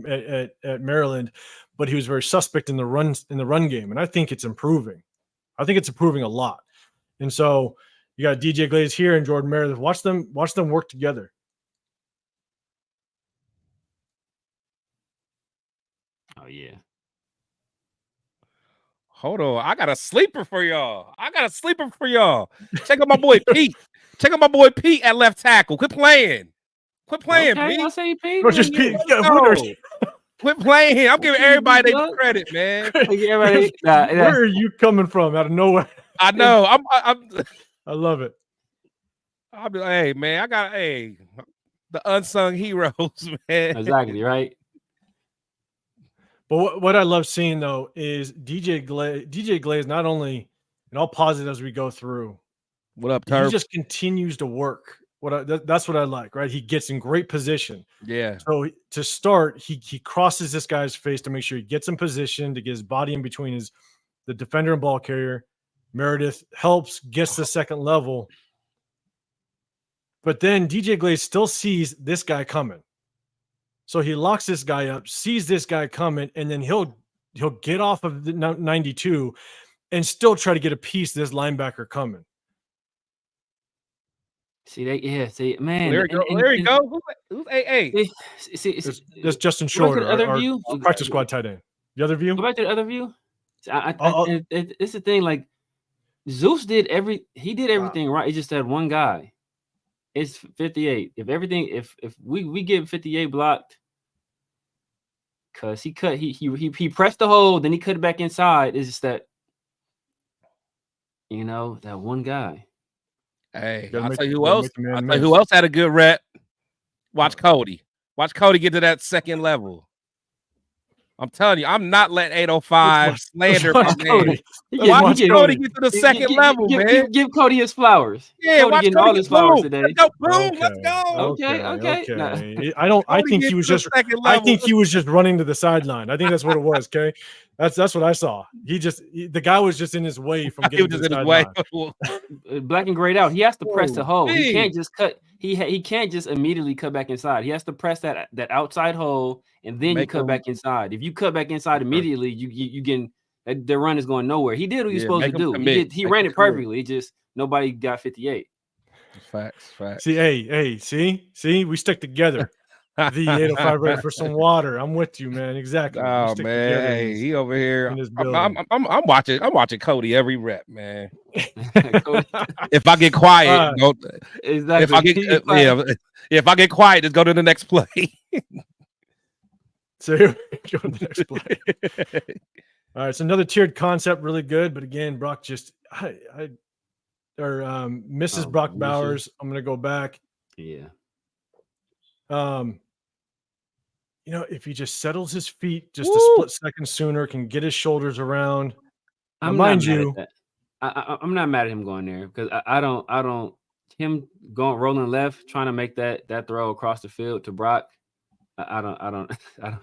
at Maryland, but he was very suspect in the run game, and I think it's improving. I think it's improving a lot. And so you got DJ Glaze here and Jordan Meredith. Watch them work together.
Oh yeah.
Hold on. I got a sleeper for y'all. Check out my boy Pete. Check out my boy Pete at left tackle. Quit playing, Pete.
I'll say Pete.
Just Pete.
Quit playing. I'm giving everybody their credit, man.
Where are you coming from? Out of nowhere.
I know.
I love it.
I'll be like, hey, man, I got the unsung heroes, man.
Exactly, right?
But what I love seeing, though, is DJ Glaze, not only, and I'll pause it as we go through.
What up, Turf?
He just continues to work. That's what I like, right? He gets in great position.
Yeah.
So to start, he crosses this guy's face to make sure he gets in position to get his body in between the defender and ball carrier. Meredith helps, gets the second level. But then DJ Glaze still sees this guy coming. So he locks this guy up, sees this guy coming, and then he'll get off of the 92 and still try to get a piece of this linebacker coming.
See, man.
There you go. Who's AA?
There's Justin Shorter, our practice squad tight end. The other view?
Go back to the other view. It's the thing, like, Zeus did everything right. He just had one guy. It's 58. If we get 58 blocked, because he pressed the hole, then he cut it back inside. It's just that, that one guy.
Hey, I'll tell you who else. Who else had a good rep? Watch Cody. Watch Cody get to that second level. I'm telling you, I'm not letting 805 slander my man. Watch Cody get to the second level, man.
Give Cody his flowers.
Yeah,
Cody
watch
getting
Cody
all his flowers today.
Let's go, boom, let's go.
Okay.
I think he was just. I think he was just running to the sideline. I think that's what it was. Okay, that's what I saw. The guy was just in his way from getting to the sideline.
Black and grayed out. He has to press the hole. He can't just cut. He can't just immediately cut back inside. He has to press that outside hole and then you cut back inside. If you cut back inside immediately, you get the run is going nowhere. He did what he was supposed to do. He ran it perfectly. Just nobody got 58.
Facts.
See, we stick together. The 805 ready for some water. I'm with you, man. Exactly.
Oh man, hey, he over here. I'm watching Cody every rep, man. If I get quiet, exactly. If I get quiet, just go to the next play.
So here we go to the next play. All right, it's another tiered concept, really good. But again, Brock just Mrs. Brock Bowers. I'm gonna go back.
Yeah.
If he just settles his feet just a split second sooner, can get his shoulders around.
I'm not mad at him going there because I don't him going rolling left trying to make that throw across the field to Brock. I don't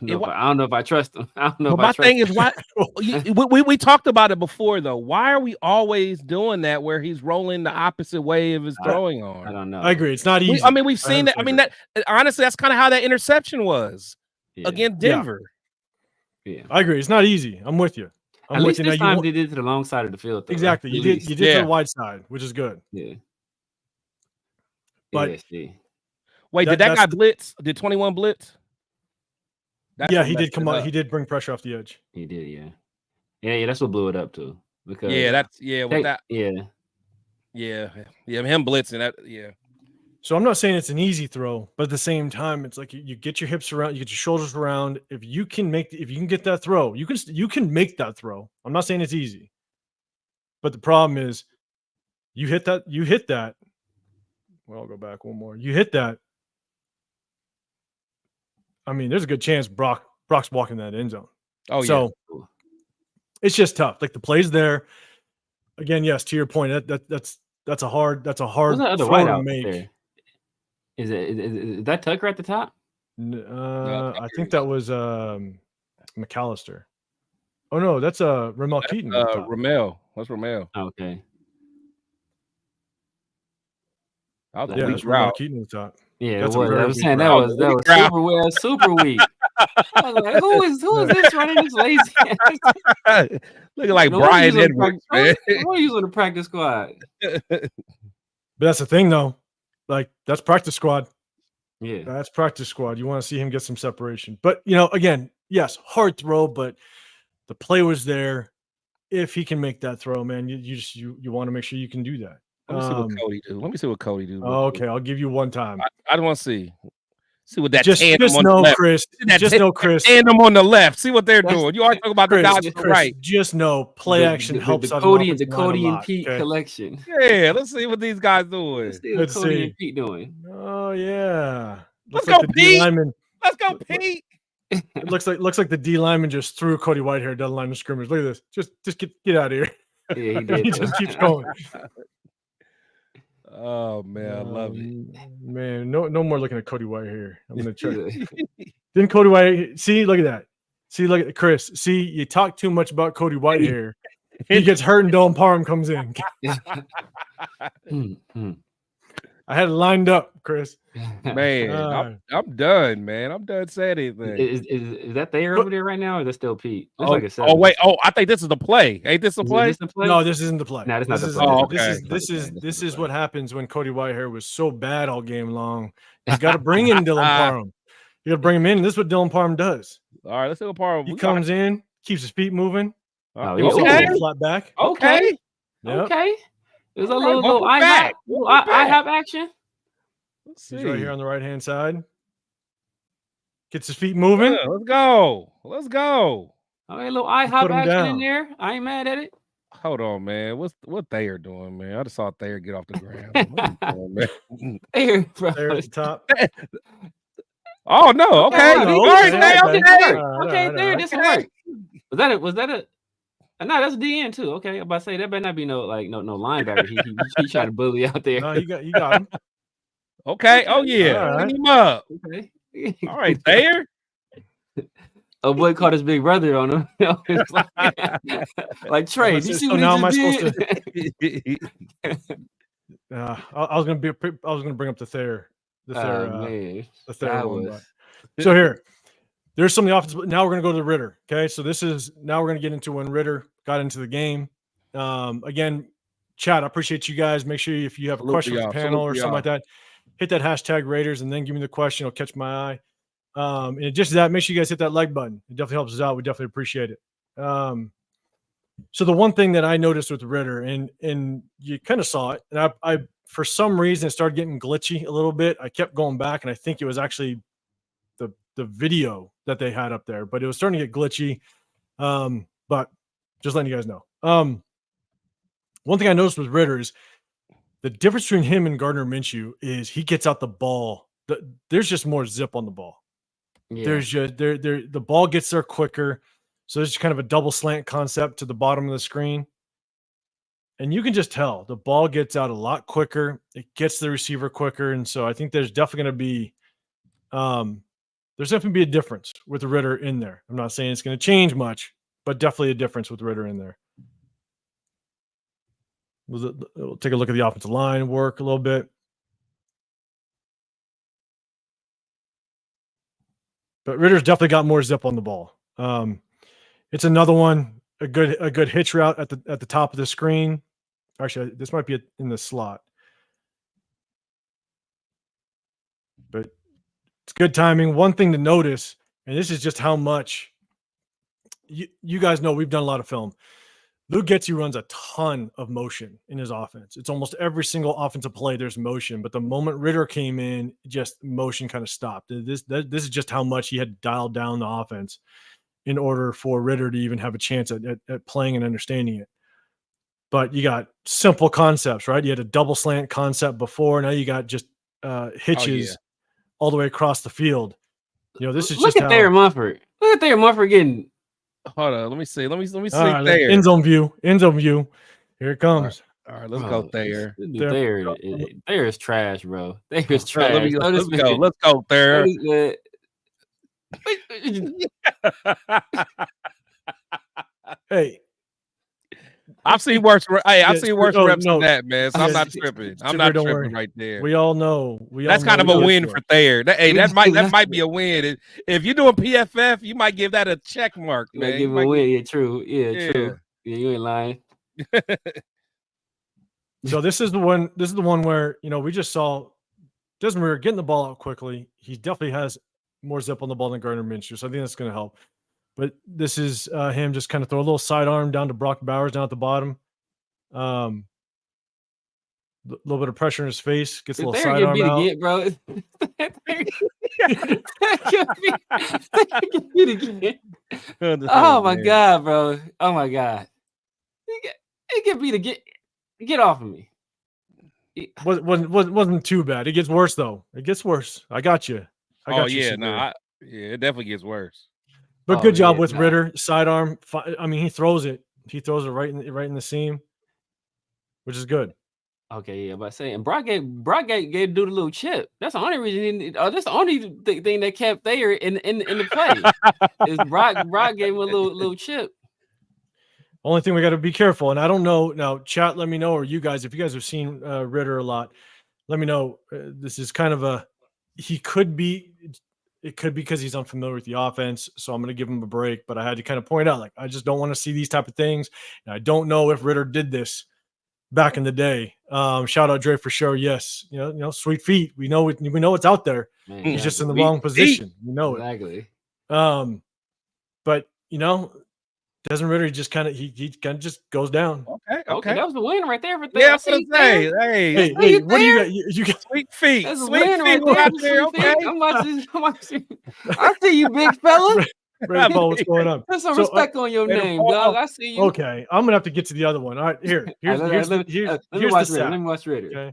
know if I trust him. I don't know.
My thing is why we talked about it before though. Why are we always doing that where he's rolling the opposite way of his throwing arm?
I don't know.
I agree. It's not easy.
We've seen that. That honestly, that's kind of how that interception was against Denver.
Yeah,
I agree. It's not easy. I'm with you.
At least this time they did to the long side of the field. Though,
exactly.
Right?
You did to the wide side, which is good.
Yeah.
But
wait, did that guy blitz? Did 21 blitz?
He did come out. He did bring pressure off the edge.
He did, yeah. That's what blew it up too. Because
him blitzing that. Yeah.
So I'm not saying it's an easy throw, but at the same time, it's like you get your hips around, you get your shoulders around. If you can get that throw, you can make that throw. I'm not saying it's easy, but the problem is, you hit that. Well, I'll go back one more. You hit that. I mean, there's a good chance Brock's walking that end zone.
Oh,
so it's just tough. Like the play's there. Again, yes, to your point, that's a hard throw to make.
There? Is that Tucker at the top?
I think that was McAllister. Oh no, that's Ramel Keaton.
Ramel. What's Ramel?
Okay.
Ramel Keaton at the top.
Yeah, that was super weak. Super weak. I was like, who is this running this lazy?
Looking like Brian Edwards, man.
What are you on the practice squad?
But that's the thing, though. Like, that's practice squad.
Yeah.
That's practice squad. You want to see him get some separation. But, again, yes, hard throw, but the play was there. If he can make that throw, man, you want to make sure you can do that.
Let me see what Cody do.
Okay, I'll give you one time.
I don't want to see what that
just know, Chris. Just know, Chris.
And them on the left. See what they're doing. You always talk about the guys to the right.
Just know, play action helps.
The Cody and Pete collection.
Yeah, let's see what these guys doing.
Let's see what Cody and Pete doing.
Oh yeah.
Let's go, Pete. Let's go, Pete.
It looks like the D lineman just threw Cody Whitehair down the line of scrimmage. Look at this. Just get out of here.
Yeah, he did.
He just keeps going.
Oh man, I love it.
Man, no more looking at Cody White here. I'm gonna try. Didn't Cody White see? Look at that. See, look at Chris. See, you talk too much about Cody White here. He gets hurt and Dylan Parham comes in. I had it lined up, Chris.
Man, I'm done, man. I'm done saying anything.
Is that there over there right now, or is that still Pete?
Wait. I think this is the play. Ain't this the play?
No, this isn't the play.
No, this is not the play.
This is what happens when Cody Whitehair was so bad all game long. You got to bring in Dylan Parham. You got to bring him in. This is what Dylan Parham does.
All right, let's see what Parham.
He comes in, keeps his feet moving.
Okay.
Flat back.
Okay.
Yep.
Okay. There's a little IHOP action.
He's right here on the right-hand side. Gets his feet moving.
Yeah, let's go.
All right, a little IHOP action in there. I ain't mad at it.
Hold on, man. What they are doing, man? I just saw Thayer get off the ground.
Thayer, bro.
Thayer at the top.
Oh no. Okay.
Okay,
All right.
there. This will work. Was that a? No, that's a DN too. Okay, I'm about to say that better not be no linebacker. He tried to bully out there.
No, you got him.
Okay. Oh yeah.
All right.
Clean him up.
Okay.
All right, Thayer.
A boy caught his big brother on him. It's like Trey, do you see what
now
he
am I
just
supposed
did?
I was gonna bring up the Thayer.
Man,
The Thayer one. So there's some of the offense. Now we're gonna go to the Ridder. Okay, so now we're gonna get into when Ridder got into the game. Again, chat. I appreciate you guys. Make sure if you have a question for the panel or something like that, hit that hashtag Raiders and then give me the question. It'll catch my eye. And just that, make sure you guys hit that like button. It definitely helps us out. We definitely appreciate it. So the one thing that I noticed with Ridder, and you kind of saw it, and I for some reason it started getting glitchy a little bit. I kept going back, and I think it was actually the video that they had up there, but it was starting to get glitchy. But just letting you guys know. One thing I noticed with Ridder is the difference between him and Gardner Minshew is he gets out the ball. There's just more zip on the ball. Yeah. There's just the ball gets there quicker. So there's kind of a double slant concept to the bottom of the screen. And you can just tell the ball gets out a lot quicker. It gets the receiver quicker. And so I think there's definitely going to be a difference with the Ridder in there. I'm not saying it's going to change much, but definitely a difference with Ridder in there. We'll take a look at the offensive line work a little bit. But Ridder's definitely got more zip on the ball. It's another one, a good hitch route at the top of the screen. Actually, this might be in the slot. But it's good timing. One thing to notice, and this is just how much you guys know we've done a lot of film. Luke Getsy runs a ton of motion in his offense. It's almost every single offensive play there's motion, but the moment Ridder came in, just motion kind of stopped. This is just how much he had dialed down the offense in order for Ridder to even have a chance at playing and understanding it. But you got simple concepts, right? You had a double slant concept before. Now you got just hitches all the way across the field. This is
look at Thayer Mumford. Look at Thayer Mumford getting.
Hold on, let me see. Let me see
right,
Thayer.
End zone view. Here it comes.
All right, let's go Thayer.
Thayer is trash, bro. Thayer is trash.
Let's go Thayer.
Hey,
I've seen worse. I've seen worse reps than that, man. So I'm not tripping. I'm not tripping
worry.
Right there.
We all know.
That's kind of a win for Thayer. That might be a win. If you're doing PFF, you might give that a check mark, man.
Give him a win. Yeah, true. Yeah, true. Yeah, you ain't lying.
So this is the one. This is the one where we just saw Desmond Ridder getting the ball out quickly. He definitely has more zip on the ball than Gardner Minshew, so I think that's going to help. But this is him just kind of throw a little sidearm down to Brock Bowers down at the bottom. A little bit of pressure in his face. Gets a little sidearm out.
Again, bro. Oh my god, bro. Oh my god. He get beat again. Get off of me.
Wasn't too bad. It gets worse though. It gets worse. I got you.
It definitely gets worse.
But good job with Ridder. Sidearm. I mean, he throws it. He throws it right in the seam, which is good.
Okay, yeah, but saying Brock gave dude a little chip. That's the only reason. That's the only thing that kept Thayer in the play. Is Brock gave him a little chip.
Only thing we got to be careful, and I don't know now. Chat, let me know, or you guys, if you guys have seen Ridder a lot, let me know. This is kind of he could be. It could be because he's unfamiliar with the offense, so I'm going to give him a break. But I had to kind of point out, I just don't want to see these type of things. And I don't know if Ridder did this back in the day. Shout out Dre for sure. Yes, sweet feet. We know it's out there. Man, he's just in the wrong position. You know
exactly.
But Desmond Ridder, he kind of just goes down.
Okay, that was the win right there for Thayer.
Yeah, I was gonna say,
hey, what do you got? You got
sweet feet.
That's
sweet feet
right
out there. Okay,
I'm watching. I see you, big fella.
Bravo, what's going on?
Put some respect on your name, dog. I see you.
Okay, I'm gonna have to get to the other one. All right, here's
let me watch Ridder.
Okay,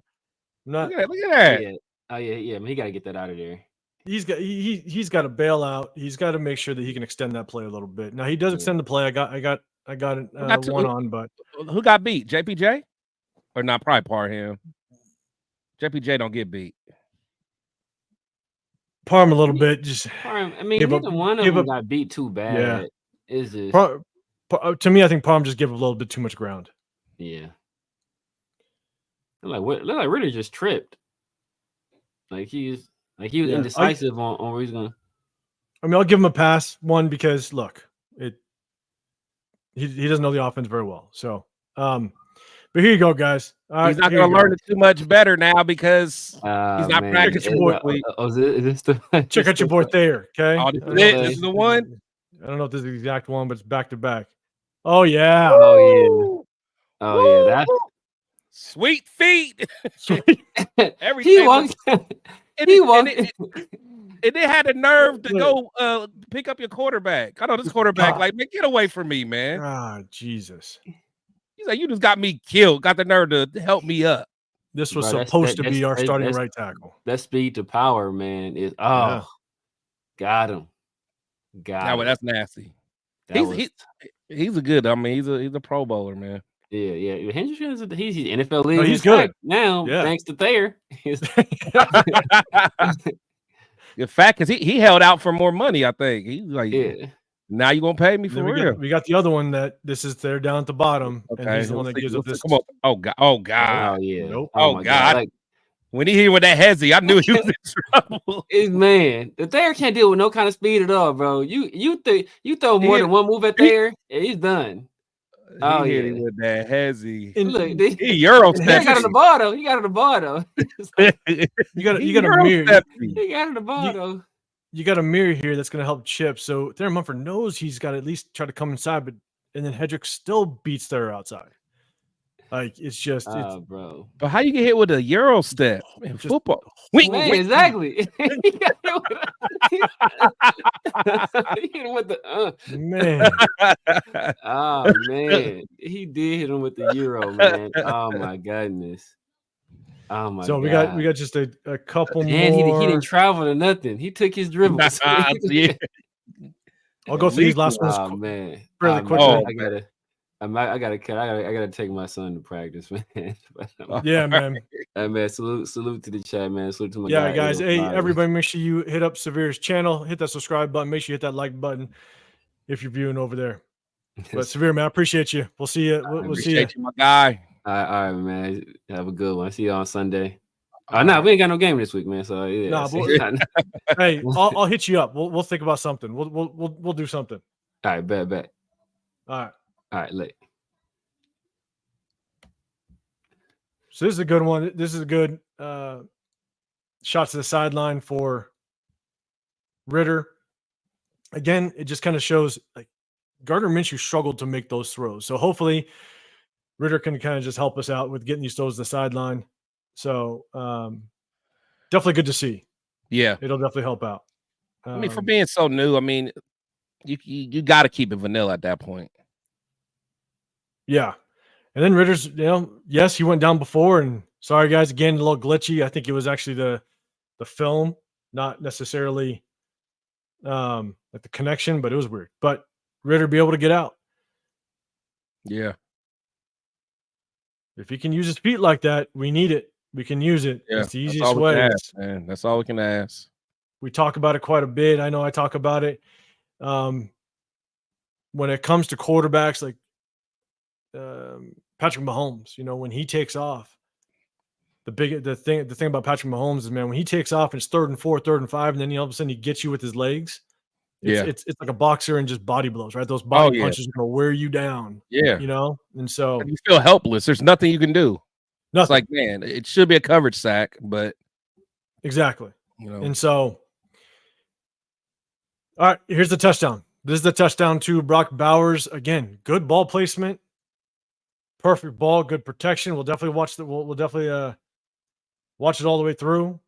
Look
at that.
Yeah. Oh yeah, man. He got to get that out of there.
he's got to bail out. He's got to make sure that he can extend that play a little bit. Now he does extend the play. I got one on, but
who got beat? JPJ or not? Probably Parham. JPJ don't get beat.
Parham a little bit. Just
I mean, neither one of them got beat too bad.
Yeah.
Is this
to me? I think Parham just gave a little bit too much ground.
Yeah. Look like Ridder just tripped. Like he was indecisive on where he's gonna.
I mean, I'll give him a pass. One, because look, he doesn't know the offense very well. So, but here you go, guys.
He's not going to learn it too much better now because he's not practicing.
Check out your boy Thayer. Okay,
oh, this is the one.
I don't know if this is the exact one, but it's back to back. Oh yeah.
Oh yeah. That's
sweet feet.
Everything. He walked.
And they had the nerve to go pick up your quarterback. I know this quarterback, like, man, get away from me, man.
Ah, Jesus.
He's like, you just got me killed. Got the nerve to help me up.
This was supposed to be our starting right tackle.
That speed to power, man, is got him.
That's nasty. He's a good. I mean, he's a Pro Bowler, man.
Yeah. Henderson he's NFL league.
No, he's good
now, thanks to Thayer.
The fact is, he held out for more money. I think he's like, now you gonna pay me for real.
We got the other one that this is there down at the bottom, and he's the one that gives up this.
Come on. Oh God. Oh God.
Oh yeah.
Nope.
Oh God. Like, when he hit with that hezzy, I knew he was in trouble.
Man, the Thayer can't deal with no kind of speed at all, bro. You throw more than one move at Thayer, and he's done.
He hit him with that hezzy.
Look,
he Euro step.
He got in the bar though. You got in the bar.
You got a mirror.
He got in the bar though.
You got a mirror here that's going to help Chip. So Thayer Mumford knows he's got to at least try to come inside, and then Hedrick still beats Thayer outside. Like it's just,
bro.
But how you get hit with a Euro step in football?
Exactly. He hit him with the
man.
Oh man, he did hit him with the Euro, man. Oh my goodness. Oh my.
So
God.
we got just a couple more.
And he didn't travel or nothing. He took his dribbles.
I'll go through these last ones.
Oh man,
really quickly.
I gotta take my son to practice, man.
Yeah, man.
Man, salute to the chat, man. Salute to my
guys. Hey, everybody, make sure you hit up Severe's channel, hit that subscribe button, make sure you hit that like button if you're viewing over there. But Severe, man, I appreciate you. We'll see you. We'll see you,
my guy.
All right, man. Have a good one. See you on Sunday. No, we ain't got no game this week, man. So yeah.
Hey, I'll hit you up. We'll think about something. We'll do something.
All right, bet.
All
right, late.
So this is a good one. This is a good shot to the sideline for Ridder. Again, it just kind of shows like Gardner Minshew struggled to make those throws. So hopefully Ridder can kind of just help us out with getting these throws to the sideline. So definitely good to see.
Yeah,
it'll definitely help out.
I mean, for being so new, I mean, you got to keep it vanilla at that point.
Yeah. And then Ridder's, yes, he went down before, and sorry guys, again, a little glitchy. I think it was actually the film, not necessarily like the connection, but it was weird. But Ridder be able to get out.
Yeah.
If he can use his feet like that, we need it. We can use it.
Yeah,
it's the easiest way.
Man. That's all we can ask.
We talk about it quite a bit. I know I talk about it. When it comes to quarterbacks like Patrick Mahomes, when he takes off, the thing about Patrick Mahomes is, man, when he takes off and it's 3rd and 4, 3rd and 5, and then all of a sudden he gets you with his legs. It's like a boxer and just body blows, right? Those body punches are gonna wear you down.
Yeah,
and so
you feel helpless. There's nothing you can do.
Nothing.
It's like, man, it should be a coverage sack, but
exactly. And so, all right, here's the touchdown. This is the touchdown to Brock Bowers. Again, good ball placement, perfect ball, good protection. We'll definitely watch the. We'll definitely watch it all the way through.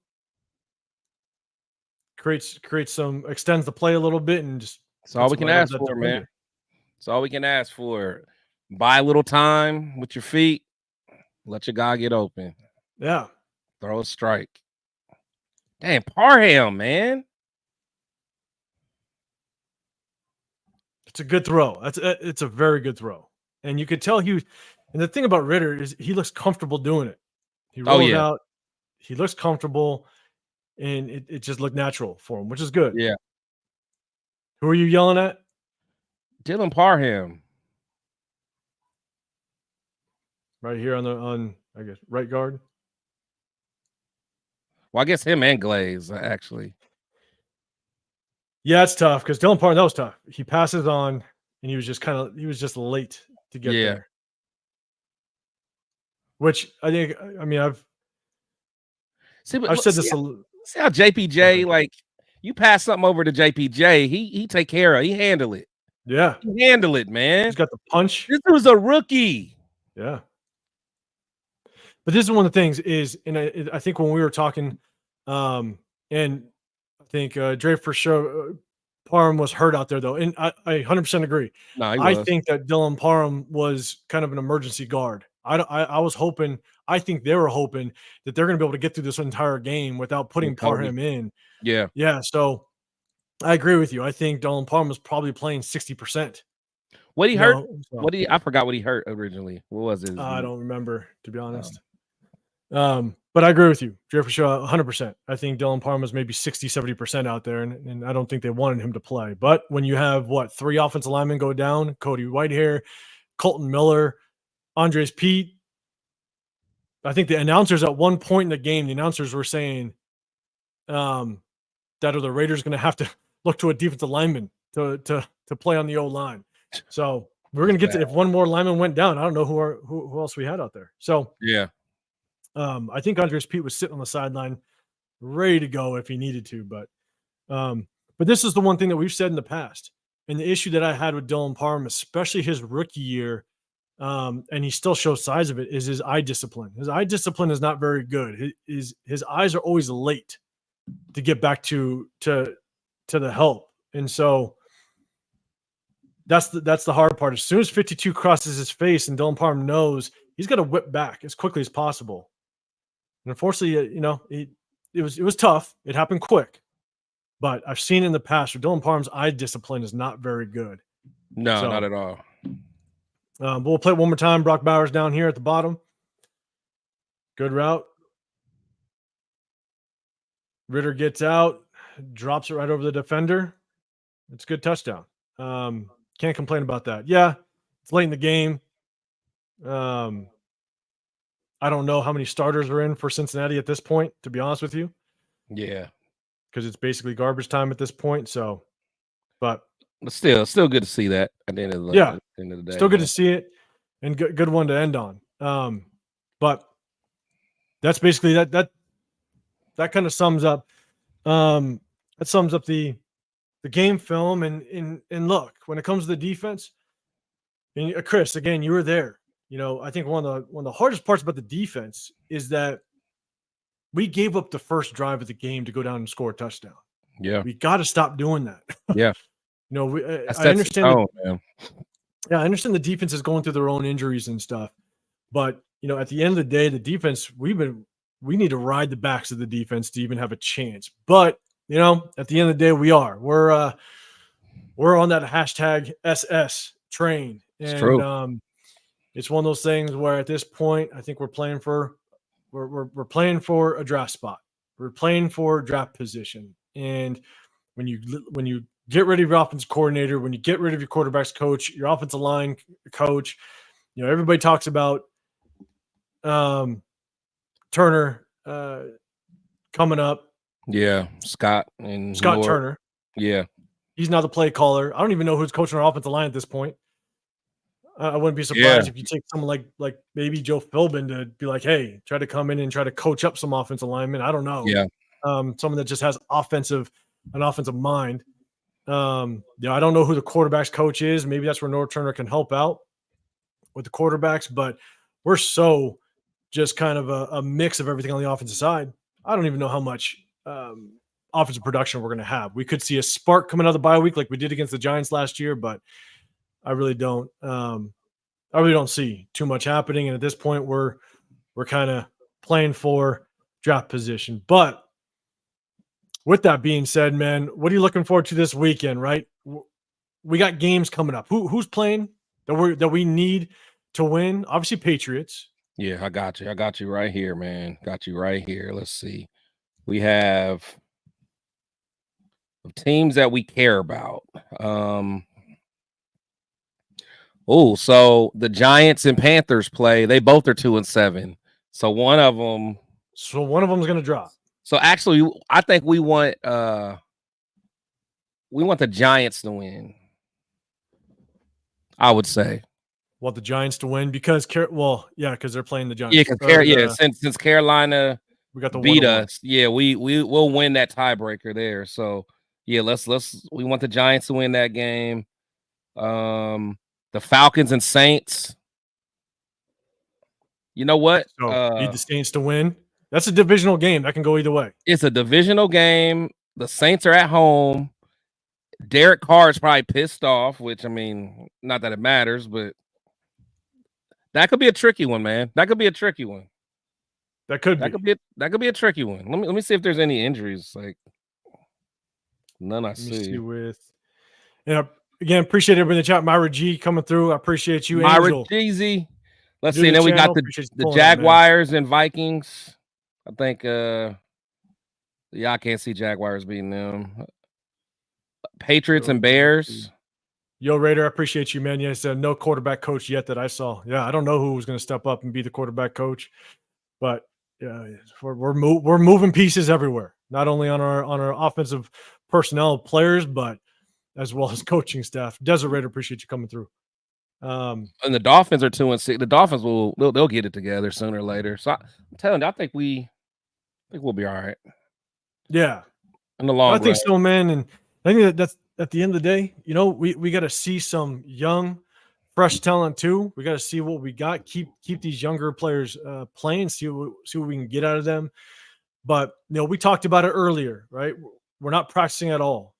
Creates some, extends the play a little bit, and just
that's all we can ask for, man. That's all we can ask for. Buy a little time with your feet. Let your guy get open.
Yeah.
Throw a strike. Dang, Parham, man.
It's a good throw. It's a very good throw. And you could tell and the thing about Ridder is he looks comfortable doing it. He
Oh,
rolls
yeah.
out, he looks comfortable, and it just looked natural for him, which is good.
Yeah.
Who are you yelling at?
Dylan Parham.
Right here on I guess right guard.
Well, I guess him and Glaze, actually.
Yeah, it's tough because Dylan Parham, that was tough. He passes on, and he was just late to get
Yeah.
there. Which I think, I mean, I've
See, but
I've
look,
said this.
see how JPJ, like, you pass something over to JPJ, he take care of it. He handle it.
Yeah,
He handle it, man.
he's got the punch.
This was a rookie.
Yeah. But this is one of the things is, and I think when we were talking, and I think Dre for sure, Parham was hurt out there though, and I 100% agree.
No, he
I
was.
think that Dylan Parham was kind of an emergency guard. I was hoping, I think they were hoping that they're going to be able to get through this entire game without putting Parham in.
Yeah.
Yeah, so I agree with you. I think Dylan Parham was probably playing 60%.
What he hurt?
So,
I forgot what he hurt originally. What was it?
I don't remember, to be honest. But I agree with you, Jeffrey Shaw, 100%. I think Dylan Parham was maybe 60, 70% out there, and I don't think they wanted him to play. But when you have, 3 offensive linemen go down, Cody Whitehair, Colton Miller, Andres Pete, I think the announcers at one point in the game, the announcers were saying that are the Raiders going to have to look to a defensive lineman to play on the O-line. So we're going to get to, if one more lineman went down, I don't know who else we had out there. So
yeah.
I think Andres Pete was sitting on the sideline, ready to go if he needed to. But this is the one thing that we've said in the past, and the issue that I had with Dylan Parham, especially his rookie year, and he still shows signs of it, is his eye discipline. His eye discipline is not very good. His eyes are always late to get back to the help, and so that's the hard part. As soon as 52 crosses his face, and Dylan Parham knows he's got to whip back as quickly as possible. And unfortunately, it was tough. It happened quick, but I've seen in the past where Dylan Parham's eye discipline is not very good.
No, not at all.
But we'll play it one more time. Brock Bowers down here at the bottom. Good route. Ridder gets out, drops it right over the defender. It's a good touchdown. Can't complain about that. Yeah, it's late in the game. I don't know how many starters are in for Cincinnati at this point, to be honest with you.
Yeah.
Because it's basically garbage time at this point. So, but
still good to see that at the end of the,
yeah,
at the end of the day.
Still good to see it, and good one to end on. But that's basically that kind of sums up the game film. And look, when it comes to the defense, and Chris, again, you were there. I think one of the hardest parts about the defense is that we gave up the first drive of the game to go down and score a touchdown.
Yeah,
we got to stop doing that.
Yeah,
I understand. I understand the defense is going through their own injuries and stuff, but at the end of the day, the defense we need to ride the backs of the defense to even have a chance. But at the end of the day, we're on that hashtag SS train, and
it's true.
It's one of those things where at this point, I think we're playing for a draft spot. We're playing for draft position. And when you get rid of your offensive coordinator, when you get rid of your quarterback's coach, your offensive line coach, everybody talks about Turner coming up.
Yeah, Scott
Turner.
Yeah.
He's now the play caller. I don't even know who's coaching our offensive line at this point. I wouldn't be surprised if you take someone like maybe Joe Philbin to be like, hey, try to come in and try to coach up some offensive linemen. I don't know.
Yeah.
Someone that just has an offensive mind. I don't know who the quarterback's coach is. Maybe that's where North Turner can help out with the quarterbacks, but we're so just kind of a mix of everything on the offensive side. I don't even know how much offensive production we're going to have. We could see a spark coming out of the bye week like we did against the Giants last year, but I really don't see too much happening. And at this point, we're kind of playing for draft position. But with that being said, man, what are you looking forward to this weekend? Right, we got games coming up. Who's playing that we need to win? Obviously, Patriots.
Yeah, I got you. I got you right here, man. Got you right here. Let's see. We have teams that we care about. So the Giants and Panthers play. They both are 2-7. So one of them.
So one of them is going to drop.
So actually, I think we want the Giants to win. I would say.
Want the Giants to win because because they're playing the Giants.
Yeah, because since Carolina
we got the
beat us, we'll win that tiebreaker there. So yeah, we want the Giants to win that game. The Falcons and Saints. You know what?
So need the Saints to win. That's a divisional game. That can go either way.
It's a divisional game. The Saints are at home. Derek Carr is probably pissed off, which I mean, not that it matters, but that could be a tricky one, man. That could be a tricky one.
That could
be a tricky one. Let me see if there's any injuries. Like none I see.
Again, appreciate everybody in the chat. Myra G coming through. I appreciate you,
Myra
Angel.
Jeezy. Let's see. And then we got the Jaguars and Vikings. I think I can't see Jaguars beating them. Patriots and Bears.
Yo, Raider, I appreciate you, man. Yes, no quarterback coach yet that I saw. Yeah, I don't know who was going to step up and be the quarterback coach, but we're moving pieces everywhere. Not only on our offensive personnel players, but as well as coaching staff. Desert Raider, appreciate you coming through.
And the Dolphins are 2-6. The Dolphins they'll get it together sooner or later. So I'm telling you, I think we'll be all right.
Yeah,
in the long run.
I think so, man. And I think that's at the end of the day, we got to see some young, fresh talent too. We got to see what we got. Keep these younger players playing. See what we can get out of them. But we talked about it earlier, right? We're not practicing at all.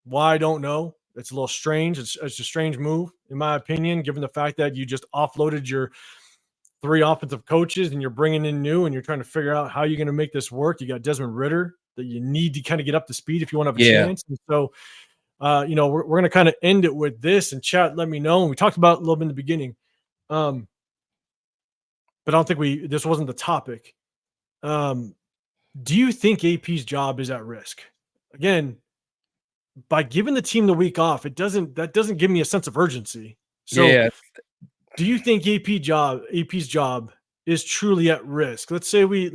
Why? I don't know. It's a little strange. It's a strange move, in my opinion, given the fact that you just offloaded your 3 offensive coaches and you're bringing in new and you're trying to figure out how you're going to make this work. You got Desmond Ridder that you need to kind of get up to speed if you want to have a chance. And so, we're going to kind of end it with this, and chat, let me know. And we talked about it a little bit in the beginning. But I don't think this wasn't the topic. Do you think AP's job is at risk? Again, by giving the team the week off, that doesn't give me a sense of urgency. So do you think AP's job is truly at risk? Let's say we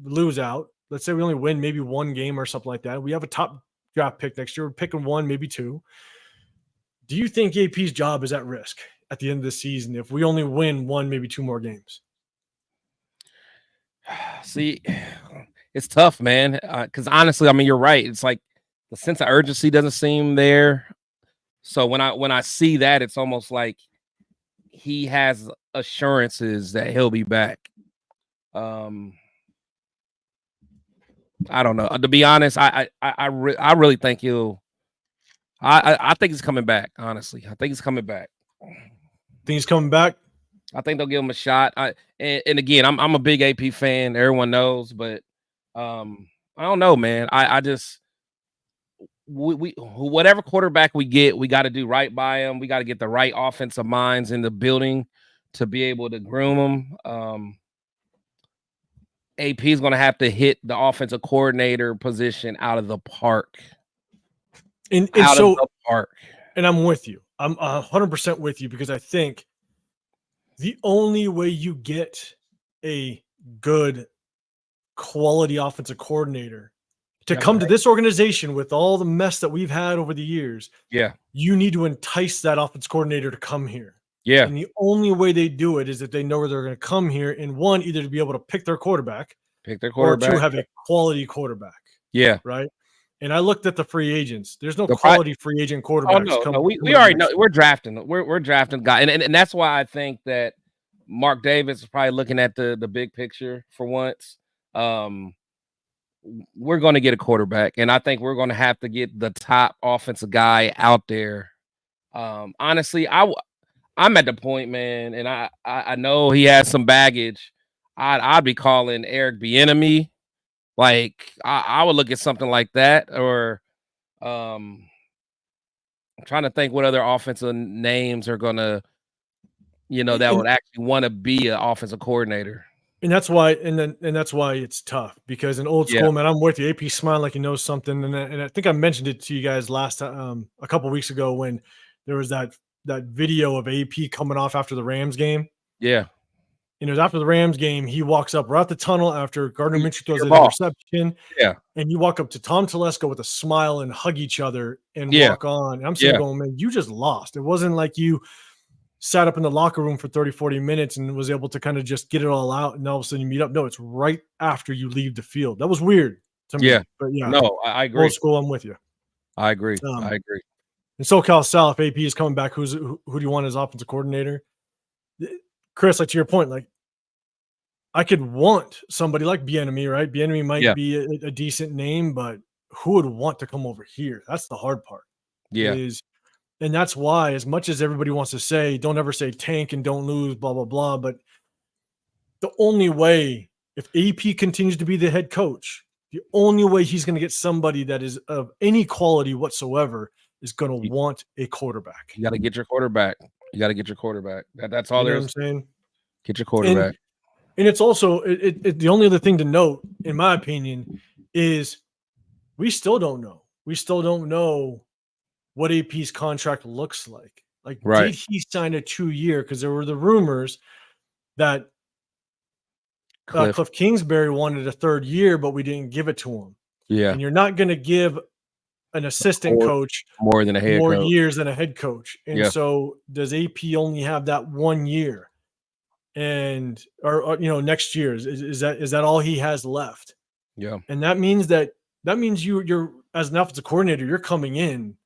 lose out. Let's say we only win maybe 1 game or something like that. We have a top draft pick next year. We're picking 1, maybe 2. Do you think AP's job is at risk at the end of the season if we only win 1, maybe 2 more games?
See, it's tough, man. Because honestly, I mean, you're right. It's like the sense of urgency doesn't seem there. So when I see that, it's almost like he has assurances that he'll be back. I don't know. To be honest, I really think he'll. I think he's coming back. Honestly, I think he's coming back.
Think he's coming back?
I think they'll give him a shot. And again, I'm a big AP fan. Everyone knows, but I don't know, man. I just we whatever quarterback we get, we got to do right by him. We got to get the right offensive minds in the building to be able to groom them. AP is going to have to hit the offensive coordinator position out of the park.
And so, the park. And I'm with you. I'm 100% with you, because I think the only way you get a good quality offensive coordinator to come to this organization with all the mess that we've had over the years, you need to entice that offensive coordinator to come here.
Yeah.
And the only way they do it is if they know where they're going to come here, and 1, either to be able to pick their quarterback, or 2, have a quality quarterback.
Yeah.
Right. And I looked at the free agents. There's no quality free agent quarterbacks.
Oh, no, we already know we're drafting. We're drafting guys, and that's why I think that Mark Davis is probably looking at the big picture for once. We're going to get a quarterback, and I think we're going to have to get the top offensive guy out there. Honestly, I'm at the point, man, and I know he has some baggage. I'd be calling Eric Bieniemy Like I would look at something like that, or I'm trying to think what other offensive names are gonna, that would
And,
actually want to be an offensive coordinator.
and that's why, and that's why it's tough because in old
Yeah,
school, man, I'm with you. AP smiling like he knows something, and I think I mentioned it to you guys last time, a couple weeks ago when there was that video of AP coming off after the Rams game.
yeah.
And it was after the Rams game. He walks up right out the tunnel after Gardner Minshew throws
Your
an
boss.
interception,
Yeah,
and you walk up to Tom Telesco with a smile and hug each other and
yeah,
walk on. And I'm sitting
yeah,
going, man, you just lost. It wasn't like you sat up in the locker room for 30, 40 minutes and was able to kind of just get it all out and all of a sudden you meet up. No, it's right after you leave the field. That was weird to me.
yeah.
But yeah,
No, I agree.
old school, I'm with you.
I agree.
Um,
I agree.
in SoCal South, AP is coming back. Who do you want as offensive coordinator? Chris, like to your point, like I could want somebody like Bieniemy, right? Bieniemy might
Yeah,
be a decent name, but who would want to come over here? That's the hard part.
yeah.
Is and that's why, as much as everybody wants to say, don't ever say tank and don't lose, blah blah blah. But the only way, if AP continues to be the head coach, the only way he's going to get somebody that is of any quality whatsoever is going
You,
to want a quarterback.
you got to get your quarterback. You got to get your quarterback. That's all
You know
there
what I'm
is.
saying?
Get your
And
quarterback.
and it's also the only other thing to note, in my opinion, is we still don't know. We still don't know what AP's contract looks like. Like,
Right.
did he sign a 2-year? Because there were the rumors that
Cliff.
Cliff Kingsbury wanted a 3rd year, but we didn't give it to him.
Yeah.
And you're not going to give an assistant coach
More than a head
more
coach.
years than a head coach. And
Yeah.
so does AP only have that 1 year? And or next year is that all he has left?
Yeah.
And that means you're as an offensive coordinator, you're coming in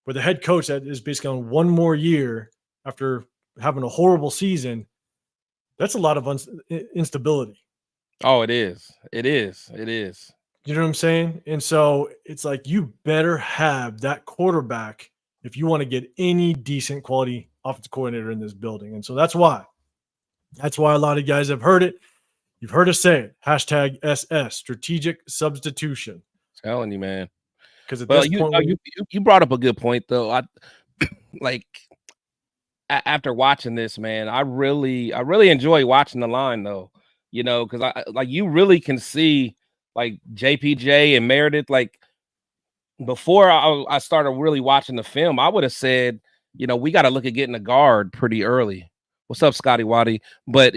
with a head coach that is basically on 1 more year after having a horrible season. That's a lot of instability.
Oh, it is. It is. It is.
You know what I'm saying? And so it's like you better have that quarterback if you want to get any decent quality offensive coordinator in this building. And so that's why a lot of guys have heard it. You've heard us say it. Hashtag SS, strategic substitution.
Telling you, man.
Because at
Well,
this point,
you brought up a good point though. I like after watching this, man, I really enjoy watching the line though. Because I like you really can see like JPJ and Meredith. Like before I started really watching the film, I would have said, we got to look at getting a guard pretty early. What's up, Scotty Waddy? But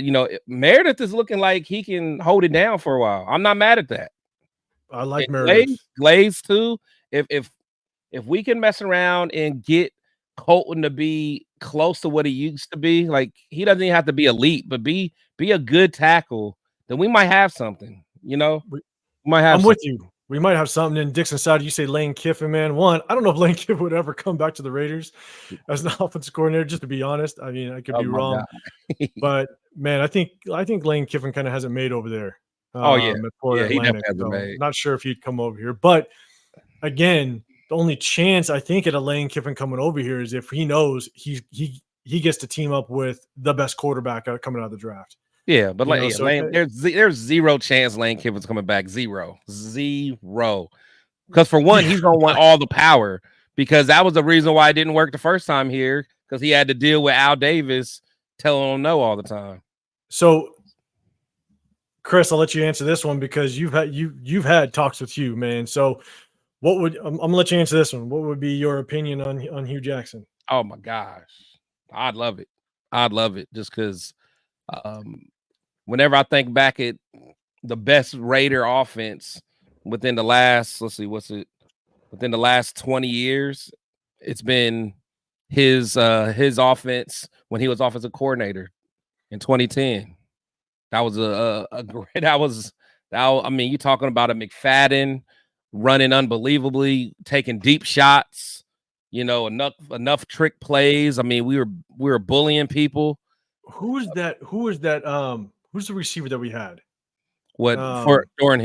Meredith is looking like he can hold it down for a while. I'm not mad at that.
I like
And
Meredith.
Glaze too. If we can mess around and get Colton to be close to what he used to be, like he doesn't even have to be elite, but be a good tackle, then we might have something. We might have.
I'm with you. We might have something in Dixon side. You say Lane Kiffin, man. One, I don't know if Lane Kiffin would ever come back to the Raiders as an offensive coordinator, just to be honest. I mean, I could be wrong. But man, I think Lane Kiffin kind of hasn't made over there.
Oh yeah.
At Florida
He
Atlantic.
definitely hasn't
So
made.
not sure if he'd come over here. But again, the only chance I think at a Lane Kiffin coming over here is if he knows he gets to team up with the best quarterback coming out of the draft.
Yeah, but
Lane,
there's zero chance Lane Kiffin's coming back. Zero. Because for one, he's gonna want all the power because that was the reason why it didn't work the first time here because he had to deal with Al Davis telling him no all the time.
So, Chris, I'll let you answer this one because you've had talks with Hugh, man. So, I'm gonna let you answer this one. What would be your opinion on Hugh Jackson?
Oh my gosh, I'd love it just because. Whenever I think back at the best Raider offense within the last, within the last 20 years, it's been his offense when he was offensive coordinator in 2010. That was a great. I mean, you're talking about a McFadden running unbelievably, taking deep shots. Enough trick plays. I mean, we were bullying people.
Who's that? Who's the receiver that we had?
During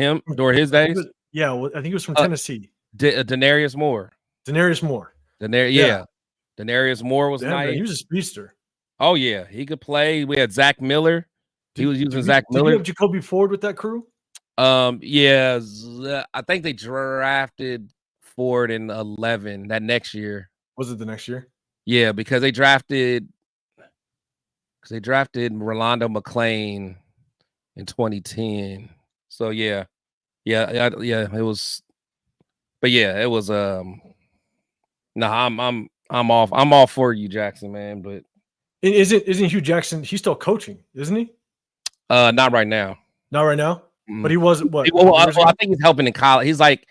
his days?
Yeah, I think he was from Tennessee.
Denarius Moore.
Denarius Moore.
Denarius Moore was nice.
He was a speedster.
Oh yeah, he could play. We had Zach Miller. He was using Zach Miller.
Did you have Jacoby Ford with that crew?
Yeah, I think they drafted Ford in 11 that next year.
Was it the next year?
Yeah, because they drafted Rolando McClain in 2010. So yeah, it was. But yeah, it was. No, I'm off. I'm all for you, Jackson, man. But
And isn't Hugh Jackson? He's still coaching, isn't he?
not right now.
Not right now. But he was what?
Well, I think he's helping in college. He's like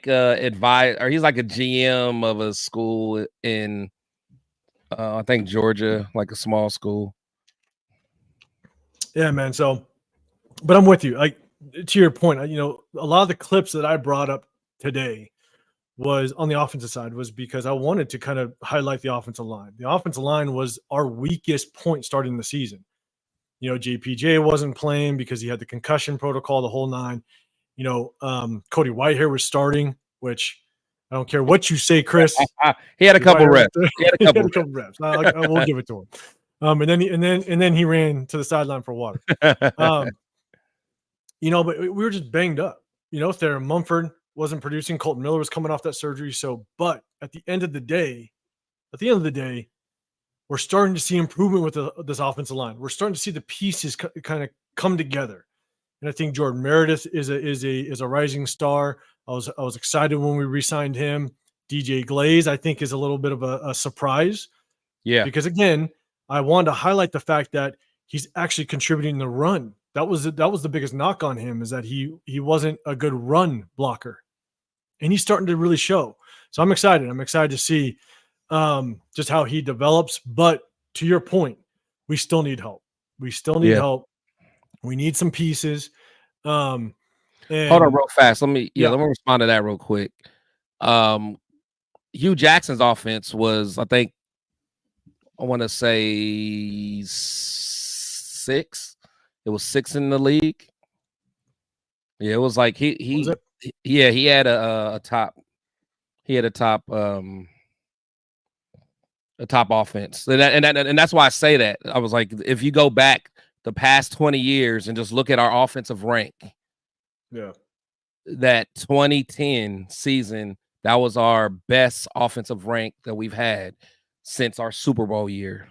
advisor, or he's like a GM of a school in I think Georgia, like a small school.
Yeah, man. So, but I'm with you. Like, to your point, a lot of the clips that I brought up today was on the offensive side was because I wanted to kind of highlight the offensive line. The offensive line was our weakest point starting the season. JPJ wasn't playing because he had the concussion protocol, the whole nine. Cody Whitehair was starting, which I don't care what you say, Chris.
He had a couple reps. He had a couple
reps. I will give it to him. And then he ran to the sideline for water. But we were just banged up. Theron Mumford wasn't producing. Colton Miller was coming off that surgery. But at the end of the day, we're starting to see improvement with this offensive line. We're starting to see the pieces kind of come together. And I think Jordan Meredith is a rising star. I was excited when we re-signed him. DJ Glaze, I think, is a little bit of a surprise.
Yeah.
Because again, I wanted to highlight the fact that he's actually contributing the run. That was the biggest knock on him, is that he wasn't a good run blocker. And he's starting to really show. So I'm excited. I'm excited to see just how he develops. But to your point, we still need help. We still need help. We need some pieces.
Hold on real fast. Let me respond to that real quick. Hugh Jackson's offense was, I think, I want to say 6. It was 6 in the league. Yeah, it was like he had a top offense. And that's why I say that. I was like, if you go back the past 20 years and just look at our offensive rank, that 2010 season, that was our best offensive rank that we've had since our Super Bowl year,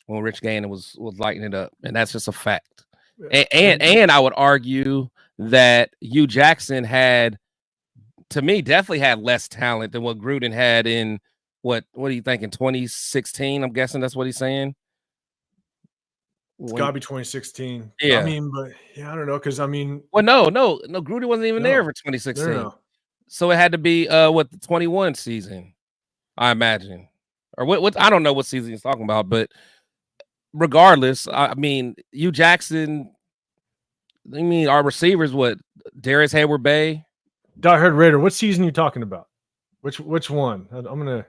when Rich Gannon was lighting it up. And that's just a fact. And I would argue that Hugh Jackson definitely had less talent than what Gruden had in what do you think, in 2016? I'm guessing that's what he's saying.
It's got to be 2016.
Yeah.
I mean, but I don't know, because no,
Gruden wasn't even there for 2016.
No.
So it had to be the 21 season, I imagine. Or what I don't know what season he's talking about, but regardless, I mean, Hugh Jackson, our receivers, Darius Hayward-Bay?
I heard Raider. What season are you talking about? Which one? I'm gonna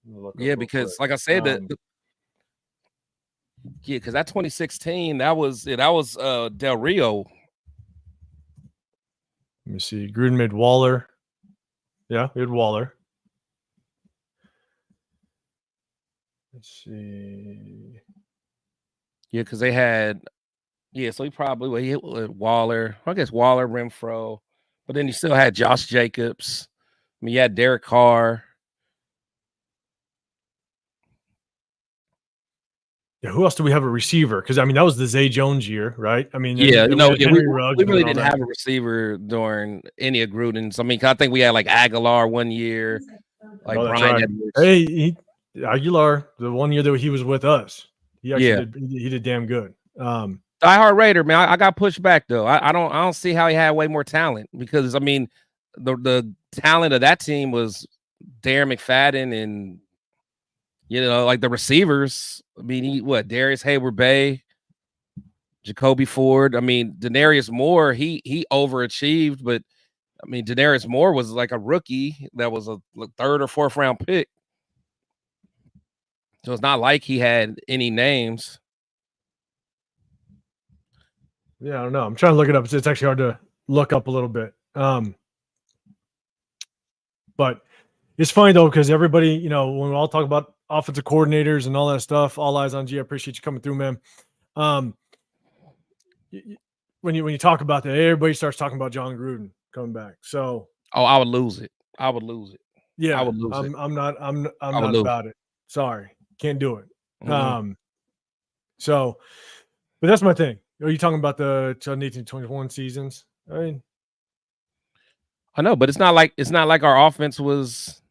look.
Yeah, because like I said, because that 2016, that was Del Rio.
Let me see. Gruden made Waller. Yeah, we had Waller. Let's see.
Yeah, because they had. Yeah, so he hit Waller. I guess Waller, Renfro, but then you still had Josh Jacobs. I mean, you had Derek Carr.
Yeah, who else do we have a receiver? Because that was the Zay Jones year, right? I mean,
we really didn't have a receiver during any of Gruden's. I mean, I think we had like Aguilar one year, like Brian Edwards.
Hey, Aguilar, the one year that he was with us, he did damn good.
Diehard Raider, man. I got pushed back though. I don't see how he had way more talent, because I mean, the talent of that team was Darren McFadden and like the receivers. I mean, Darius Hayward-Bay, Jacoby Ford. I mean, Denarius Moore, he overachieved, but I mean, Denarius Moore was like a rookie that was a 3rd or 4th round pick. So it's not like he had any names.
Yeah, I don't know. I'm trying to look it up. It's actually hard to look up a little bit. But it's funny though, because everybody, when we all talk about offensive coordinators and all that stuff, all eyes on G. I appreciate you coming through, man. when you talk about that, everybody starts talking about John Gruden coming back. So
Oh, I would lose it. I would lose it.
yeah,
I would lose it.
I'm not
I would
not
lose
about it. Sorry, can't do it.
Mhm.
So, but that's my thing. Are you talking about the 2018-21 seasons? I mean,
I know, but it's not like our offense was.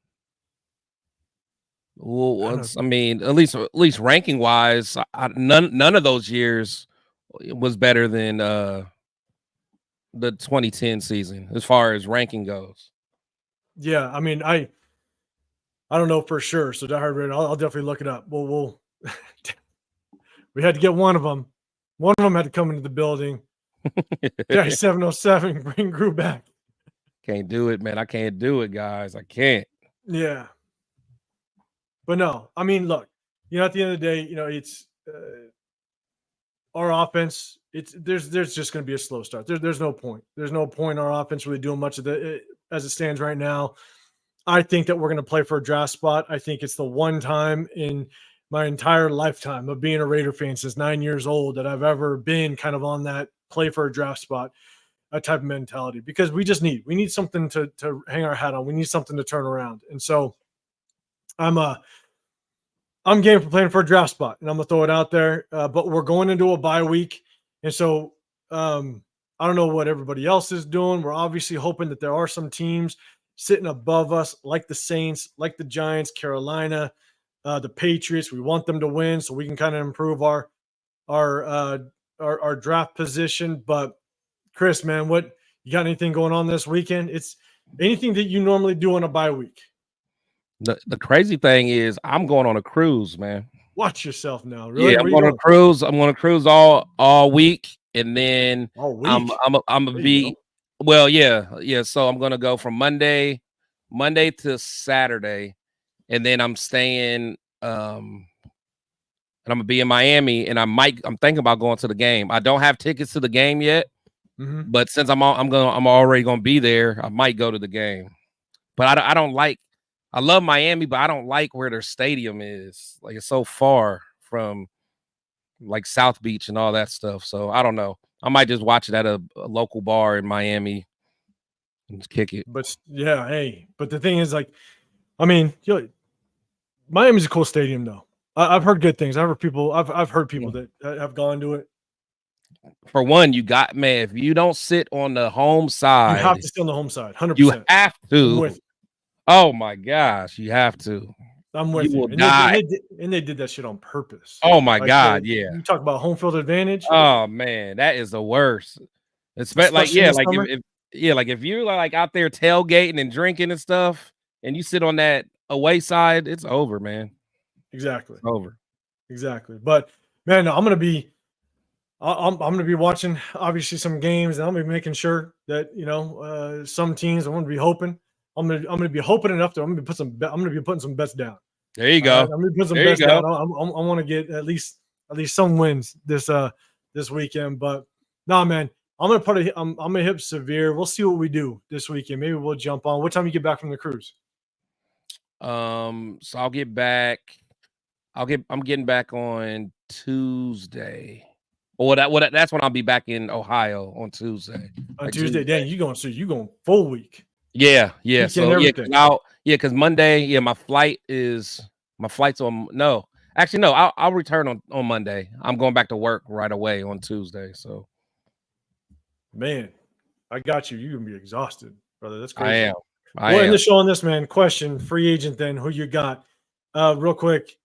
I don't
I mean, at least ranking wise, none of those years was better than the 2010 season as far as ranking goes.
yeah, I mean, I don't know for sure. So Die Hard Raid, I'll definitely look it up. We'll we had to get one of them. One of them had to come into the building. Guy 707, bring Gru back.
Can't do it, man. I can't do it, guys. I can't.
Yeah. But no, I mean, look, at the end of the day, it's our offense. There's just going to be a slow start. There's no point. There's no point in our offense really doing much of as it stands right now. I think that we're going to play for a draft spot. I think it's the one time in my entire lifetime of being a Raider fan since 9 years old that I've ever been kind of on that play for a draft spot, a type of mentality, because we need something to hang our hat on. We need something to turn around. And so I'm game for playing for a draft spot, and I'm gonna throw it out there. But we're going into a bye week, and so I don't know what everybody else is doing. We're obviously hoping that there are some teams sitting above us, like the Saints, like the Giants, Carolina, the Patriots. We want them to win so we can kind of improve our draft position. But Chris, man, what you got? Anything going on this weekend? It's anything that you normally do on a bye week.
The crazy thing is I'm going on a cruise, man.
Watch yourself now. Really?
Yeah, I'm going on a cruise. I'm going to cruise all week, and then
all week.
I'm gonna be well, yeah. So I'm gonna go from Monday to Saturday, and then I'm staying. And I'm gonna be in Miami, and I'm thinking about going to the game. I don't have tickets to the game yet, but since I'm already gonna be there, I might go to the game. But I don't like. I love Miami, but I don't like where their stadium is. Like, it's so far from like South Beach and all that stuff. So I don't know. I might just watch it at a local bar in Miami and just kick it.
But yeah, hey. But the thing is, like, I mean, Miami's a cool stadium, though. I've heard good things. I've heard people that have gone to it.
For one, if you don't sit on the home side,
you have to sit on the home side. 100%.
You have to. Oh my gosh, you have to.
I'm with you.
Will die.
They did that shit on purpose.
Oh my God, yeah.
You talk about home field advantage.
Oh man, that is the worst. Especially if you're like out there tailgating and drinking and stuff, and you sit on that away side, it's over, man.
Exactly.
It's over.
Exactly. But man, I'm gonna be watching obviously some games, and I'm gonna be making sure that some teams I'm gonna be hoping. I'm gonna be hoping enough that I'm gonna be putting some bets down.
There you go.
I'm gonna put some bets down. I want to get at least some wins this weekend. But nah, man, I'm gonna hit severe. We'll see what we do this weekend. Maybe we'll jump on. What time you get back from the cruise?
So I'll get back. I'm getting back on Tuesday. That's when I'll be back in Ohio on Tuesday.
On Tuesday, dang, you going full week.
Yeah. So because Monday, my flight's on. No, actually, no. I'll return on Monday. I'm going back to work right away on Tuesday. So,
man, I got you. You're gonna be exhausted, brother. That's crazy.
I am.
Well, in the show on this, man. Question: free agent. Then who you got? Real quick.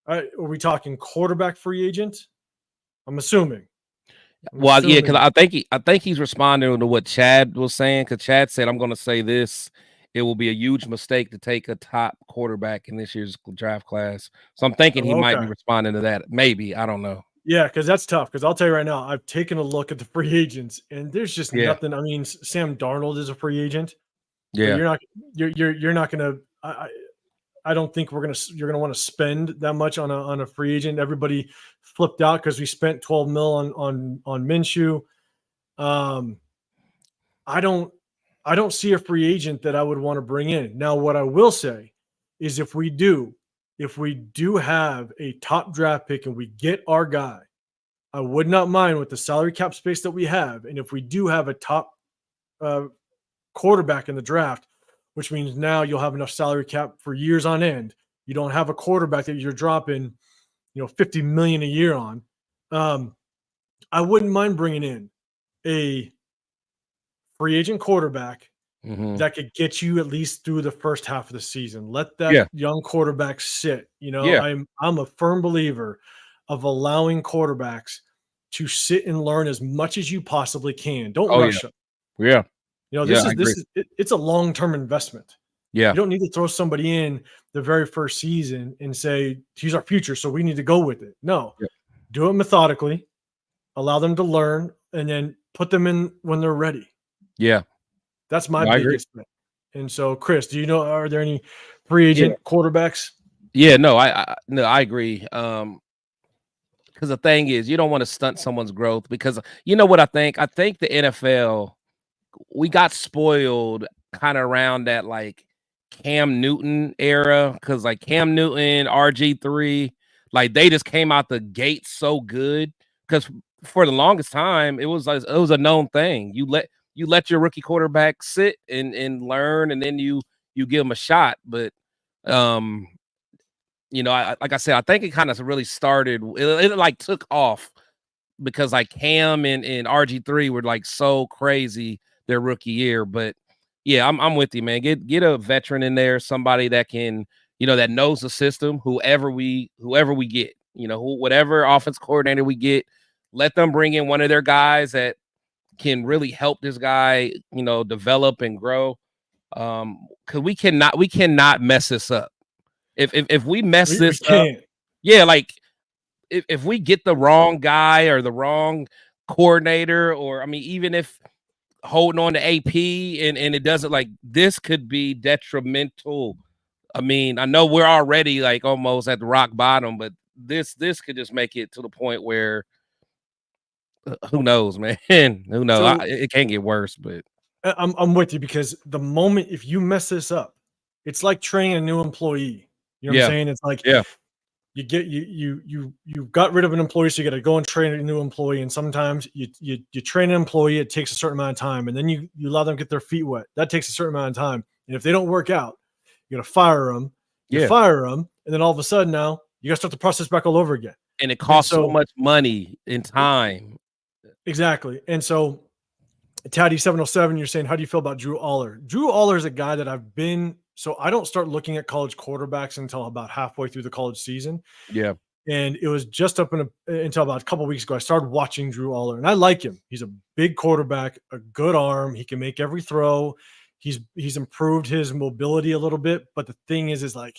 Are we talking quarterback free agent? I'm assuming.
Well, yeah, because I think he's responding to what Chad was saying. Because Chad said, "I'm going to say this: it will be a huge mistake to take a top quarterback in this year's draft class." So I'm thinking he might be responding to that. Maybe, I don't know.
Yeah, because that's tough. Because I'll tell you right now, I've taken a look at the free agents, and there's just nothing. I mean, Sam Darnold is a free agent. Yeah, you're not going to. I don't think you're gonna want to spend that much on a free agent. Everybody flipped out because we spent $12 million on Minshew. I don't see a free agent that I would want to bring in. Now, what I will say is if we do have a top draft pick and we get our guy, I would not mind with the salary cap space that we have. And if we do have a top quarterback in the draft, which means now you'll have enough salary cap for years on end. You don't have a quarterback that you're dropping, $50 million a year on. I wouldn't mind bringing in a free agent quarterback that could get you at least through the first half of the season. Let that young quarterback sit. I'm a firm believer of allowing quarterbacks to sit and learn as much as you possibly can. Don't rush them.
Yeah.
It's a long-term investment.
Yeah.
You don't need to throw somebody in the very first season and say, he's our future, so we need to go with it. No. Do it methodically, allow them to learn, and then put them in when they're ready.
Yeah.
That's my biggest thing. And so, Chris, are there any free agent quarterbacks?
Yeah, I agree. Because the thing is, you don't want to stunt someone's growth, because you know what I think? I think the NFL, we got spoiled kind of around that like Cam Newton era, because like Cam Newton, RG3, like they just came out the gate so good. Because for the longest time, it was a known thing. You let your rookie quarterback sit and learn, and then you give him a shot. But like I said, I think it kind of really started. It like took off because like Cam and RG3 were like so crazy their rookie year. But yeah, I'm with you, man. Get a veteran in there, somebody that can, that knows the system. Whoever we get, whatever offense coordinator we get, let them bring in one of their guys that can really help this guy, develop and grow. Because we cannot mess this up. If we mess this up, like if we get the wrong guy or the wrong coordinator, or even if holding on to AP and it doesn't, like, this could be detrimental. I know we're already like almost at the rock bottom, but this could just make it to the point where who knows, man? Who knows? It can't get worse. But
I'm with you, because the moment if you mess this up, it's like training a new employee. You know what I'm saying? It's like you got rid of an employee, so you got to go and train a new employee. And sometimes you train an employee, it takes a certain amount of time, and then you allow them to get their feet wet. That takes a certain amount of time. And if they don't work out, you got to fire them. Fire them, and then all of a sudden now you got to start the process back all over again.
And it costs so much money and time.
Exactly. And so, Taddy 707, you're saying, how do you feel about Drew Aller? Drew Aller is a guy that so I don't start looking at college quarterbacks until about halfway through the college season.
Yeah.
And it was just up until about a couple of weeks ago, I started watching Drew Aller, and I like him. He's a big quarterback, a good arm. He can make every throw. He's improved his mobility a little bit. But the thing is like,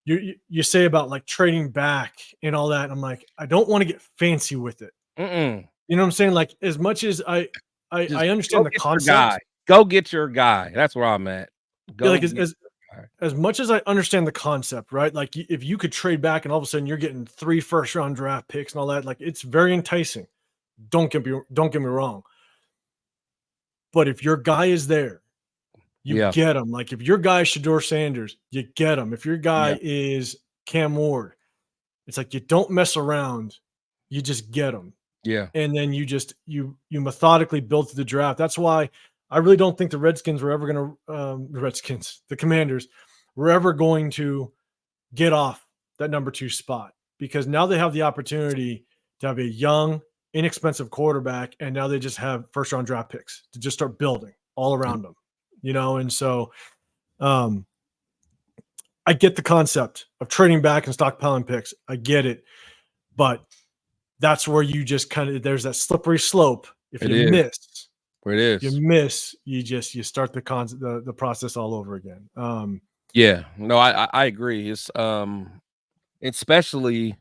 you say about like trading back and all that. And I'm like, I don't want to get fancy with it. You know what I'm saying? Like, as much as I understand the concept.
Go get your guy. That's where I'm at.
As much as I understand the concept, right? Like, if you could trade back and all of a sudden you're getting 3 first-round draft picks and all that, like, it's very enticing. Don't get me wrong. But if your guy is there, you get him. Like, if your guy is Shedeur Sanders, you get him. If your guy is Cam Ward, it's like you don't mess around. You just get him.
Yeah.
And then you methodically build to the draft. That's why I really don't think the Redskins were ever going to the Commanders were ever going to get off that number 2 spot, because now they have the opportunity to have a young, inexpensive quarterback, and now they just have first-round draft picks to just start building all around them, And so I get the concept of trading back and stockpiling picks. I get it, but that's where you just there's that slippery slope. If you miss,
where it is,
you start the process all over again.
I agree. It's especially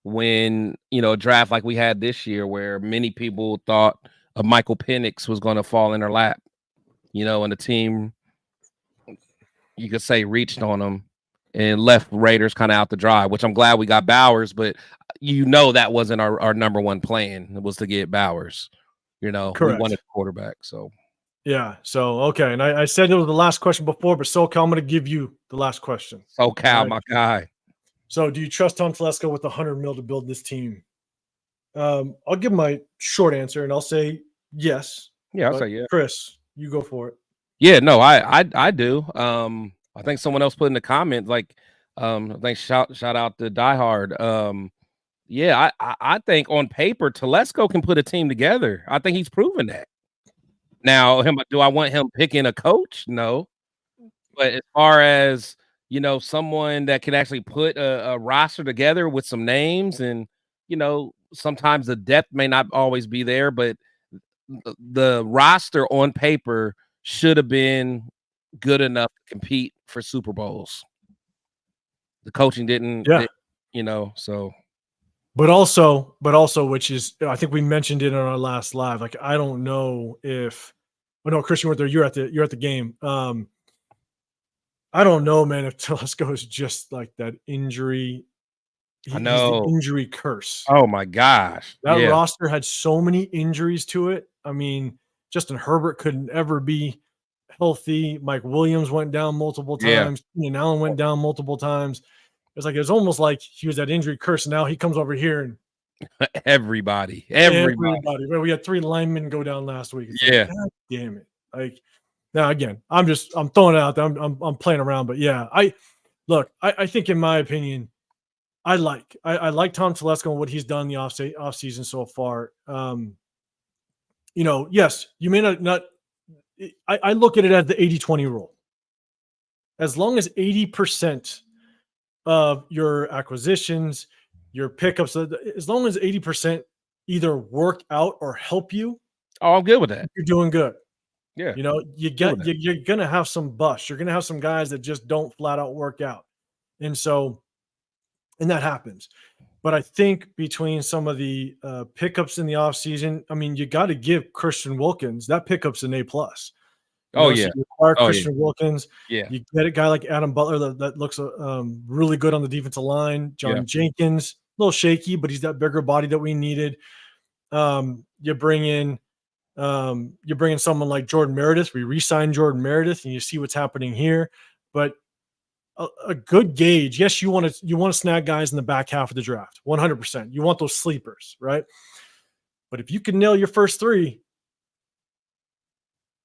when a draft like we had this year, where many people thought Michael Penix was going to fall in their lap, and the team, you could say, reached on them and left Raiders kind of out to dry, which I'm glad we got Bowers, but that wasn't our number one plan. It was to get Bowers.
Correct.
We wanted a quarterback. So
yeah. So okay. And I said it was the last question before, but SoCal, I'm going to give you the last question.
SoCal, my guy.
So do you trust Tom Telesco with $100 million to build this team? I'll give my short answer, and I'll say yes.
Yeah, I'll
But
say yeah.
Chris, you go for it.
Yeah, no, I do. I think someone else put in the comments like, I think shout out to Die Hard. Yeah, I think on paper Telesco can put a team together. I think he's proven that. Now, do I want him picking a coach? No, but as far as someone that can actually put a roster together with some names, and sometimes the depth may not always be there, but the roster on paper should have been good enough to compete for Super Bowls. The coaching didn't, so.
But also, which is, I think we mentioned it on our last live. Like, I don't know if, oh no, Chris, you weren't there. You're at the game. I don't know, man, if Telesco is just like that injury.
I
He's the
know.
injury curse.
Oh my gosh.
That
Yeah.
roster had so many injuries to it. I mean, Justin Herbert couldn't ever be healthy. Mike Williams went down multiple
Yeah.
times. Keenan Allen went down multiple times. It was almost like he was that injury curse. And now he comes over here and
everybody.
Well, we had 3 linemen go down last week. It's
Yeah.
like, God damn it. Like, now again, I'm throwing it out there. I'm playing around, but yeah, I think in my opinion, I like Tom Telesco and what he's done the off season so far. Yes, you may not. I look at it as the 80-20 rule. As long as 80% of your acquisitions, your pickups, as long as 80% either work out or help you,
oh, I'm good with that.
You're doing good.
Yeah,
you're gonna have some busts. You're gonna have some guys that just don't flat out work out, and that happens. But I think between some of the pickups in the offseason, I mean, you got to give Christian Wilkins that pickup's an A+.
Oh, yeah.
So you acquire Christian Wilkins.
Yeah.
You get a guy like Adam Butler that looks really good on the defensive line. John Jenkins, a little shaky, but he's that bigger body that we needed. You bring in someone like Jordan Meredith. We re-signed Jordan Meredith, and you see what's happening here. But a good gauge. Yes, you want to snag guys in the back half of the draft. 100%. You want those sleepers, right? But if you can nail your first 3,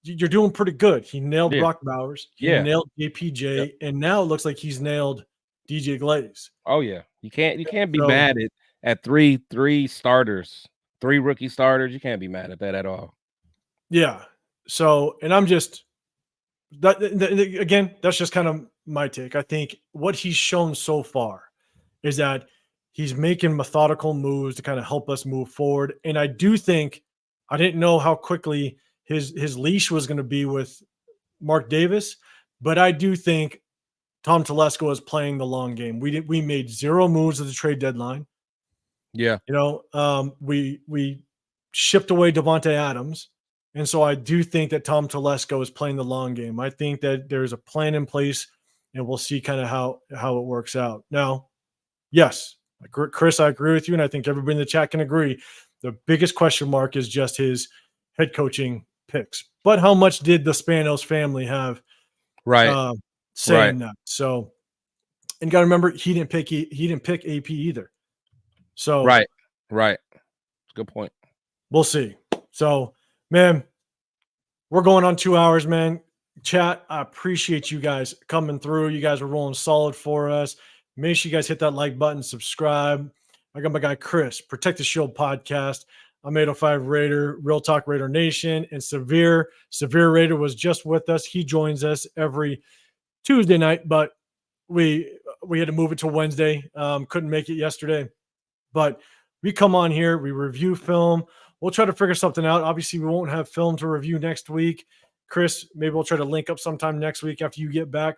you're doing pretty good. He nailed Brock Bowers. He nailed JPJ, and now it looks like he's nailed DJ Glaze.
Oh yeah, you can't be mad at three starters, 3 rookie starters. You can't be mad at that at all.
Yeah. So, and I'm just again, that's just kind of my take. I think what he's shown so far is that he's making methodical moves to kind of help us move forward. And I do think, I didn't know how quickly his leash was going to be with Mark Davis, but I do think Tom Telesco is playing the long game. We made 0 moves at the trade deadline.
Yeah.
We shipped away Devontae Adams. And so I do think that Tom Telesco is playing the long game. I think that there's a plan in place, and we'll see kind of how it works out. Now, yes, Chris, I agree with you, and I think everybody in the chat can agree. The biggest question mark is just his head coaching picks. But how much did the Spanos family have saying that? So, and got to remember, he didn't pick AP either. So
right. Good point.
We'll see. So, man, we're going on 2 hours, man. Chat, I appreciate you guys coming through. You guys are rolling solid for us. Make sure you guys hit that like button, subscribe. I got my guy Chris, Protect the Shield podcast. I'm 805 Raider, Real Talk Raider Nation, and Severe Raider was just with us. He joins us every Tuesday night, but we had to move it to Wednesday. Couldn't make it yesterday, but we come on here, we review film. We'll try to figure something out. Obviously, we won't have film to review next week. Chris, maybe we'll try to link up sometime next week after you get back.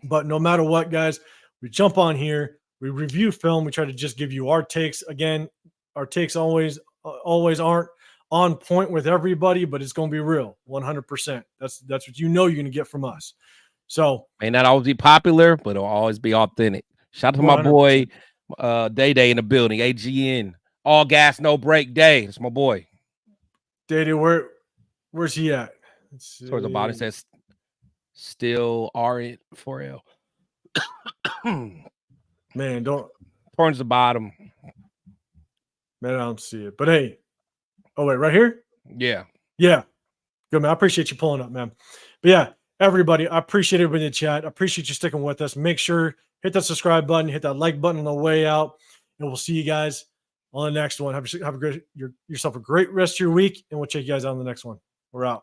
But no matter what, guys, we jump on here, we review film. We try to just give you our takes. Again, our takes always aren't on point with everybody, but it's going to be real, 100%. That's what you're going to get from us. So
may not always be popular, but it'll always be authentic. Shout out to 100%. My boy Day in the building, AGN. All gas, no break day. It's my boy.
Day, where's he at?
Towards the bottom, it says still R4L.
Man, don't
towards the bottom.
Man, I don't see it. But hey, oh wait, right here?
Yeah.
Yeah. Good, man. I appreciate you pulling up, man. But yeah, everybody, I appreciate everybody in the chat. I appreciate you sticking with us. Make sure hit that subscribe button, hit that like button on the way out, and we'll see you guys on the next one. Have yourself a great rest of your week, and we'll check you guys out on the next one. We're out.